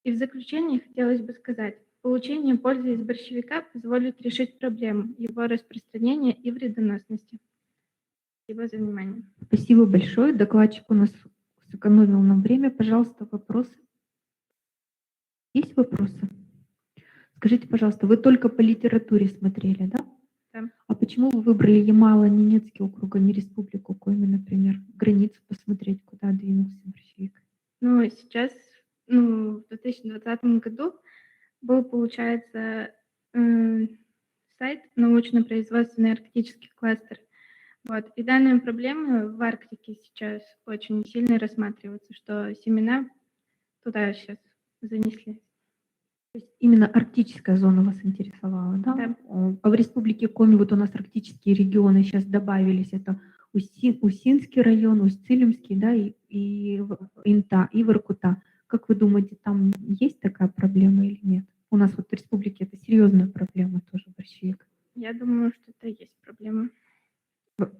Speaker 15: И в заключение хотелось бы сказать, получение пользы из борщевика позволит решить проблему его распространения и вредоносности. Спасибо за внимание.
Speaker 14: Спасибо большое. Докладчик у нас сэкономил нам время. Пожалуйста, вопросы. Есть вопросы? Скажите, пожалуйста, вы только по литературе смотрели, да?
Speaker 15: Да.
Speaker 14: А почему вы выбрали Ямало-Ненецкий округ, а не Республику Коми, например? Границу посмотреть, куда двинулся борщевик?
Speaker 15: Ну, сейчас, в 2020 году был, получается, сайт научно-производственный арктический кластер. Вот. И данные проблемы в Арктике сейчас очень сильно рассматриваются, что семена туда сейчас занесли.
Speaker 14: То есть именно арктическая зона вас интересовала, да?
Speaker 15: Да.
Speaker 14: А в Республике Коми вот у нас арктические регионы сейчас добавились. Это Усинский район, Усть-Цилимский, да, и Инта, и Воркута. Как вы думаете, там есть такая проблема или нет? У нас вот в республике это серьезная проблема тоже, борщевик.
Speaker 15: Я думаю, что это есть проблема.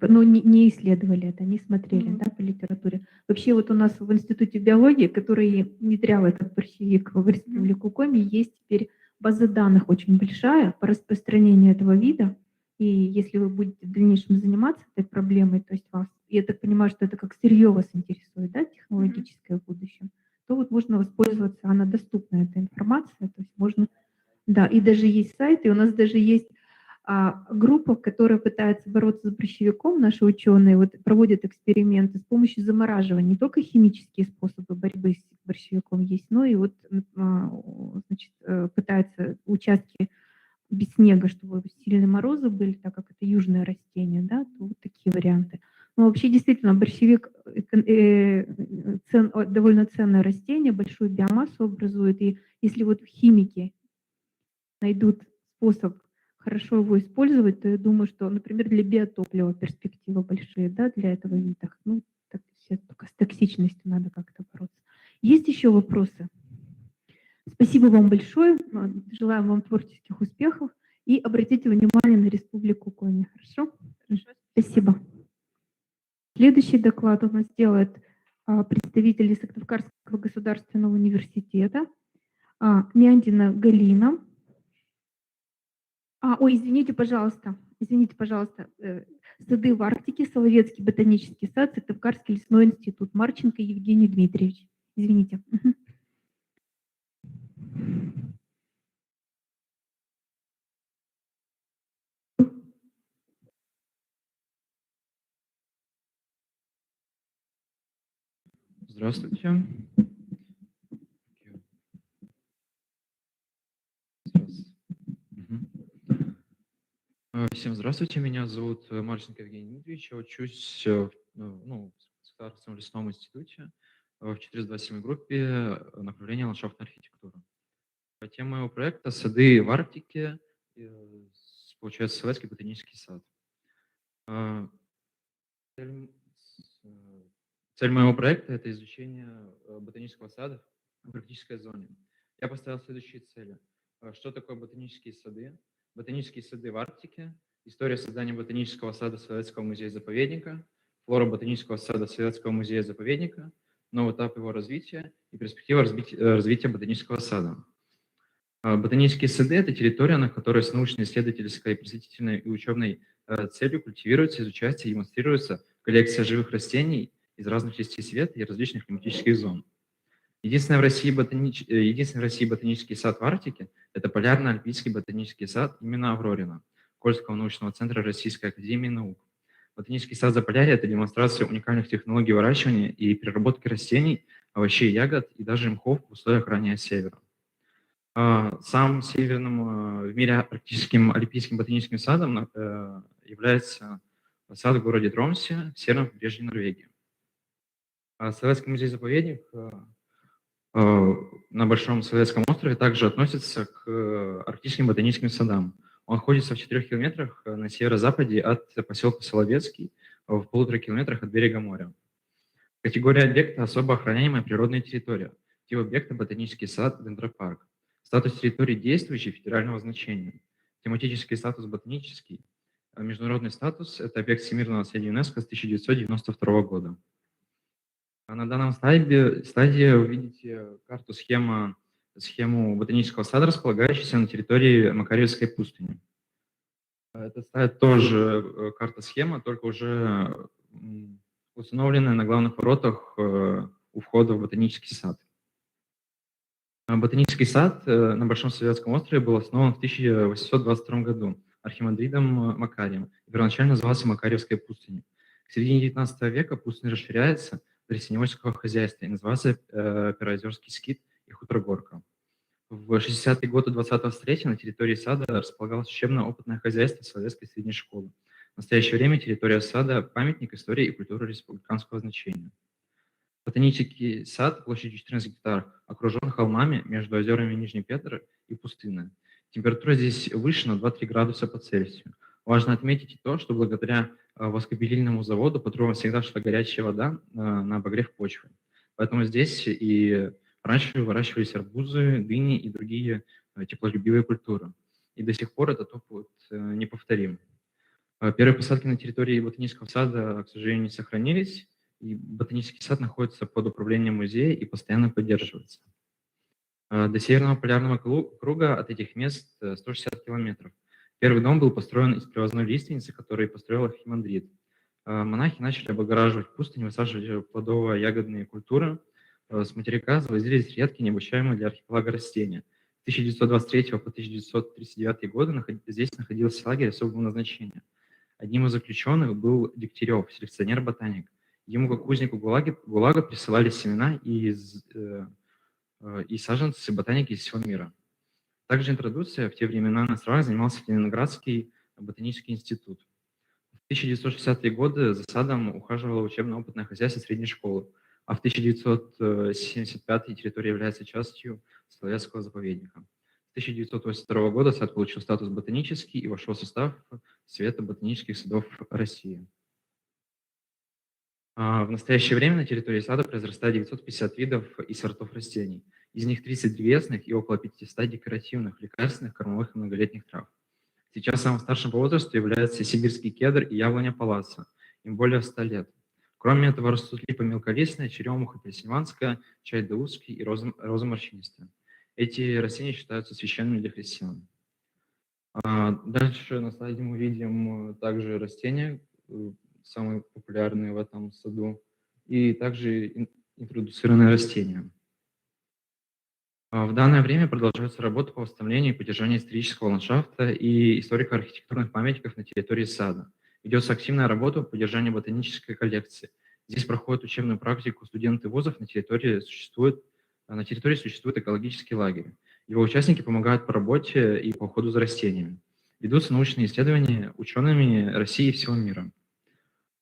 Speaker 14: Но не исследовали это, не смотрели,
Speaker 15: Мгм.
Speaker 14: да, по литературе. Вообще вот у нас в Институте биологии, который внедрял этот борщевик в Республику Коми, есть теперь база данных очень большая по распространению этого вида. И если вы будете в дальнейшем заниматься этой проблемой, то есть вас, я так понимаю, что это как сырье вас интересует, да, технологическое в будущем, то вот можно воспользоваться, она доступна, эта информация, то есть можно, да, и даже есть сайт, и у нас даже есть группа, которая пытается бороться с борщевиком, наши ученые вот проводят эксперименты с помощью замораживания. Не только химические способы борьбы с борщевиком есть, но и вот, значит, пытаются участки без снега, чтобы сильные морозы были, так как это южное растение, да, то вот такие варианты. Но вообще действительно борщевик довольно ценное растение, большую биомассу образует, и если вот химики найдут способ хорошо его использовать, то я думаю, что, например, для биотоплива перспективы большие, да, для этого вида. Ну, так, только с токсичностью надо как-то бороться. Есть еще вопросы? Спасибо вам большое. Желаю вам творческих успехов. И обратите внимание на Республику Коми. Хорошо? Спасибо. Следующий доклад у нас делает представитель Сыктывкарского государственного университета Мяндина Галина. Извините, пожалуйста. Сады в Арктике, Соловецкий ботанический сад, Сыктывкарский лесной институт. Марченко Евгений Дмитриевич. Извините.
Speaker 17: Здравствуйте. Всем здравствуйте, меня зовут Марченко Евгений Дмитриевич, я учусь в Сыктывкарском лесном институте в 427 группе направления ландшафтная архитектура. Тема моего проекта — сады в Арктике, получается, Соловецкий ботанический сад. Цель моего проекта — это изучение ботанического сада в арктической зоне. Я поставил следующие цели. Что такое ботанические сады? Ботанические сады в Арктике, история создания ботанического сада Соловецкого музея-заповедника, флора ботанического сада Соловецкого музея-заповедника, новый этап его развития и перспектива развития ботанического сада. Ботанические сады — это территория, на которой с научно-исследовательской, просветительной и учебной целью культивируется, изучается и демонстрируется коллекция живых растений из разных частей света и различных климатических зон. Единственный в России ботанический сад в Арктике — это полярно-альпийский ботанический сад имени Аврорина, Кольского научного центра Российской академии наук. Ботанический сад Заполярья — это демонстрация уникальных технологий выращивания и переработки растений, овощей, ягод и даже мхов в условиях раннего севера. Самым северным в мире арктическим альпийским ботаническим садом является сад в городе Тромсе в северном побережье Норвегии. Соловецкий музей-заповедник на Большом Соловецком острове также относится к арктическим ботаническим садам. Он находится в 4 километрах на северо-западе от поселка Соловецкий, в 1,5 километрах от берега моря. Категория объекта — особо охраняемая природная территория. Тип объекта — ботанический сад, дендропарк. Статус территории действующий, федерального значения. Тематический статус — ботанический. Международный статус — это объект всемирного наследия ЮНЕСКО с 1992 года. На данном слайде вы видите схему ботанического сада, располагающегося на территории Макарьевской пустыни. Это тоже карта-схема, только уже установленная на главных воротах у входа в ботанический сад. Ботанический сад на Большом Соловецком острове был основан в 1822 году архимандритом Макарием. Первоначально назывался Макарьевская пустыня. К середине 19 века пустыня расширяется для синевольского хозяйства и называется Первоозерский скит и Хуторгорка. В 60-е годы 20-го столетия на территории сада располагалось учебно-опытное хозяйство Соловецкой средней школы. В настоящее время территория сада – памятник истории и культуры республиканского значения. Ботанический сад площадью 14 гектаров окружен холмами между озерами Нижний Петр и Пустынная. Температура здесь выше на 2-3 градуса по Цельсию. Важно отметить и то, что благодаря воскобелильному заводу по трубам всегда шла горячая вода на обогрев почвы. Поэтому здесь и раньше выращивались арбузы, дыни и другие теплолюбивые культуры. И до сих пор этот опыт неповторим. Первые посадки на территории ботанического сада, к сожалению, не сохранились, и ботанический сад находится под управлением музея и постоянно поддерживается. До Северного полярного круга от этих мест 160 километров. Первый дом был построен из привозной лиственницы, который построил архимандрит. Монахи начали облагораживать пустынь, высаживали плодово-ягодные культуры. С материка завозились редкие, необучаемые для архипелага растения. С 1923 по 1939 годы здесь находился лагерь особого назначения. Одним из заключенных был Дегтярев, селекционер-ботаник. Ему, как узнику ГУЛАГа, присылали семена и саженцы ботаники из всего мира. Также интродукция в те времена на островах занимался Ленинградский ботанический институт. В 1960-е годы за садом ухаживало учебно-опытное хозяйство средней школы, а в 1975 территория является частью Соловецкого заповедника. С 1982 года сад получил статус ботанический и вошел в состав Совета ботанических садов России. В настоящее время на территории сада произрастает 950 видов и сортов растений. Из них 30 древесных и около 500 декоративных, лекарственных, кормовых и многолетних трав. Сейчас самым старшим по возрасту является сибирский кедр и яблоня паласа. Им более 100 лет. Кроме этого растут липа мелколистная, черемуха пенсильванская, чай даусский и роза морщинистая. Эти растения считаются священными для христиан. Дальше на слайде мы видим также растения, самые популярные в этом саду, и также интродуцированные растения. В данное время продолжаются работы по восстановлению и поддержанию исторического ландшафта и историко-архитектурных памятников на территории сада. Ведется активная работа по поддержанию ботанической коллекции. Здесь проходят учебную практику студенты вузов, на территории существует экологический лагерь. Его участники помогают по работе и по уходу за растениями. Ведутся научные исследования учеными России и всего мира.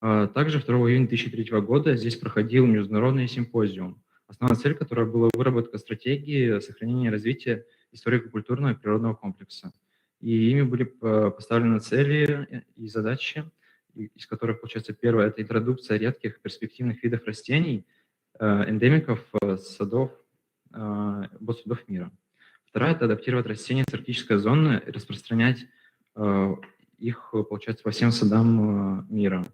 Speaker 17: Также 2 июня 2003 года здесь проходил международный симпозиум, основная цель которой была выработка стратегии сохранения и развития историко-культурного и природного комплекса. И ими были поставлены цели и задачи, из которых, получается, первое – это интродукция редких перспективных видов растений, эндемиков садов мира. Второе – это адаптировать растения с арктической зоны и распространять их, получается, по всем садам мира.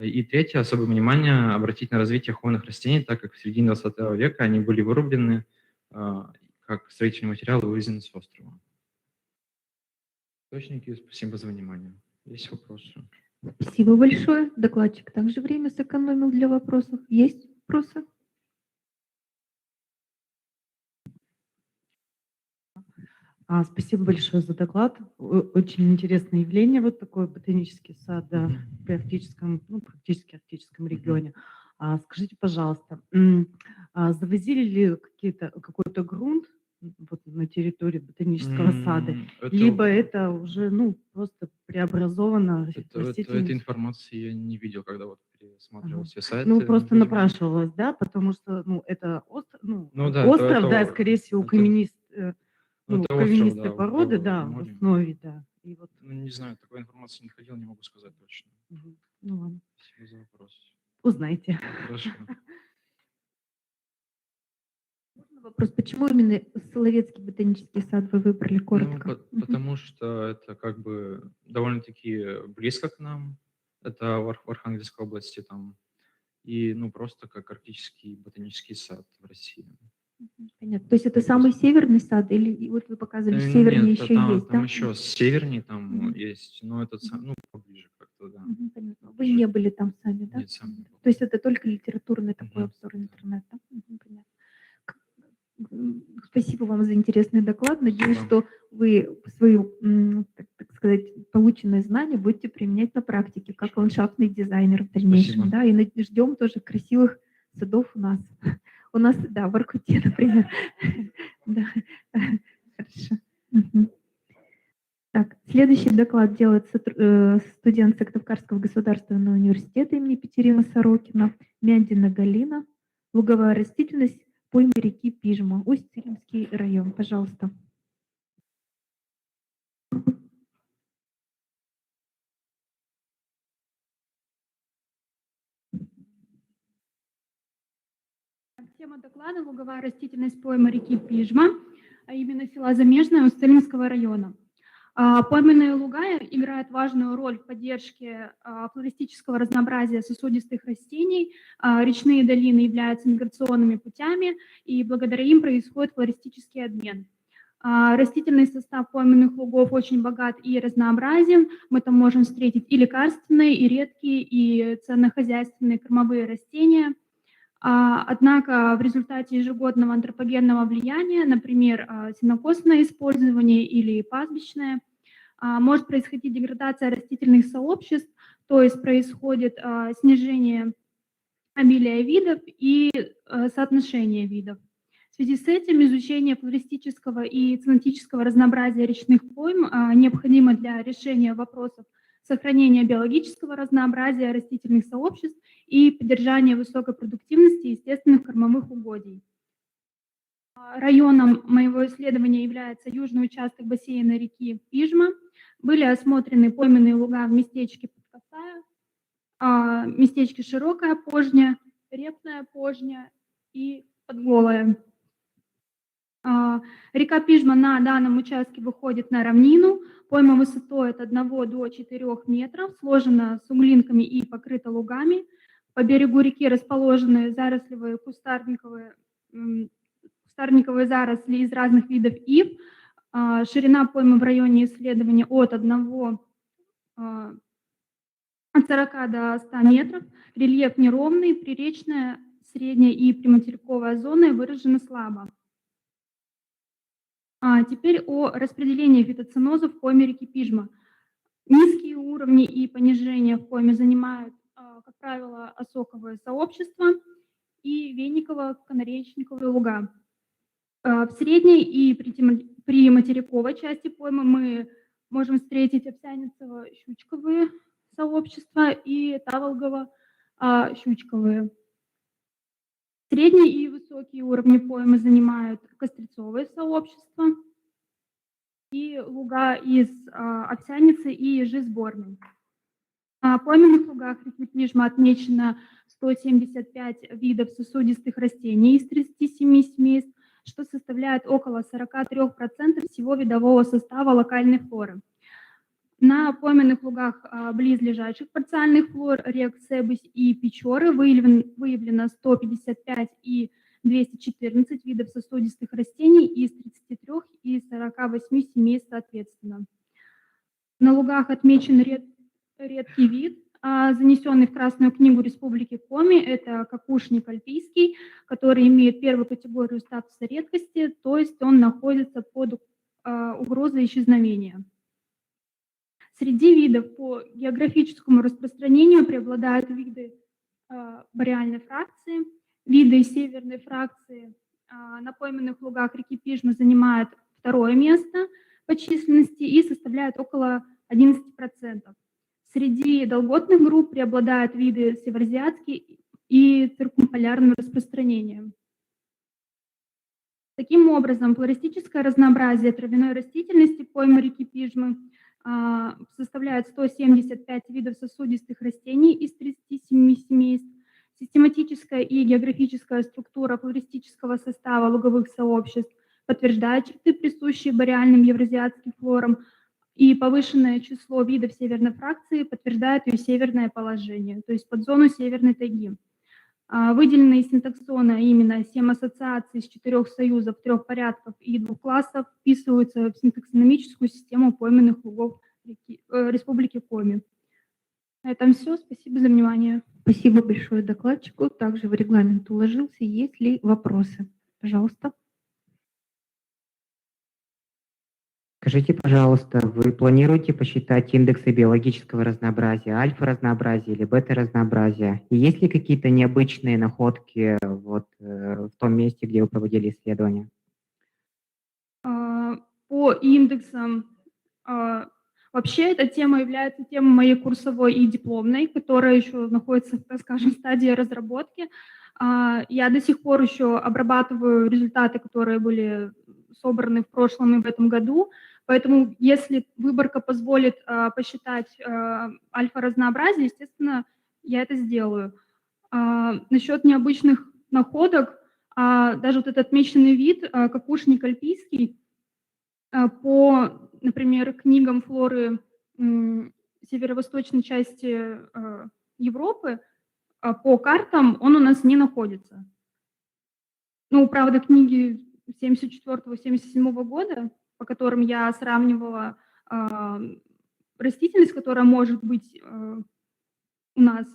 Speaker 17: И третье – особое внимание обратить на развитие хвойных растений, так как в середине 20 века они были вырублены как строительный материал и вывезены с острова. Источники, спасибо за внимание. Есть вопросы?
Speaker 14: Спасибо большое. Докладчик также время сэкономил для вопросов. Есть вопросы?
Speaker 5: Спасибо большое за доклад. Очень интересное явление, вот такой ботанический сад при арктическом, практически арктическом регионе. Скажите, пожалуйста, завозили ли какой-то грунт вот на территории ботанического сада, либо это уже просто преобразовано растительность?
Speaker 17: Этой информации я не видел, когда вот пересматривал все сайты.
Speaker 5: Просто напрашивалось, да, потому что это остров,
Speaker 17: остров,
Speaker 5: да, скорее всего, каменистый. Каменистой
Speaker 17: остров,
Speaker 5: породы, в основе, да. И вот...
Speaker 17: не знаю, такой информации не ходил, не могу сказать точно.
Speaker 5: Ну ладно.
Speaker 17: Спасибо за вопрос.
Speaker 5: Узнайте.
Speaker 17: Хорошо.
Speaker 14: Вопрос, почему именно Соловецкий ботанический сад вы выбрали коротко?
Speaker 17: Потому что это как бы довольно-таки близко к нам. Это в Архангельской области там. И просто как арктический ботанический сад в России.
Speaker 14: Понятно. То есть это самый северный сад, или вот вы показывали, севернее еще есть,
Speaker 17: там
Speaker 14: да?
Speaker 17: еще севернее там есть, но это поближе как-то, да.
Speaker 14: Понятно. Вы не были там сами, да?
Speaker 17: Нет, сам не был.
Speaker 14: То есть это только литературный такой обзор интернета. Понятно. Спасибо вам за интересный доклад. Надеюсь, что вы свою, так сказать, полученные знания будете применять на практике, как ландшафтный дизайнер в дальнейшем,
Speaker 17: Спасибо.
Speaker 14: да, и ждем тоже красивых садов у нас. У нас, да, в Воркуте, например. Да, хорошо. Мгм. Так, следующий доклад делает студент Сыктывкарского государственного университета имени Петерима Сорокина, Мяндина Галина, луговая растительность поймы реки Пижма, Усть-Цилимский район. Пожалуйста.
Speaker 18: Тема доклада — луговая растительность поймы реки Пижма, а именно села Замежное Усть-Цилимского района. Пойменные луга играют важную роль в поддержке флористического разнообразия сосудистых растений. Речные долины являются миграционными путями, и благодаря им происходит флористический обмен. Растительный состав пойменных лугов очень богат и разнообразен. Мы там можем встретить и лекарственные, и редкие, и ценнохозяйственные кормовые растения. Однако в результате ежегодного антропогенного влияния, например, сенокосное использование или пастбищное, может происходить деградация растительных сообществ, то есть происходит снижение обилия видов и соотношения видов. В связи с этим изучение флористического и ценотического разнообразия речных пойм необходимо для решения вопросов сохранения биологического разнообразия растительных сообществ и поддержания высокой продуктивности естественных кормовых угодий. Районом моего исследования является южный участок бассейна реки Пижма. Были осмотрены пойменные луга в местечке Подкосая, местечке Широкая Пожня, Репная Пожня и Подголая. Река Пижма на данном участке выходит на равнину. Пойма высотой от 1 до 4 метров, сложена с углинками и покрыта лугами. По берегу реки расположены зарослевые кустарниковые заросли из разных видов ив. Ширина поймы в районе исследования от 40 до 100 метров. Рельеф неровный, приречная, средняя и приматериковая зоны выражены слабо. Теперь о распределении фитоценозов в пойме реки Пижма. Низкие уровни и понижения в пойме занимают, как правило, осоковые сообщества и вениково-канаречниковые луга. В средней и приматериковой части поймы мы можем встретить овсяниково-щучковые сообщества и таволгово-щучковые. Средние и высокие уровни поймы занимают кострецовые сообщества и луга из овсяницы и ежи сборной. В пойменных лугах реки Пижма отмечено 175 видов сосудистых растений из 37 семейств, что составляет около 43% всего видового состава локальной флоры. На пойменных лугах близлежащих парциальных флор рек Себысь и Печоры выявлено 155 и 214 видов сосудистых растений из 33 и 48 семейств соответственно. На лугах отмечен редкий вид, занесенный в Красную книгу Республики Коми, это кокушник альпийский, который имеет первую категорию статуса редкости, то есть он находится под угрозой исчезновения. Среди видов по географическому распространению преобладают виды бореальной фракции. Виды северной фракции на пойменных лугах реки Пижма занимают второе место по численности и составляют около 11%. Среди долготных групп преобладают виды североазиатские и циркумполярного распространения. Таким образом, флористическое разнообразие травяной растительности поймы реки Пижмы составляет 175 видов сосудистых растений из 37 семейств. Систематическая и географическая структура флористического состава луговых сообществ подтверждает черты, присущие бореальным евразиатским флорам, и повышенное число видов северной фракции подтверждает ее северное положение, то есть под зону северной тайги. Выделенные синтаксоны, а именно 7 ассоциаций из 4 союзов, 3 порядков и 2 классов, вписываются в синтаксономическую систему пойменных лугов Республики Коми. На этом все. Спасибо за внимание.
Speaker 14: Спасибо большое докладчику. Также в регламент уложился. Есть ли вопросы? Пожалуйста.
Speaker 9: Скажите, пожалуйста, вы планируете посчитать индексы биологического разнообразия, альфа-разнообразия или бета-разнообразия? И есть ли какие-то необычные находки в том месте, где вы проводили исследования?
Speaker 18: По индексам, вообще эта тема является темой моей курсовой и дипломной, которая еще находится, так скажем, в стадии разработки. Я до сих пор еще обрабатываю результаты, которые были собраны в прошлом и в этом году. Поэтому, если выборка позволит посчитать альфа-разнообразие, естественно, я это сделаю. Насчет необычных находок, даже вот этот отмеченный вид, кокушник альпийский, по, например, книгам флоры северо-восточной части Европы, по картам он у нас не находится. Ну, правда, книги 74-77 года, по которым я сравнивала растительность, которая может быть у нас.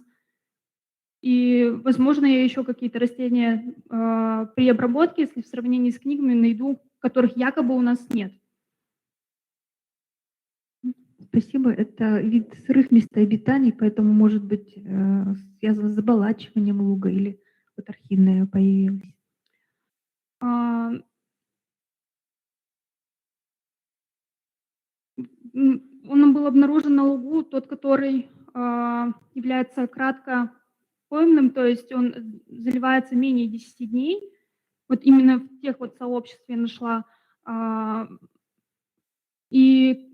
Speaker 18: И, возможно, я еще какие-то растения при обработке, если в сравнении с книгами, найду, которых якобы у нас нет.
Speaker 14: Спасибо. Это вид сырых мест обитаний, поэтому может быть связано с заболачиванием луга или вот архивная появилась.
Speaker 18: Он был обнаружен на лугу, тот, который является краткопоймным, то есть он заливается менее 10 дней. Вот именно в тех вот сообществах я нашла. И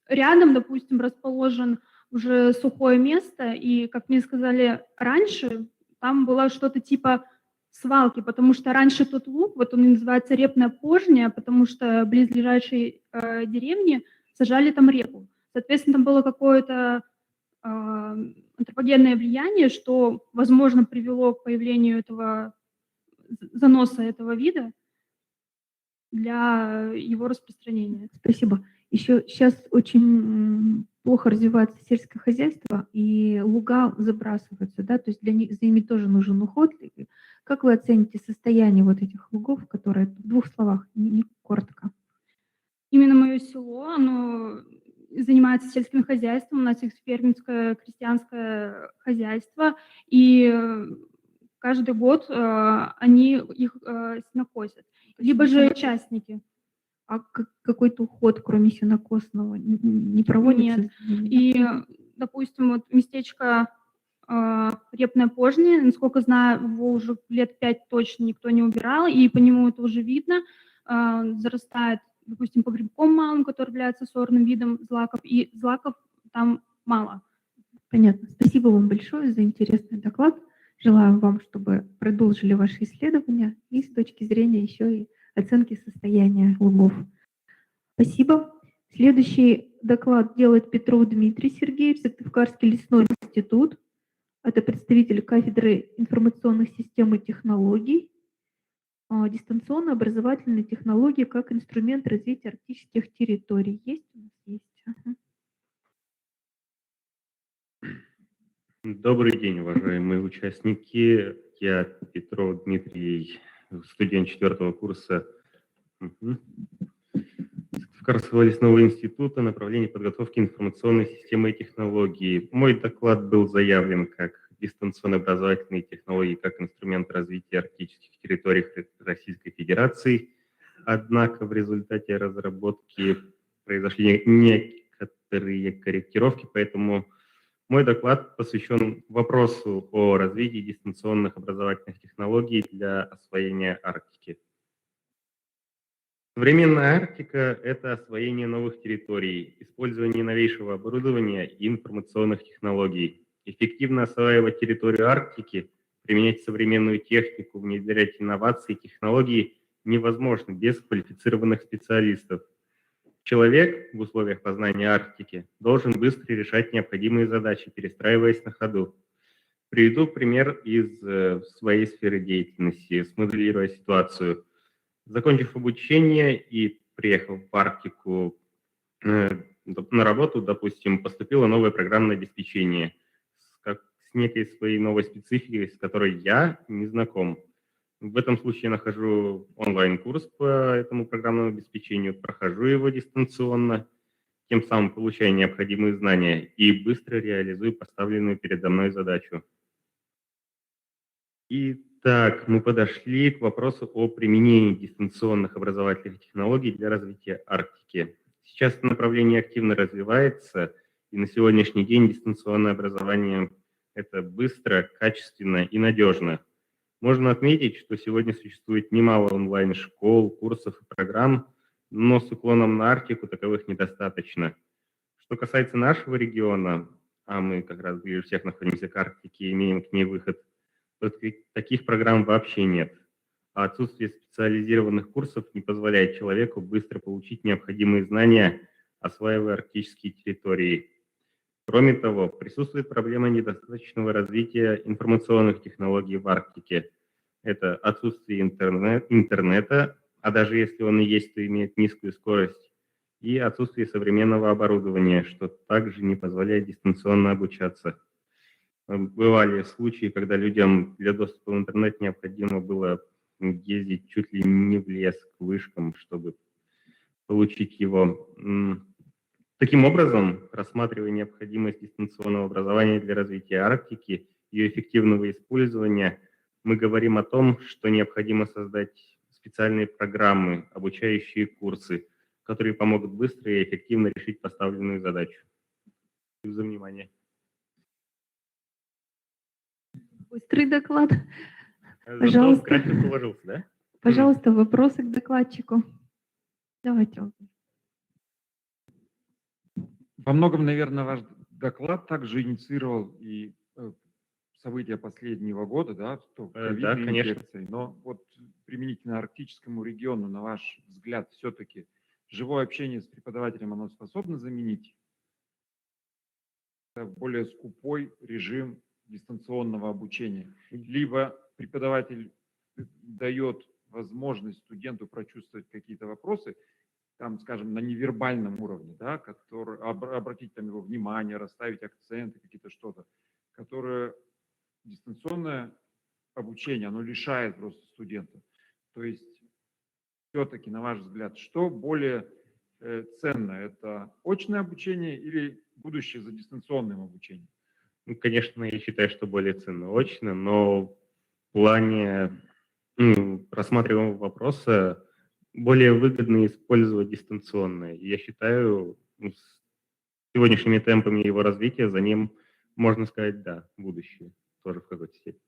Speaker 18: рядом, допустим, расположен уже сухое место, и, как мне сказали раньше, там было что-то типа свалки, потому что раньше тот луг, вот он называется репная пожня, потому что близлежащие деревни сажали там репу. Соответственно, там было какое-то антропогенное влияние, что, возможно, привело к появлению этого заноса этого вида для его распространения.
Speaker 14: Спасибо. Еще сейчас очень плохо развивается сельское хозяйство, и луга забрасываются, да, то есть за ними тоже нужен уход. Как вы оцените состояние вот этих лугов, которые в 2 словах, не коротко?
Speaker 18: Именно мое село, оно занимается сельским хозяйством, у нас есть фермерское крестьянское хозяйство, и каждый год они их сенокосят, либо же частники.
Speaker 14: А какой-то уход, кроме сенокосного, не проводится?
Speaker 18: Нет. И, допустим, вот местечко репная пожня, насколько знаю, его уже лет 5 точно никто не убирал, и по нему это уже видно, зарастает, допустим, по грибком малым, который является сорным видом злаков, и злаков там мало.
Speaker 14: Понятно. Спасибо вам большое за интересный доклад. Желаю вам, чтобы продолжили ваши исследования и с точки зрения еще и оценки состояния лугов. Спасибо. Следующий доклад делает Петров Дмитрий Сергеевич, Сыктывкарский лесной институт. Это представитель кафедры информационных систем и технологий. Дистанционно-образовательные технологии как инструмент развития арктических территорий. Есть у нас? Есть. Ага.
Speaker 19: Добрый день, уважаемые участники. Я Петров Дмитрий, студент 4-го курса Сыктывкарского лесного института, направление подготовки информационной системы и технологий. Мой доклад был заявлен как дистанционно-образовательные технологии как инструмент развития арктических территорий Российской Федерации. Однако в результате разработки произошли некоторые корректировки, поэтому мой доклад посвящен вопросу о развитии дистанционных образовательных технологий для освоения Арктики. Современная Арктика – это освоение новых территорий, использование новейшего оборудования и информационных технологий. Эффективно осваивать территорию Арктики, применять современную технику, внедрять инновации и технологии невозможно без квалифицированных специалистов. Человек в условиях познания Арктики должен быстро решать необходимые задачи, перестраиваясь на ходу. Приведу пример из своей сферы деятельности, смоделируя ситуацию. Закончив обучение и приехав в Арктику на работу, допустим, поступило новое программное обеспечение с некой своей новой спецификой, с которой я не знаком. В этом случае я нахожу онлайн-курс по этому программному обеспечению, прохожу его дистанционно, тем самым получаю необходимые знания и быстро реализую поставленную передо мной задачу. Итак, мы подошли к вопросу о применении дистанционных образовательных технологий для развития Арктики. Сейчас это направление активно развивается, и на сегодняшний день дистанционное образование – это быстро, качественно и надежно. Можно отметить, что сегодня существует немало онлайн-школ, курсов и программ, но с уклоном на Арктику таковых недостаточно. Что касается нашего региона, а мы как раз ближе всех находимся к Арктике и имеем к ней выход, то таких программ вообще нет. А отсутствие специализированных курсов не позволяет человеку быстро получить необходимые знания, осваивая арктические территории. Кроме того, присутствует проблема недостаточного развития информационных технологий в Арктике. Это отсутствие интернета, а даже если он и есть, то имеет низкую скорость, и отсутствие современного оборудования, что также не позволяет дистанционно обучаться. Бывали случаи, когда людям для доступа в интернет необходимо было ездить чуть ли не в лес к вышкам, чтобы получить его. Таким образом, рассматривая необходимость дистанционного образования для развития Арктики и ее эффективного использования, мы говорим о том, что необходимо создать специальные программы, обучающие курсы, которые помогут быстро и эффективно решить поставленную задачу. Спасибо за внимание.
Speaker 14: Быстрый доклад.
Speaker 19: Зато
Speaker 14: Пожалуйста.
Speaker 19: график уложился, да?
Speaker 14: Пожалуйста, вопросы к докладчику. Давайте.
Speaker 10: Во многом, наверное, ваш доклад также инициировал и события последнего года, да, то ковидные
Speaker 19: конечно.
Speaker 10: инфекции. Но вот применительно арктическому региону, на ваш взгляд, все-таки живое общение с преподавателем, оно способно заменить более скупой режим дистанционного обучения? Либо преподаватель дает возможность студенту прочувствовать какие-то вопросы, там, скажем, на невербальном уровне, да, обратить там его внимание, расставить акценты, какие-то что-то, которое дистанционное обучение, оно лишает просто студента. То есть все-таки, на ваш взгляд, что более ценно? Это очное обучение или будущее за дистанционным обучением?
Speaker 19: Ну, конечно, я считаю, что более ценно очно, но в плане рассматриваемого вопроса более выгодно использовать дистанционное. И я считаю, с сегодняшними темпами его развития за ним, можно сказать, да, будущее тоже в какой-то степени.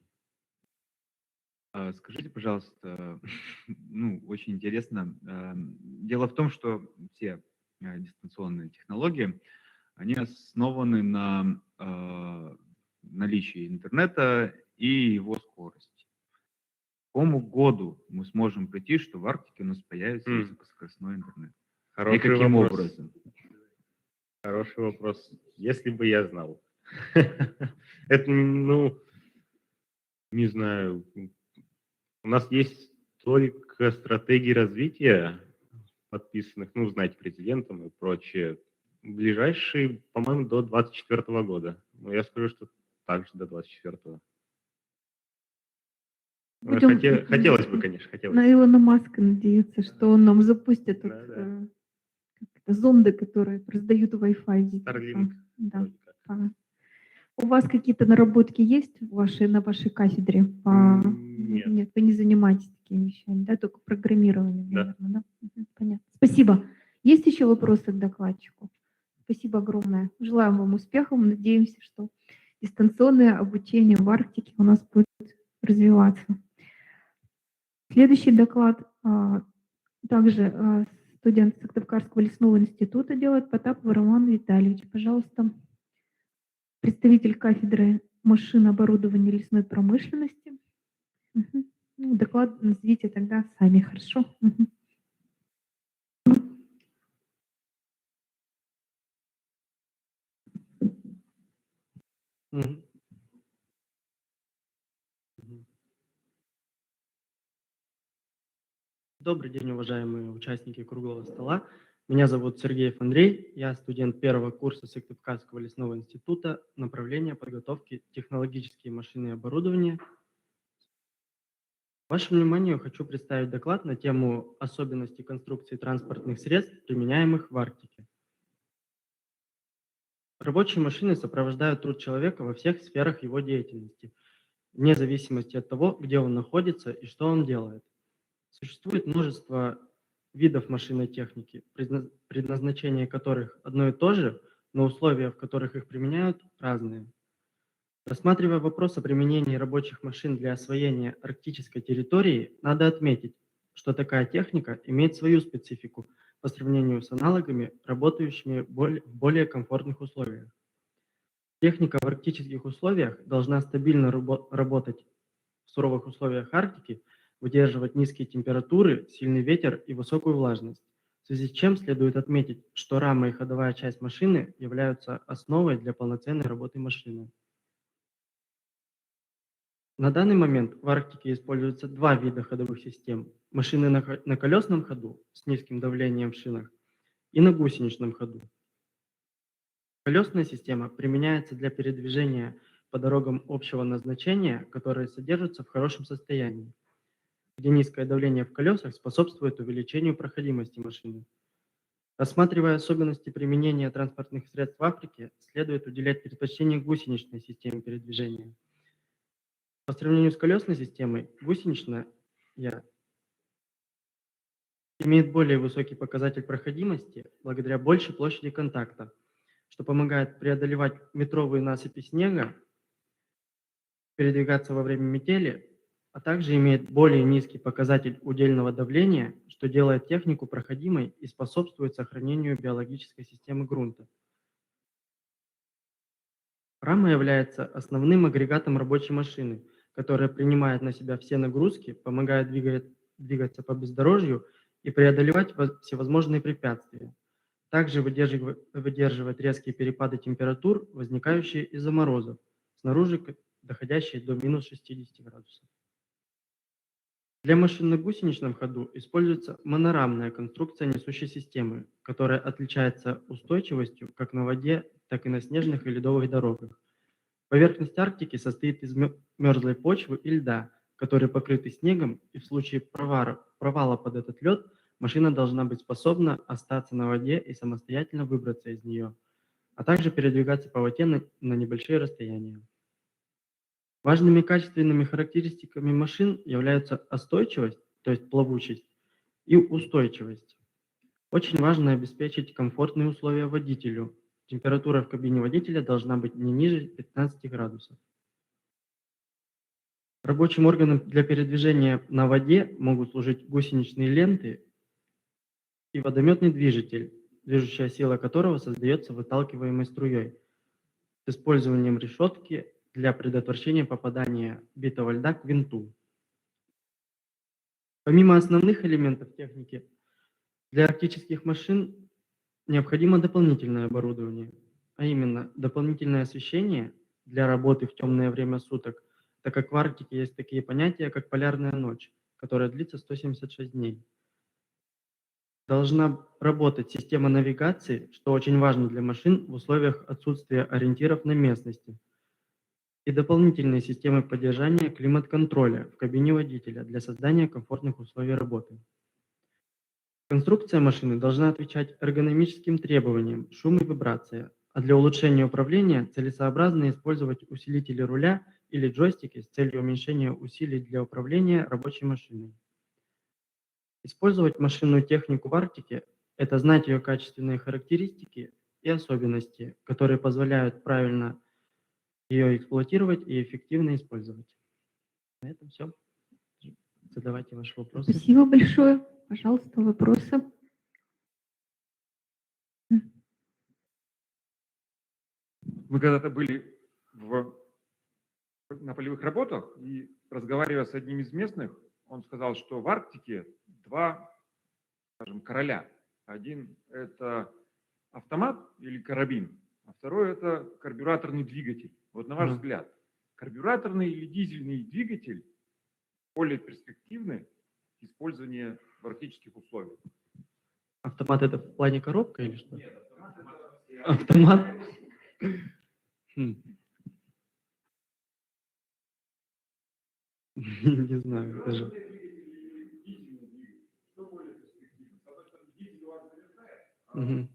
Speaker 8: Скажите, пожалуйста, ну, очень интересно. Дело в том, что все дистанционные технологии, они основаны на наличии интернета и его скорости. К какому году мы сможем прийти, что в Арктике у нас появится высокоскоростной интернет?
Speaker 19: Хороший
Speaker 8: и каким
Speaker 19: вопрос.
Speaker 8: образом?
Speaker 19: Хороший вопрос. Если бы я знал. Это, ну, не знаю. У нас есть только стратегии развития, подписанных, ну, знаете, президентом и прочее. Ближайшие, по-моему, до 2024 года. Но я скажу, что также до 2024. Хотелось бы, конечно, хотелось.
Speaker 14: На Илона Маска надеяться, что он нам запустит зонды, которые раздают Wi-Fi.
Speaker 19: Starlink.
Speaker 14: Да. У вас какие-то наработки есть на вашей кафедре? Нет, вы не занимаетесь такими вещами, да, только программированием, наверное, да? Понятно. Спасибо. Есть еще вопросы к докладчику? Спасибо огромное. Желаем вам успехов. Надеемся, что дистанционное обучение в Арктике у нас будет развиваться. Следующий доклад также студент Сыктывкарского лесного института делает, Потапов Роман Витальевич. Пожалуйста, представитель кафедры машин оборудования лесной промышленности. Ну, доклад назовите тогда сами, хорошо?
Speaker 20: Добрый день, уважаемые участники круглого стола. Меня зовут Сергеев Андрей, я студент первого курса Сыктывкарского лесного института, направление подготовки технологические машины и оборудование. Вашему вниманию хочу представить доклад на тему особенностей конструкции транспортных средств, применяемых в Арктике. Рабочие машины сопровождают труд человека во всех сферах его деятельности, вне зависимости от того, где он находится и что он делает. Существует множество видов машинной техники, предназначение которых одно и то же, но условия, в которых их применяют, разные. Рассматривая вопрос о применении рабочих машин для освоения арктической территории, надо отметить, что такая техника имеет свою специфику по сравнению с аналогами, работающими в более комфортных условиях. Техника в арктических условиях должна стабильно работать в суровых условиях Арктики, выдерживать низкие температуры, сильный ветер и высокую влажность, в связи с чем следует отметить, что рама и ходовая часть машины являются основой для полноценной работы машины. На данный момент в Арктике используются два вида ходовых систем. Машины на колесном ходу с низким давлением в шинах и на гусеничном ходу. Колесная система применяется для передвижения по дорогам общего назначения, которые содержатся в хорошем состоянии, где низкое давление в колесах способствует увеличению проходимости машины. Рассматривая особенности применения транспортных средств в Африке, следует уделять предпочтение гусеничной системе передвижения. По сравнению с колесной системой, гусеничная имеет более высокий показатель проходимости благодаря большей площади контакта, что помогает преодолевать метровые насыпи снега, передвигаться во время метели, а также имеет более низкий показатель удельного давления, что делает технику проходимой и способствует сохранению биологической системы грунта. Рама является основным агрегатом рабочей машины, которая принимает на себя все нагрузки, помогает двигаться по бездорожью и преодолевать всевозможные препятствия. Также выдерживает резкие перепады температур, возникающие из-за морозов, снаружи доходящие до минус 60 градусов. Для машин на гусеничном ходу используется монорамная конструкция несущей системы, которая отличается устойчивостью как на воде, так и на снежных и ледовых дорогах. Поверхность Арктики состоит из мерзлой почвы и льда, которые покрыты снегом, и в случае провала под этот лед машина должна быть способна остаться на воде и самостоятельно выбраться из нее, а также передвигаться по воде на небольшие расстояния. Важными качественными характеристиками машин являются остойчивость, то есть плавучесть, и устойчивость. Очень важно обеспечить комфортные условия водителю. Температура в кабине водителя должна быть не ниже 15 градусов. Рабочим органом для передвижения на воде могут служить гусеничные ленты и водометный движитель, движущая сила которого создается выталкиваемой струей с использованием решетки для предотвращения попадания битого льда к винту. Помимо основных элементов техники, для арктических машин необходимо дополнительное оборудование, а именно дополнительное освещение для работы в темное время суток, так как в Арктике есть такие понятия, как полярная ночь, которая длится 176 дней. Должна работать система навигации, что очень важно для машин в условиях отсутствия ориентиров на местности, и дополнительные системы поддержания климат-контроля в кабине водителя для создания комфортных условий работы. Конструкция машины должна отвечать эргономическим требованиям, шум и вибрация, а для улучшения управления целесообразно использовать усилители руля или джойстики с целью уменьшения усилий для управления рабочей машиной. Использовать машинную технику в Арктике – это знать ее качественные характеристики и особенности, которые позволяют правильно ее эксплуатировать и эффективно использовать. На этом все. Задавайте ваши вопросы.
Speaker 14: Спасибо большое. Пожалуйста, вопросы.
Speaker 10: Мы когда-то были на полевых работах, и разговаривая с одним из местных, он сказал, что в Арктике два, скажем, короля. Один – это автомат или карабин, а второй – это карбюраторный двигатель. Вот на ваш взгляд, карбюраторный или дизельный двигатель более перспективны использование в арктических условиях?
Speaker 20: Автомат это в плане коробка или что?
Speaker 10: Нет,
Speaker 20: Автомат? Не знаю даже. Мгм.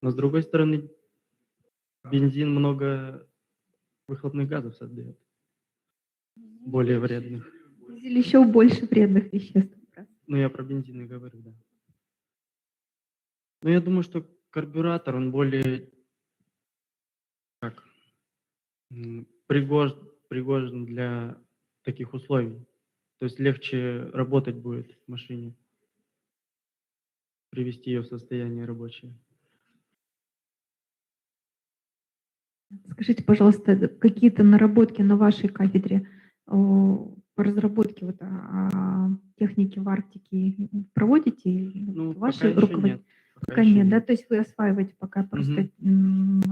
Speaker 20: Но с другой стороны, бензин много выхлопных газов создает, более вредных.
Speaker 14: Дизель еще больше вредных веществ.
Speaker 20: Ну, я про бензин и говорю, да. Но я думаю, что карбюратор, он более как, пригожен для таких условий. То есть легче работать будет в машине, привести ее в состояние рабочее.
Speaker 14: Скажите, пожалуйста, какие-то наработки на вашей кафедре по разработке вот, техники в Арктике проводите? Или
Speaker 20: Ну,
Speaker 14: ваши
Speaker 20: пока еще нет.
Speaker 14: Пока нет, да? То есть вы осваиваете пока просто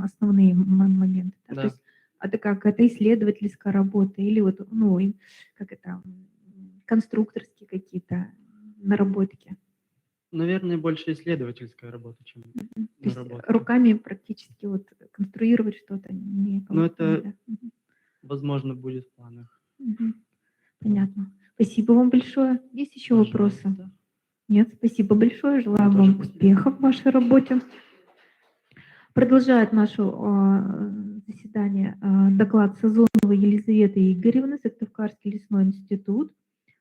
Speaker 14: основные моменты. Да?
Speaker 20: Да.
Speaker 14: То есть это как, это исследовательская работа или вот, ну, как это, конструкторские какие-то наработки?
Speaker 20: Наверное, больше исследовательская работа, чем
Speaker 14: То есть
Speaker 20: наработка.
Speaker 14: руками практически вот конструировать что-то не
Speaker 20: Но
Speaker 14: получается,
Speaker 20: это,
Speaker 14: да? Мгм.
Speaker 20: возможно, будет в планах.
Speaker 14: Мгм. Понятно. Спасибо вам большое. Есть еще вопросы?
Speaker 20: Пожалуйста.
Speaker 14: Нет, спасибо большое. Желаю
Speaker 20: Тоже
Speaker 14: вам успехов в вашей работе. Продолжает наше заседание доклад Сазоновой Елизаветы Игоревны, Сыктывкарский лесной институт,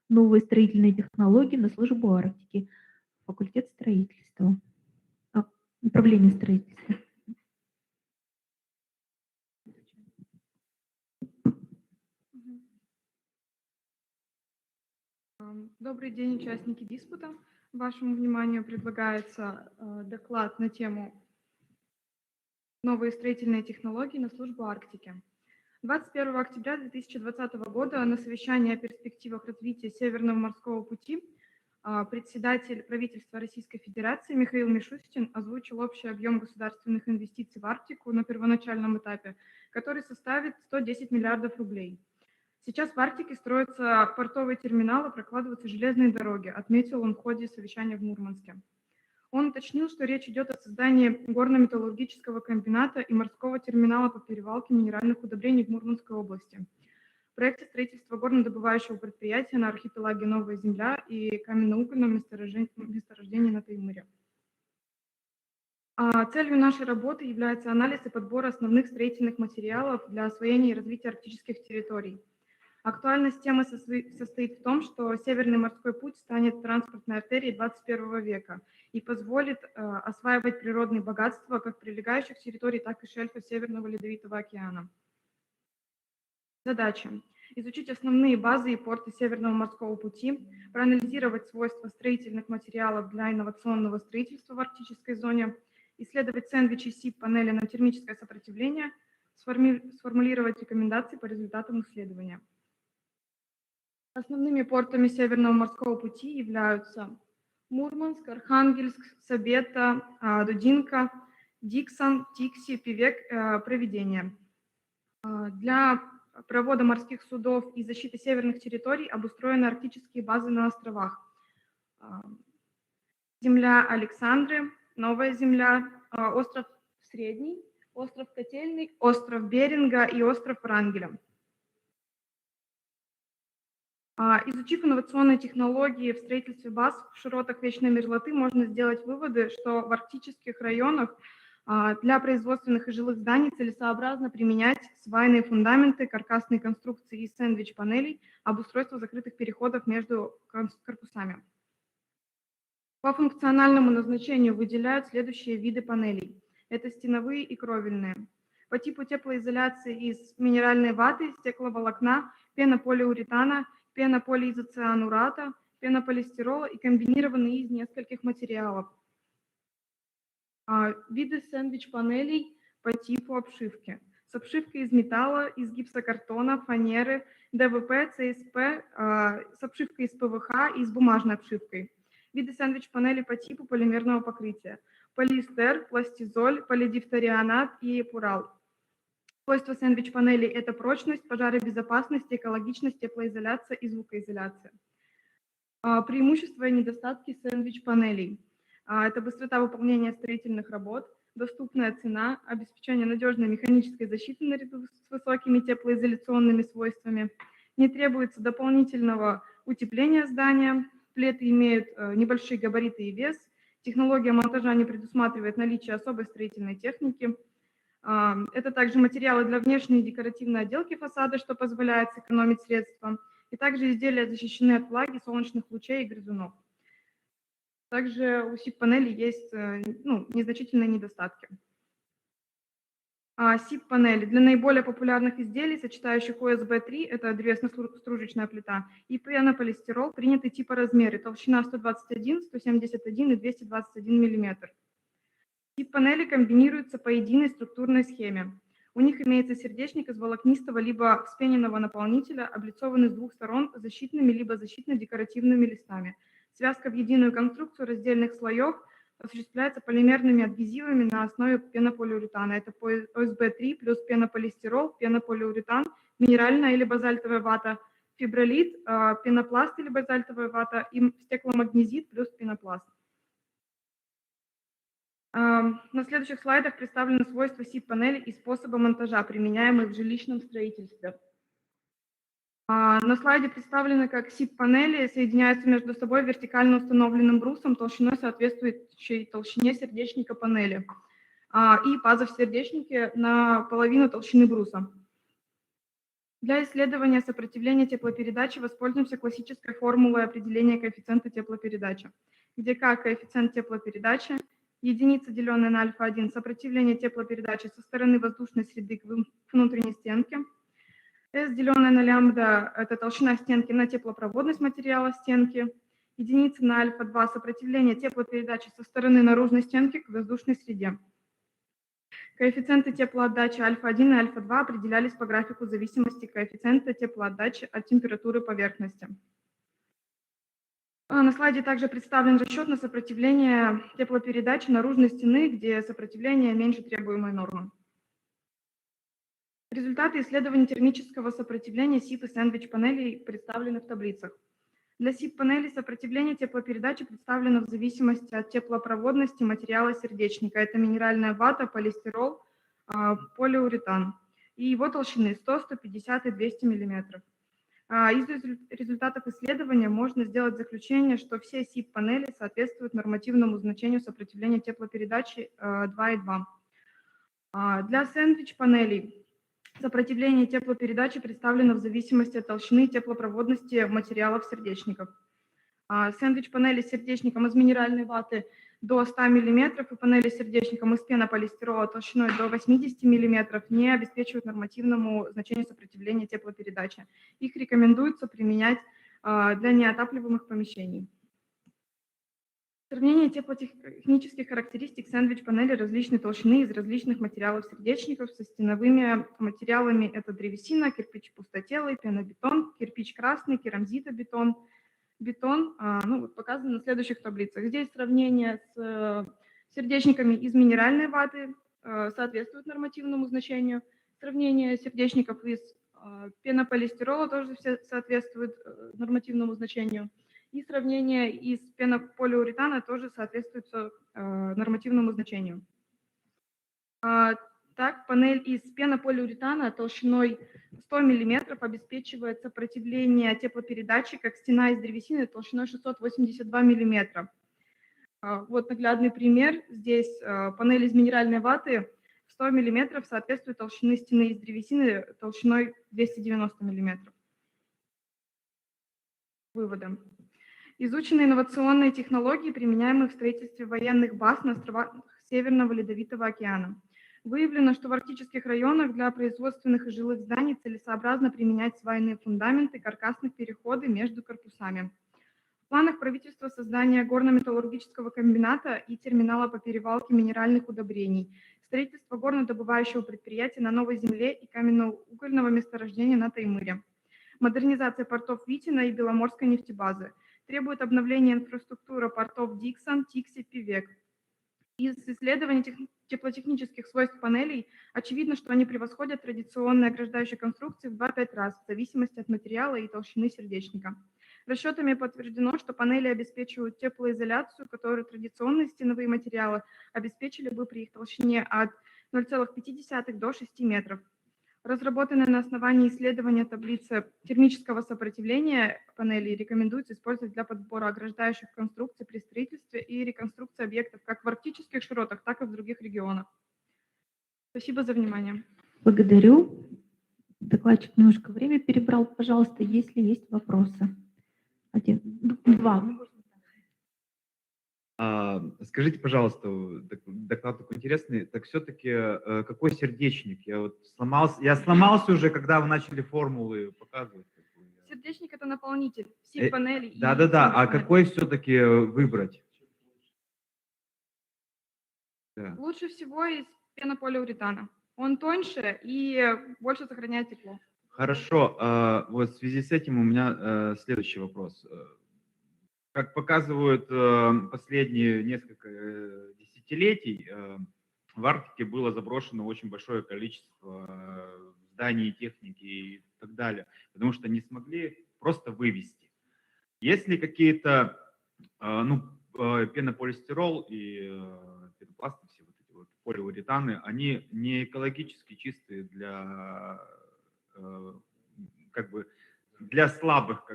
Speaker 14: новые строительные технологии на службу Арктики, факультет строительства, управление строительства.
Speaker 15: Добрый день, участники диспута. Вашему вниманию предлагается доклад на тему «Новые строительные технологии на службу Арктики». 21 октября 2020 года на совещании о перспективах развития Северного морского пути председатель правительства Российской Федерации Михаил Мишустин озвучил общий объем государственных инвестиций в Арктику на первоначальном этапе, который составит 110 миллиардов рублей. Сейчас в Арктике строятся портовые терминалы, прокладываются железные дороги, отметил он в ходе совещания в Мурманске. Он уточнил, что речь идет о создании горно-металлургического комбината и морского терминала по перевалке минеральных удобрений в Мурманской области. В проекте строительства горнодобывающего предприятия на архипелаге Новая Земля и каменно-угольном месторождении на Таймыре. Целью нашей работы является анализ и подбор основных строительных материалов для освоения и развития арктических территорий. Актуальность темы состоит в том, что Северный морской путь станет транспортной артерией 21 века и позволит осваивать природные богатства как прилегающих территорий, так и шельфа Северного Ледовитого океана. Задача – изучить основные базы и порты Северного морского пути, проанализировать свойства строительных материалов для инновационного строительства в арктической зоне, исследовать сэндвичи СИП-панели на термическое сопротивление, сформулировать рекомендации по результатам исследования. Основными портами Северного морского пути являются Мурманск, Архангельск, Сабета, Дудинка, Диксон, Тикси, Певек, Провидение. Для провода морских судов и защиты северных территорий обустроены арктические базы на островах. Земля Александры, Новая Земля, остров Средний, остров Котельный, остров Беринга и остров Врангеля. Изучив инновационные технологии в строительстве баз в широтах вечной мерзлоты, можно сделать выводы, что в арктических районах для производственных и жилых зданий целесообразно применять свайные фундаменты, каркасные конструкции из сэндвич-панелей, обустройство закрытых переходов между корпусами. По функциональному назначению выделяют следующие виды панелей. Это стеновые и кровельные. По типу теплоизоляции из минеральной ваты, стекловолокна, пенополиуретана, пенополиизоцианурата, пенополистирола и комбинированные из нескольких материалов. Виды сэндвич-панелей по типу обшивки. С обшивкой из металла, из гипсокартона, фанеры, ДВП, ЦСП, с обшивкой из ПВХ и с бумажной обшивкой. Виды сэндвич-панелей по типу полимерного покрытия. Полиэстер, пластизоль, полидифторионат и эпурал. Свойства сэндвич-панелей – это прочность, пожаробезопасность, экологичность, теплоизоляция и звукоизоляция. Преимущества и недостатки сэндвич-панелей. Это быстрота выполнения строительных работ, доступная цена, обеспечение надежной механической защиты наряду с высокими теплоизоляционными свойствами,
Speaker 18: Не требуется дополнительного утепления здания. Плиты имеют небольшие габариты и вес. Технология монтажа не предусматривает наличие особой строительной техники. Это также материалы для внешней декоративной отделки фасада, что позволяет сэкономить средства. И также изделия защищены от влаги, солнечных лучей и грызунов. Также у СИП-панели есть незначительные недостатки. СИП-панели для наиболее популярных изделий, сочетающих ОСБ-3, это древесно-стружечная плита, и пенополистирол, приняты типа размеры, толщина 121, 171 и 221 мм. СИП-панели комбинируются по единой структурной схеме. У них имеется сердечник из волокнистого либо вспененного наполнителя, облицованный с двух сторон защитными либо защитно-декоративными листами. Связка в единую конструкцию раздельных слоев осуществляется полимерными адгезивами на основе пенополиуретана. Это ОСБ-3 плюс пенополистирол, пенополиуретан, минеральная или базальтовая вата, фибролит, пенопласт или базальтовая вата и стекломагнезит плюс пенопласт. На следующих слайдах представлены свойства СИП-панели и способы монтажа, применяемые в жилищном строительстве. На слайде представлены, как СИП-панели соединяются между собой вертикально установленным брусом толщиной, соответствующей толщине сердечника панели, и паза в сердечнике на половину толщины бруса. Для исследования сопротивления теплопередачи воспользуемся классической формулой определения коэффициента теплопередачи, где К – коэффициент теплопередачи, единица, деленная на альфа-1, сопротивление теплопередачи со стороны воздушной среды к внутренней стенке. S, деленная на лямбда, это толщина стенки на теплопроводность материала стенки. Единица на альфа-2, сопротивление теплопередачи со стороны наружной стенки к воздушной среде. Коэффициенты теплоотдачи альфа-1 и альфа-2 определялись по графику зависимости коэффициента теплоотдачи от температуры поверхности. На слайде также представлен расчет на сопротивление теплопередачи наружной стены, где сопротивление меньше требуемой нормы. Результаты исследований термического сопротивления СИП и сэндвич-панелей представлены в таблицах. Для СИП-панелей сопротивление теплопередачи представлено в зависимости от теплопроводности материала сердечника. Это минеральная вата, полистирол, полиуретан. И его толщины 100, 150 и 200 мм. Из результатов исследования можно сделать заключение, что все СИП-панели соответствуют нормативному значению сопротивления теплопередачи 2,2. Для сэндвич-панелей сопротивление теплопередачи представлено в зависимости от толщины теплопроводности материалов сердечников. Сэндвич-панели с сердечником из минеральной ваты до 100 мм и панели с сердечником из пенополистирола толщиной до 80 мм не обеспечивают нормативному значению сопротивления теплопередачи. Их рекомендуется применять для неотапливаемых помещений. Сравнение теплотехнических характеристик сэндвич-панели различной толщины из различных материалов сердечников со стеновыми материалами – это древесина, кирпич пустотелый, пенобетон, кирпич красный, керамзитобетон, бетон, показано на следующих таблицах. Здесь сравнение с сердечниками из минеральной ваты соответствует нормативному значению. Сравнение сердечников из пенополистирола тоже все соответствует нормативному значению. И сравнение из пенополиуретана тоже соответствует нормативному значению. Так, панель из пенополиуретана толщиной 100 мм обеспечивает сопротивление теплопередачи, как стена из древесины толщиной 682 мм. Вот наглядный пример. Здесь панель из минеральной ваты 100 мм соответствует толщине стены из древесины толщиной 290 мм. Выводы. Изучены инновационные технологии, применяемые в строительстве военных баз на островах Северного Ледовитого океана. Выявлено, что в арктических районах для производственных и жилых зданий целесообразно применять свайные фундаменты, каркасных переходы между корпусами. В планах правительства создание горно-металлургического комбината и терминала по перевалке минеральных удобрений, строительство горнодобывающего предприятия на Новой Земле и каменно-угольного месторождения на Таймыре, модернизация портов Витина и Беломорской нефтебазы, требует обновления инфраструктуры портов Диксон, Тикси, Пивек. Из исследований теплотехнических свойств панелей очевидно, что они превосходят традиционные ограждающие конструкции в 2-5 раз, в зависимости от материала и толщины сердечника. Расчетами подтверждено, что панели обеспечивают теплоизоляцию, которую традиционные стеновые материалы обеспечили бы при их толщине от 0,5 до 6 метров.
Speaker 15: разработанные на основании исследования таблицы термического сопротивления панелей, рекомендуется использовать для подбора ограждающих конструкций при строительстве и реконструкции объектов как в арктических широтах, так и в других регионах. Спасибо за внимание.
Speaker 14: Благодарю. Докладчик немножко время перебрал. Пожалуйста, если есть вопросы. Два.
Speaker 8: Скажите, пожалуйста, доклад такой интересный, так все-таки какой сердечник? Я сломался уже, когда вы начали формулы показывать.
Speaker 15: Сердечник — это наполнитель всех панелей.
Speaker 8: Да, а какой все-таки выбрать? Да.
Speaker 15: Лучше всего из пенополиуретана. Он тоньше и больше сохраняет тепло.
Speaker 8: Хорошо, вот в связи с этим у меня следующий вопрос. Как показывают последние несколько десятилетий, в Арктике было заброшено очень большое количество зданий, техники и так далее, потому что не смогли просто вывести. Есть ли какие-то, пенополистирол и пенопласты, все вот эти вот полиуретаны, они не экологически чистые для для слабых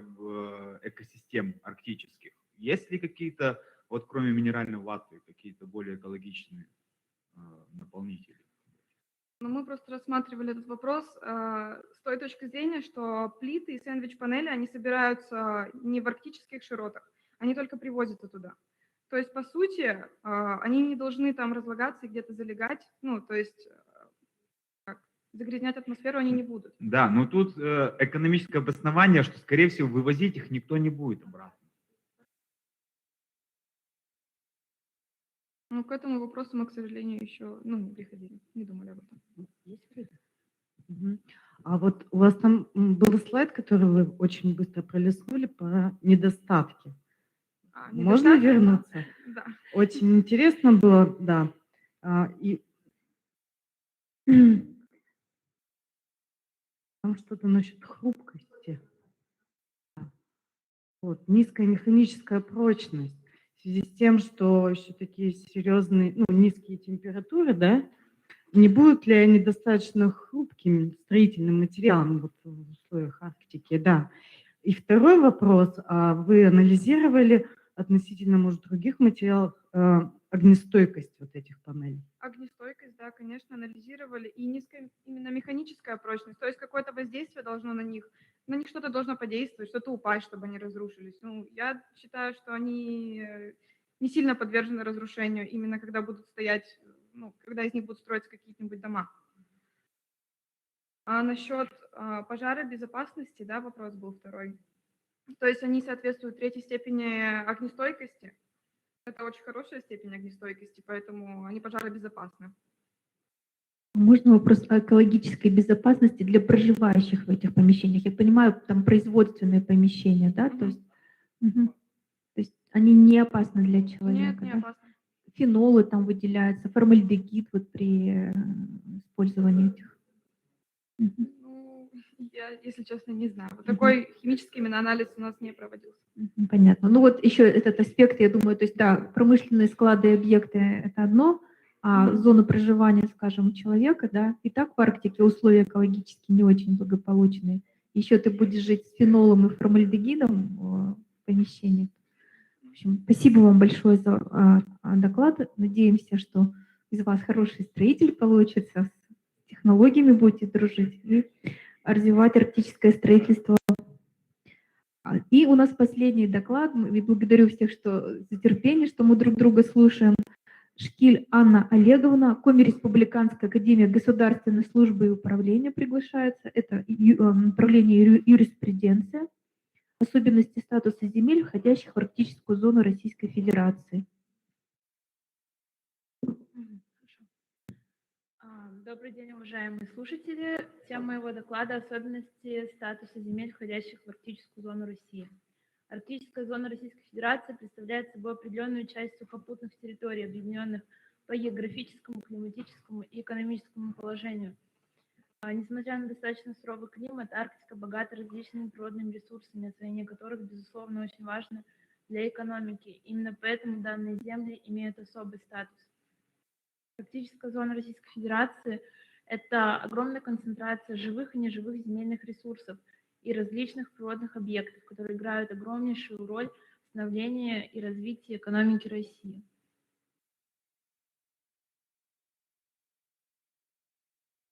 Speaker 8: экосистем арктических. Есть ли какие-то, вот кроме минеральной ваты, какие-то более экологичные наполнители?
Speaker 15: Но мы просто рассматривали этот вопрос с той точки зрения, что плиты и сэндвич-панели, они собираются не в арктических широтах, они только привозятся туда. То есть, по сути, они не должны там разлагаться и где-то залегать, загрязнять атмосферу они не будут.
Speaker 8: Да, но тут экономическое обоснование, что, скорее всего, вывозить их никто не будет обратно.
Speaker 15: Ну, к этому вопросу мы, к сожалению, еще не приходили, не думали об этом.
Speaker 5: А вот у вас там был слайд, который вы очень быстро пролистнули, про недостатки. Можно
Speaker 15: недостатки?
Speaker 5: вернуться?
Speaker 15: Да.
Speaker 5: Очень интересно было, да. Там что-то насчет хрупкости. Вот, низкая механическая прочность. В связи с тем, что еще такие серьезные, низкие температуры, да, не будут ли они достаточно хрупким строительным материалом вот, в условиях Арктики, да. И второй вопрос. Вы анализировали относительно, может, других материалов огнестойкость вот этих панелей?
Speaker 15: Огнестойкость, да, конечно, анализировали. И низкая именно механическая прочность, то есть какое-то воздействие должно на них что-то должно подействовать, что-то упасть, чтобы они разрушились. Я считаю, что они не сильно подвержены разрушению, именно когда будут стоять, когда из них будут строиться какие-нибудь дома. А насчет пожаробезопасности, да, вопрос был второй. То есть они соответствуют третьей степени огнестойкости. Это очень хорошая степень огнестойкости, поэтому они пожаробезопасны.
Speaker 14: Можно вопрос о экологической безопасности для проживающих в этих помещениях? Я понимаю, там производственные помещения, да? То есть они не опасны для человека?
Speaker 15: Нет, не
Speaker 14: да?
Speaker 15: опасны.
Speaker 14: Фенолы там выделяются, формальдегид вот при использовании этих.
Speaker 15: Я, если честно, не знаю. Вот такой химический именно анализ у нас не проводился.
Speaker 14: Понятно. Ну вот еще этот аспект, я думаю, то есть да, промышленные склады и объекты – это одно, а зона проживания, скажем, человека, да, и так в Арктике условия экологически не очень благополучные. Еще ты будешь жить с фенолом и формальдегидом в помещении. В общем, спасибо вам большое за доклад. Надеемся, что из вас хороший строитель получится, с технологиями будете дружить и развивать арктическое строительство. И у нас последний доклад. И благодарю всех за терпение, что мы друг друга слушаем. Шкиль Анна Олеговна, Коми Республиканская академия государственной службы и управления приглашается. Это управление юриспруденция, особенности статуса земель, входящих в арктическую зону Российской Федерации.
Speaker 21: Добрый день, уважаемые слушатели. Тема моего доклада – особенности статуса земель, входящих в арктическую зону России. Арктическая зона Российской Федерации представляет собой определенную часть сухопутных территорий, объединенных по географическому, климатическому и экономическому положению. Несмотря на достаточно суровый климат, Арктика богата различными природными ресурсами, освоение которых, безусловно, очень важно для экономики. Именно поэтому данные земли имеют особый статус. Арктическая зона Российской Федерации – Это огромная концентрация живых и неживых земельных ресурсов и различных природных объектов, которые играют огромнейшую роль в становлении и развитии экономики России.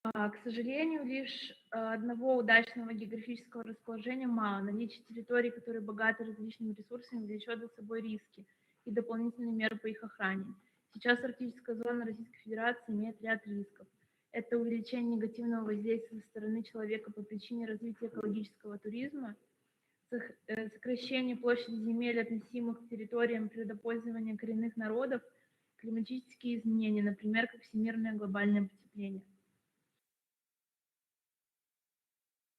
Speaker 21: К сожалению, лишь одного удачного географического расположения мало. Наличие территорий, которые богаты различными ресурсами, влечет за собой риски и дополнительные меры по их охране. Сейчас арктическая зона Российской Федерации имеет ряд рисков. Это увеличение негативного воздействия со стороны человека по причине развития экологического туризма, сокращение площади земель, относимых к территориям природопользования коренных народов, климатические изменения, например, как всемирное глобальное потепление.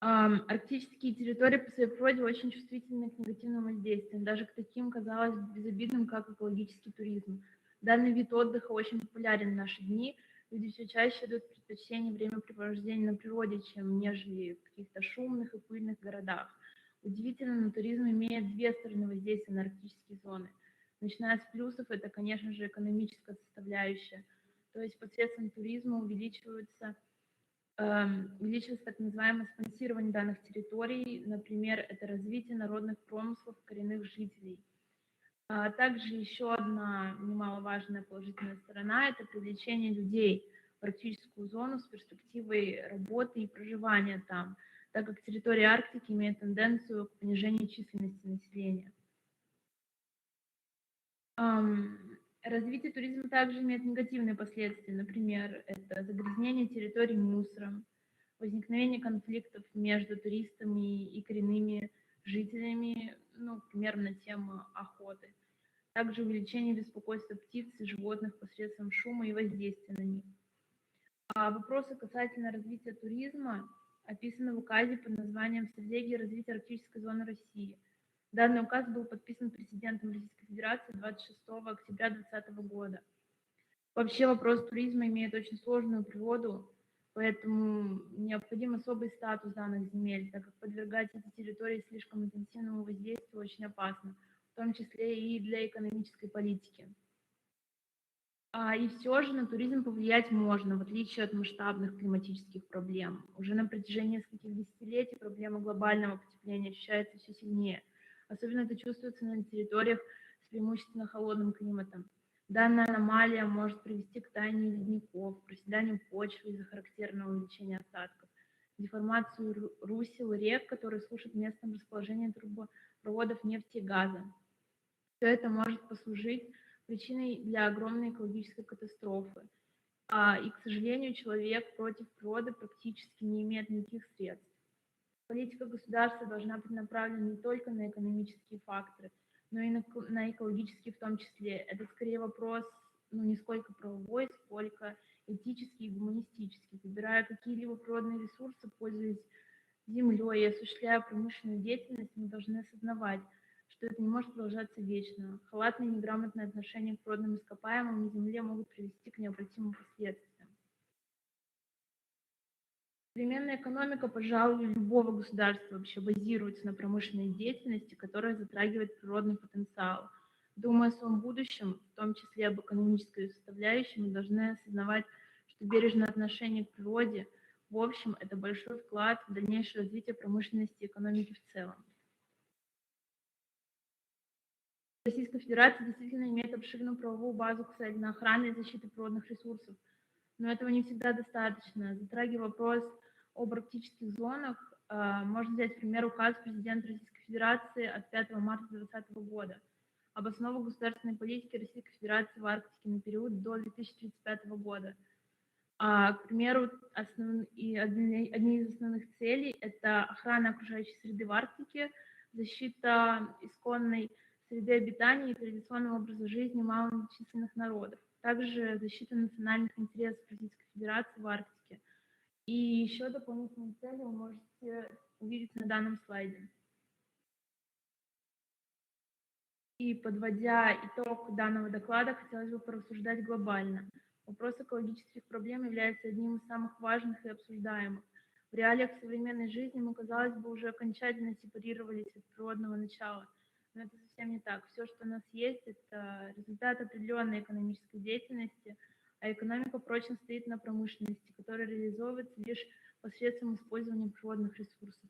Speaker 21: Арктические территории по своей природе очень чувствительны к негативным воздействиям, даже к таким, казалось бы, безобидным, как экологический туризм. Данный вид отдыха очень популярен в наши дни. Люди все чаще дают предпочтение времяпрепровождения на природе, чем нежели в каких-то шумных и пыльных городах. Удивительно, но туризм имеет две стороны воздействия на арктические зоны. Начиная с плюсов, это, конечно же, экономическая составляющая. То есть посредством туризма увеличивается так называемое спонсирование данных территорий, например, это развитие народных промыслов коренных жителей. Также еще одна немаловажная положительная сторона – это привлечение людей в арктическую зону с перспективой работы и проживания там, так как территория Арктики имеет тенденцию к понижению численности населения. Развитие туризма также имеет негативные последствия, например, это загрязнение территорий мусором, возникновение конфликтов между туристами и коренными жителями, например, на тему охоты. Также увеличение беспокойства птиц и животных посредством шума и воздействия на них. Вопросы касательно развития туризма описаны в указе под названием «Стратегия развития арктической зоны России». Данный указ был подписан президентом Российской Федерации 26 октября 2020 года. Вообще вопрос туризма имеет очень сложную природу, поэтому необходим особый статус данных земель, так как подвергать эти территории слишком интенсивному воздействию очень опасно, в том числе и для экономической политики. И все же на туризм повлиять можно, в отличие от масштабных климатических проблем. Уже на протяжении нескольких десятилетий проблема глобального потепления ощущается все сильнее. Особенно это чувствуется на территориях с преимущественно холодным климатом. Данная аномалия может привести к таянию ледников, проседанию почвы из-за характерного увеличения осадков, деформацию русел и рек, которые служат местом расположения трубопроводов нефти и газа. Все это может послужить причиной для огромной экологической катастрофы. И, к сожалению, человек против природы практически не имеет никаких средств. Политика государства должна быть направлена не только на экономические факторы, но и на экологические в том числе. Это скорее вопрос не сколько правовой, сколько этический и гуманистический. Выбирая какие-либо природные ресурсы, пользуясь землей и осуществляя промышленную деятельность, мы должны осознавать, что это не может продолжаться вечно. Халатное и неграмотное отношение к природным ископаемым на земле могут привести к необратимым последствиям. Современная экономика, пожалуй, любого государства вообще базируется на промышленной деятельности, которая затрагивает природный потенциал. Думая о своем будущем, в том числе об экономической составляющей, мы должны осознавать, что бережное отношение к природе, в общем, это большой вклад в дальнейшее развитие промышленности и экономики в целом. Российская Федерация действительно имеет обширную правовую базу касательно охраны и защиты природных ресурсов, но этого не всегда достаточно. Затрагивая вопрос об арктических зонах, можно взять, например, указ президента Российской Федерации от 5 марта 2020 года об основах государственной политики Российской Федерации в Арктике на период до 2035 года. К примеру, одни из основных целей – это охрана окружающей среды в Арктике, защита исконной среды обитания и традиционного образа жизни малочисленных народов, также защита национальных интересов Российской Федерации в Арктике. И еще дополнительные цели вы можете увидеть на данном слайде. И подводя итог данного доклада, хотелось бы порассуждать глобально. Вопрос экологических проблем является одним из самых важных и обсуждаемых. В реалиях современной жизни мы, казалось бы, уже окончательно сепарировались от природного начала. Но это совсем не так. Все, что у нас есть, это результат определенной экономической деятельности, а экономика прочно стоит на промышленности, которая реализовывается лишь посредством использования природных ресурсов.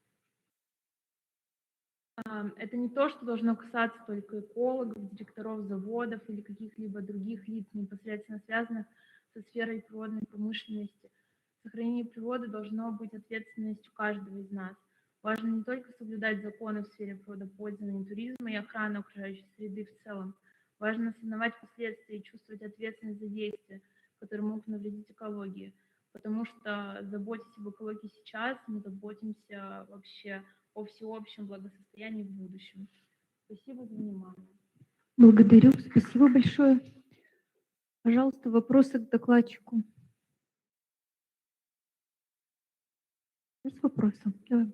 Speaker 21: Это не то, что должно касаться только экологов, директоров заводов или каких-либо других лиц, непосредственно связанных со сферой природной промышленности. Сохранение природы должно быть ответственностью каждого из нас. Важно не только соблюдать законы в сфере природопользования, туризма и охраны окружающей среды в целом. Важно осознавать последствия и чувствовать ответственность за действия, которые могут навредить экологии. Потому что, заботясь об экологии сейчас, мы заботимся вообще о всеобщем благосостоянии в будущем. Спасибо за внимание.
Speaker 14: Благодарю, спасибо большое. Пожалуйста, вопросы к докладчику. Есть вопросы? Давай.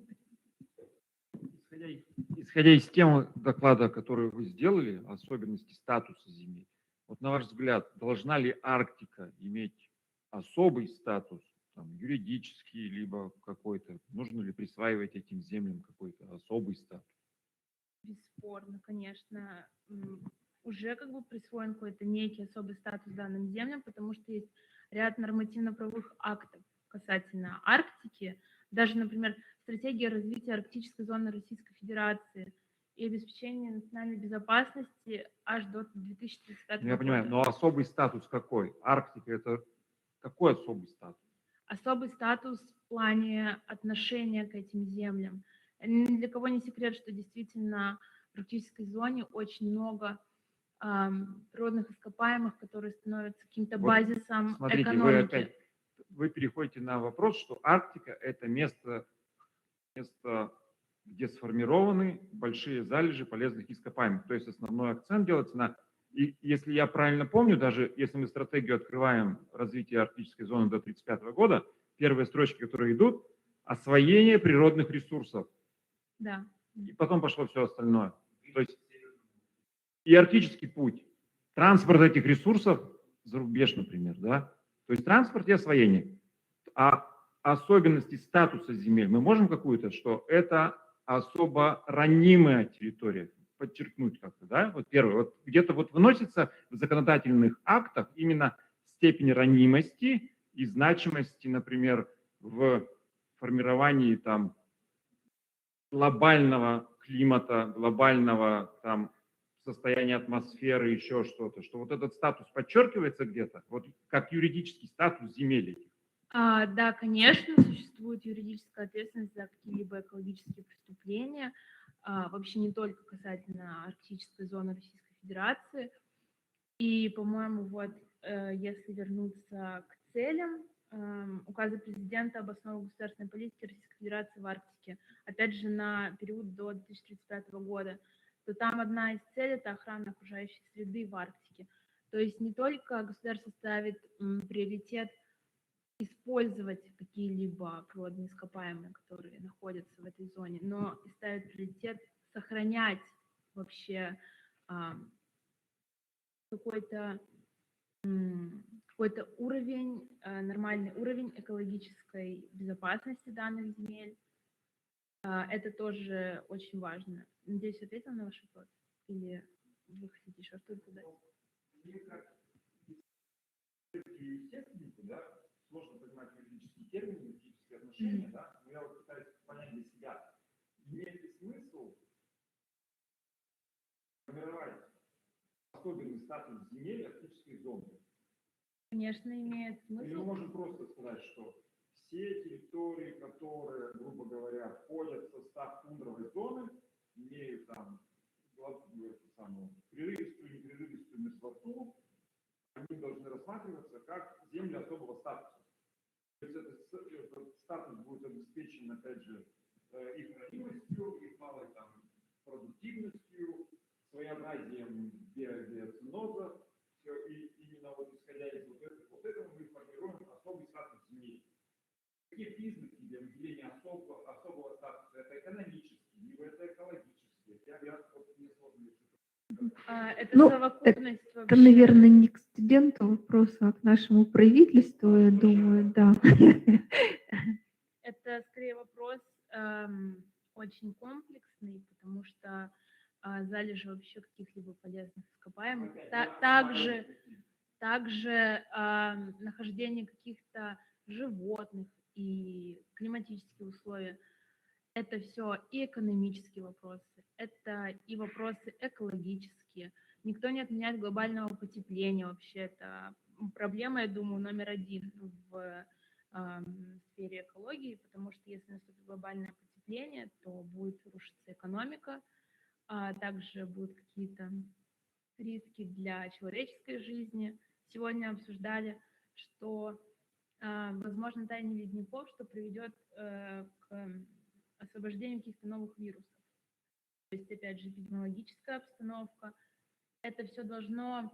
Speaker 10: Исходя из темы доклада, который вы сделали, особенности статуса земель, вот на ваш взгляд, должна ли Арктика иметь особый статус, там, юридический, либо какой-то, нужно ли присваивать этим землям какой-то особый статус?
Speaker 21: Бесспорно, конечно, уже как бы присвоен какой-то некий особый статус данным землям, потому что есть ряд нормативно-правовых актов касательно Арктики, даже, например, стратегия развития арктической зоны Российской Федерации и обеспечения национальной безопасности аж до 2035 года.
Speaker 10: Я понимаю, но особый статус какой? Арктика – это какой особый статус?
Speaker 21: Особый статус в плане отношения к этим землям. Ни для кого не секрет, что действительно в арктической зоне очень много природных ископаемых, которые становятся каким-то базисом
Speaker 10: Смотрите,
Speaker 21: экономики.
Speaker 10: Вы переходите на вопрос, что Арктика – это место, где сформированы большие залежи полезных ископаемых. То есть основной акцент делается на... И если я правильно помню, даже если мы стратегию открываем развития арктической зоны до 1935 года, первые строчки, которые идут, освоение природных ресурсов.
Speaker 21: Да.
Speaker 10: И потом пошло все остальное. То есть и арктический путь, транспорт этих ресурсов за рубеж, например, да? То есть транспорт и освоение. А особенности статуса земель мы можем какую-то, что это особо ранимая территория, подчеркнуть как-то, да? Вот первое, вот где-то вот выносится в законодательных актах именно степень ранимости и значимости, например, в формировании там глобального климата, глобального там состояния атмосферы, еще что-то, что вот этот статус подчеркивается где-то, вот как юридический статус земель этих.
Speaker 21: Да, конечно, существует юридическая ответственность за какие-либо экологические преступления, вообще не только касательно арктической зоны Российской Федерации. И, по-моему, вот если вернуться к целям указа президента об основах государственной политики Российской Федерации в Арктике, опять же, на период до 2035 года, то там одна из целей – это охрана окружающей среды в Арктике. То есть не только государство ставит приоритет использовать какие-либо природные ископаемые, которые находятся в этой зоне, но и ставит приоритет сохранять вообще какой-то уровень, нормальный уровень экологической безопасности данных земель. Это тоже очень важно. Надеюсь, ответила на ваш вопрос? Или вы хотите еще что-то задать?
Speaker 10: Да? Сложно понимать юридические термины, юридические отношения, да? Но я вот пытаюсь понять для себя, имеет ли смысл формировать особенный статус земель арктической зоны?
Speaker 21: Конечно, имеет смысл.
Speaker 10: Или мы можем просто сказать, что все территории, которые, грубо говоря, входят в состав тундровой зоны, имеют там прерывистую, непрерывистую мерзлоту, они должны рассматриваться как земли особого статуса. То есть этот статус будет обеспечен, опять же, их ранимостью, их малой там продуктивностью, своеобразием биоценоза. И именно вот исходя из вот этого мы формируем особый статус земель. Какие признаки для выделения особого статуса? Это экономический, либо это экологический. Я вот не сложно.
Speaker 21: Это совокупность вообще.
Speaker 14: Это, наверное, не к студенту вопрос, а к нашему правительству, я думаю, да.
Speaker 21: Это скорее вопрос очень комплексный, потому что залежи вообще каких-либо полезных ископаемых также нахождение каких-то животных и климатические условия. Это все и экономические вопросы, это и вопросы экологические. Никто не отменяет глобального потепления вообще. Это проблема, я думаю, номер один в сфере экологии, потому что если наступит глобальное потепление, то будет рушиться экономика, также будут какие-то риски для человеческой жизни. Сегодня обсуждали, что возможно таяние ледников, что приведет к освобождению каких-то новых вирусов. То есть, опять же, эпидемиологическая обстановка. Это все должно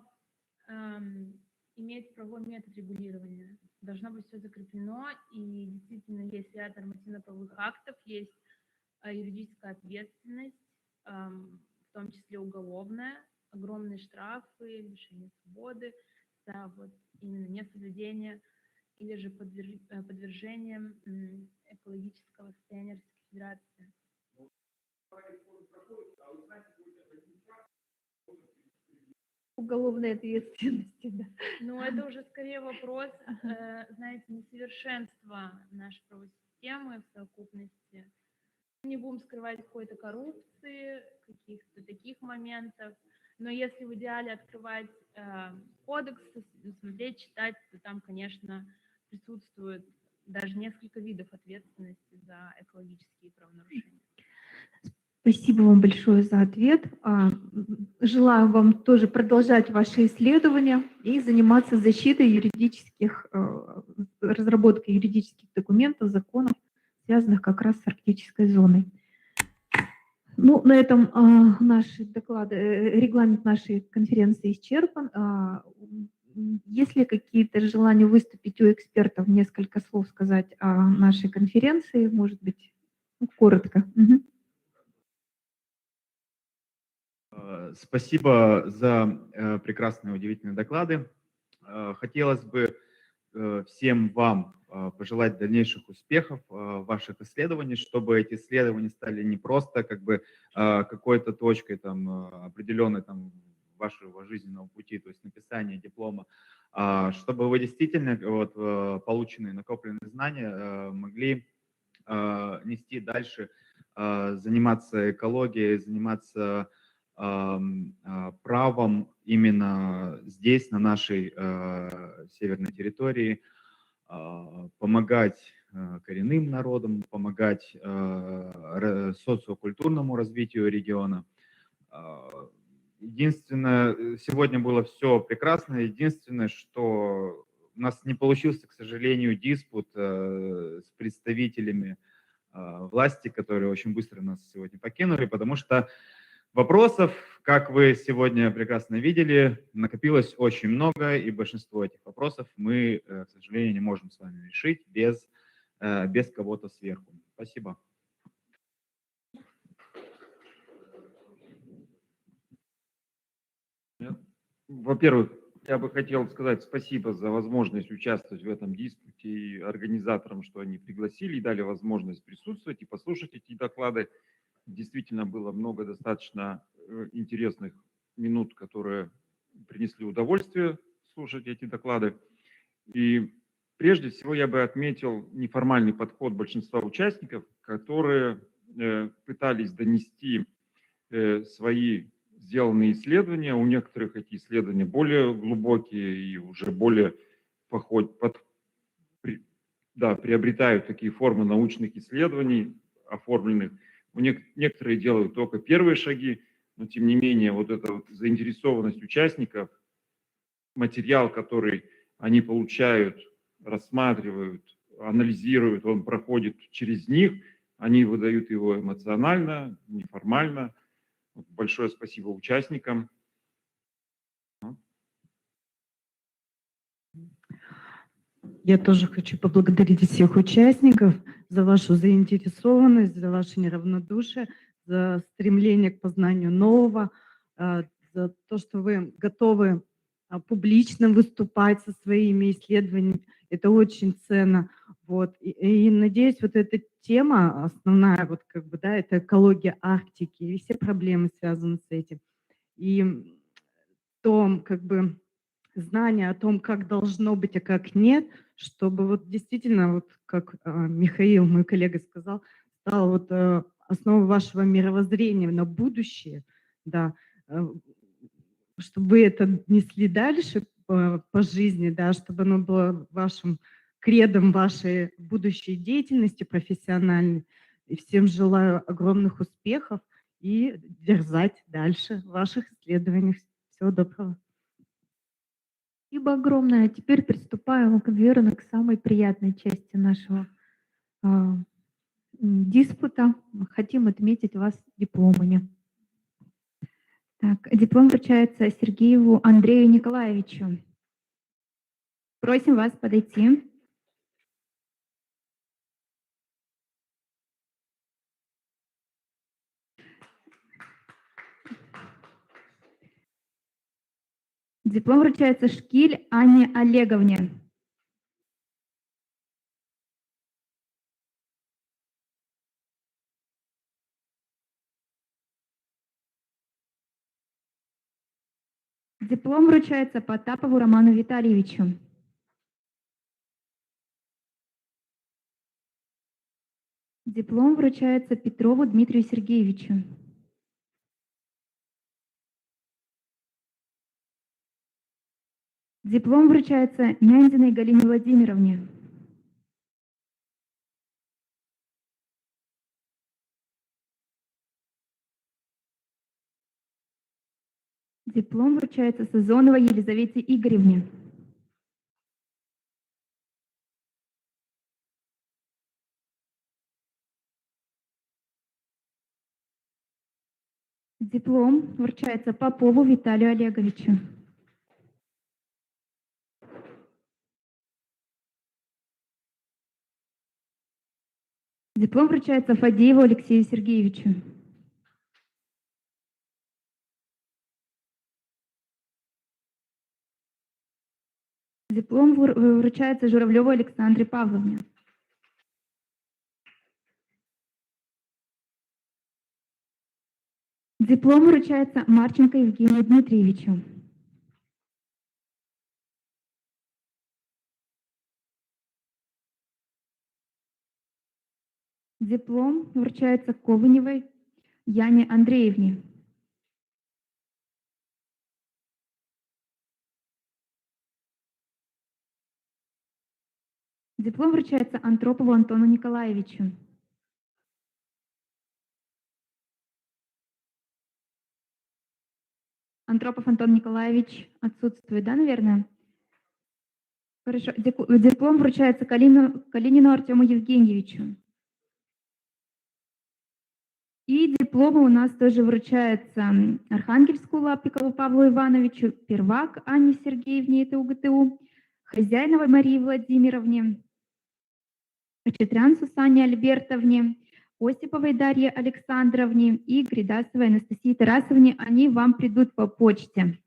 Speaker 21: иметь правовой метод регулирования. Должно быть все закреплено, и действительно есть ряд нормативно-правовых актов, есть юридическая ответственность, в том числе уголовная, огромные штрафы, лишение свободы за вот именно несоблюдение или же подвержение экологического состояния Российской Федерации.
Speaker 14: Уголовной ответственности, да.
Speaker 21: Ну, это уже скорее вопрос, знаете, несовершенства нашей правовой системы в совокупности. Не будем скрывать какой-то коррупции, каких-то таких моментов, но если в идеале открывать кодекс, смотреть, читать, то там, конечно, присутствует даже несколько видов ответственности за экологические правонарушения.
Speaker 14: Спасибо вам большое за ответ. Желаю вам тоже продолжать ваши исследования и заниматься защитой юридических, разработкой юридических документов, законов, связанных как раз с арктической зоной. Ну, на этом наши доклады, регламент нашей конференции исчерпан. Есть ли какие-то желания выступить у экспертов, несколько слов сказать о нашей конференции, может быть, коротко? Угу.
Speaker 8: Спасибо за прекрасные, удивительные доклады. Хотелось бы всем вам пожелать дальнейших успехов в ваших исследованиях, чтобы эти исследования стали не просто как бы какой-то точкой там, определенной там, вашего жизненного пути, то есть написания диплома, чтобы вы действительно вот, полученные, накопленные знания могли нести дальше, заниматься экологией, заниматься правом именно здесь, на нашей северной территории, помогать коренным народам, помогать социокультурному развитию региона. Единственное, сегодня было все прекрасно, единственное, что у нас не получился, к сожалению, диспут с представителями власти, которые очень быстро нас сегодня покинули, потому что вопросов, как вы сегодня прекрасно видели, накопилось очень много, и большинство этих вопросов мы, к сожалению, не можем с вами решить без кого-то сверху. Спасибо.
Speaker 10: Во-первых, я бы хотел сказать спасибо за возможность участвовать в этом диспуте и организаторам, что они пригласили и дали возможность присутствовать и послушать эти доклады. Действительно было много достаточно интересных минут, которые принесли удовольствие слушать эти доклады. И прежде всего я бы отметил неформальный подход большинства участников, которые пытались донести свои сделанные исследования. У некоторых эти исследования более глубокие и уже более приобретают такие формы научных исследований, оформленных. Некоторые делают только первые шаги, но тем не менее вот эта вот заинтересованность участников, материал, который они получают, рассматривают, анализируют, он проходит через них, они выдают его эмоционально, неформально. Большое спасибо участникам.
Speaker 5: Я тоже хочу поблагодарить всех участников за вашу заинтересованность, за ваше неравнодушие, за стремление к познанию нового, за то, что вы готовы публично выступать со своими исследованиями. Это очень ценно. Вот. И надеюсь, вот эта тема основная, вот как бы, да, это экология Арктики и все проблемы связаны с этим. И то, как бы,
Speaker 2: знания о том, как должно быть, а как нет, чтобы вот действительно, вот как Михаил, мой коллега, сказал, стал вот основой вашего мировоззрения на будущее, да, чтобы вы это несли дальше по жизни, да, чтобы оно было вашим кредом вашей будущей деятельности профессиональной. И всем желаю огромных успехов и дерзать дальше в ваших исследованиях. Всего доброго.
Speaker 14: Спасибо огромное. Теперь приступаем, наверное, к самой приятной части нашего диспута. Хотим отметить вас дипломами. Так, диплом вручается Сергееву Андрею Николаевичу. Просим вас подойти. Диплом вручается Шкиль Анне Олеговне. Диплом вручается Потапову Роману Витальевичу. Диплом вручается Петрову Дмитрию Сергеевичу. Диплом вручается Няндиной Галине Владимировне. Диплом вручается Сазоновой Елизавете Игоревне. Диплом вручается Попову Виталию Олеговичу. Диплом вручается Фадееву Алексею Сергеевичу. Диплом вручается Журавлеву Александре Павловне. Диплом вручается Марченко Евгению Дмитриевичу. Диплом вручается Ковыневой Яне Андреевне. Диплом вручается Антропову Антону Николаевичу. Антропов Антон Николаевич отсутствует, да, наверное? Хорошо. Диплом вручается Калинину Артему Евгеньевичу. И дипломы у нас тоже вручаются Архангельску Лапикову Павлу Ивановичу, Первак Анне Сергеевне, это УГТУ, Хозяиновой Марии Владимировне, Хачатрян Сусанне Альбертовне, Осиповой Дарье Александровне и Гридасовой Анастасии Тарасовне. Они вам придут по почте.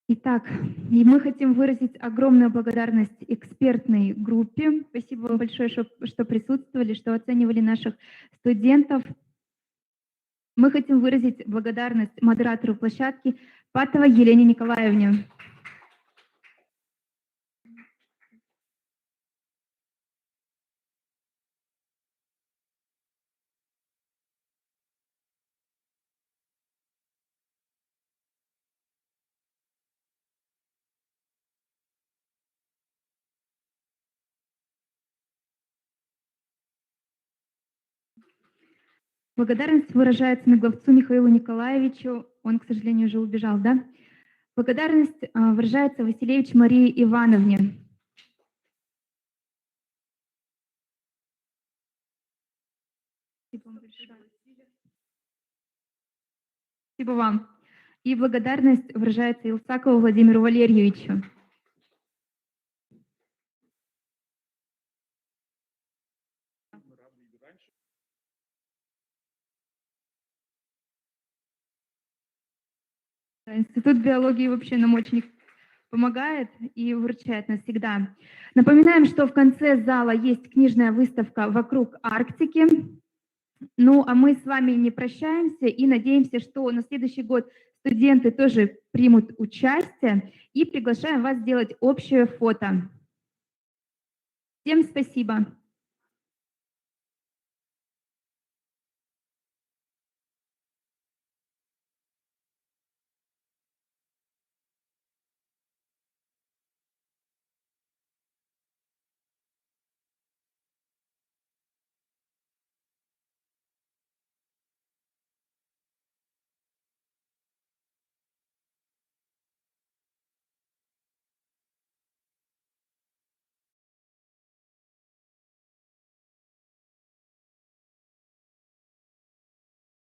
Speaker 14: Итак, и мы хотим выразить огромную благодарность экспертной группе. Спасибо вам большое, что присутствовали, что оценивали наших студентов. Мы хотим выразить благодарность модератору площадки Патовой Елене Николаевне. Благодарность выражается Мегловцу Михаилу Николаевичу. Он, к сожалению, уже убежал, да? Благодарность выражается Василевич Марии Ивановне. Спасибо вам. И благодарность выражается Илсакову Владимиру Валерьевичу. Институт биологии вообще нам очень помогает и выручает нас всегда. Напоминаем, что в конце зала есть книжная выставка «Вокруг Арктики». Ну, а мы с вами не прощаемся и надеемся, что на следующий год
Speaker 3: студенты тоже примут участие и приглашаем вас сделать общее фото. Всем спасибо.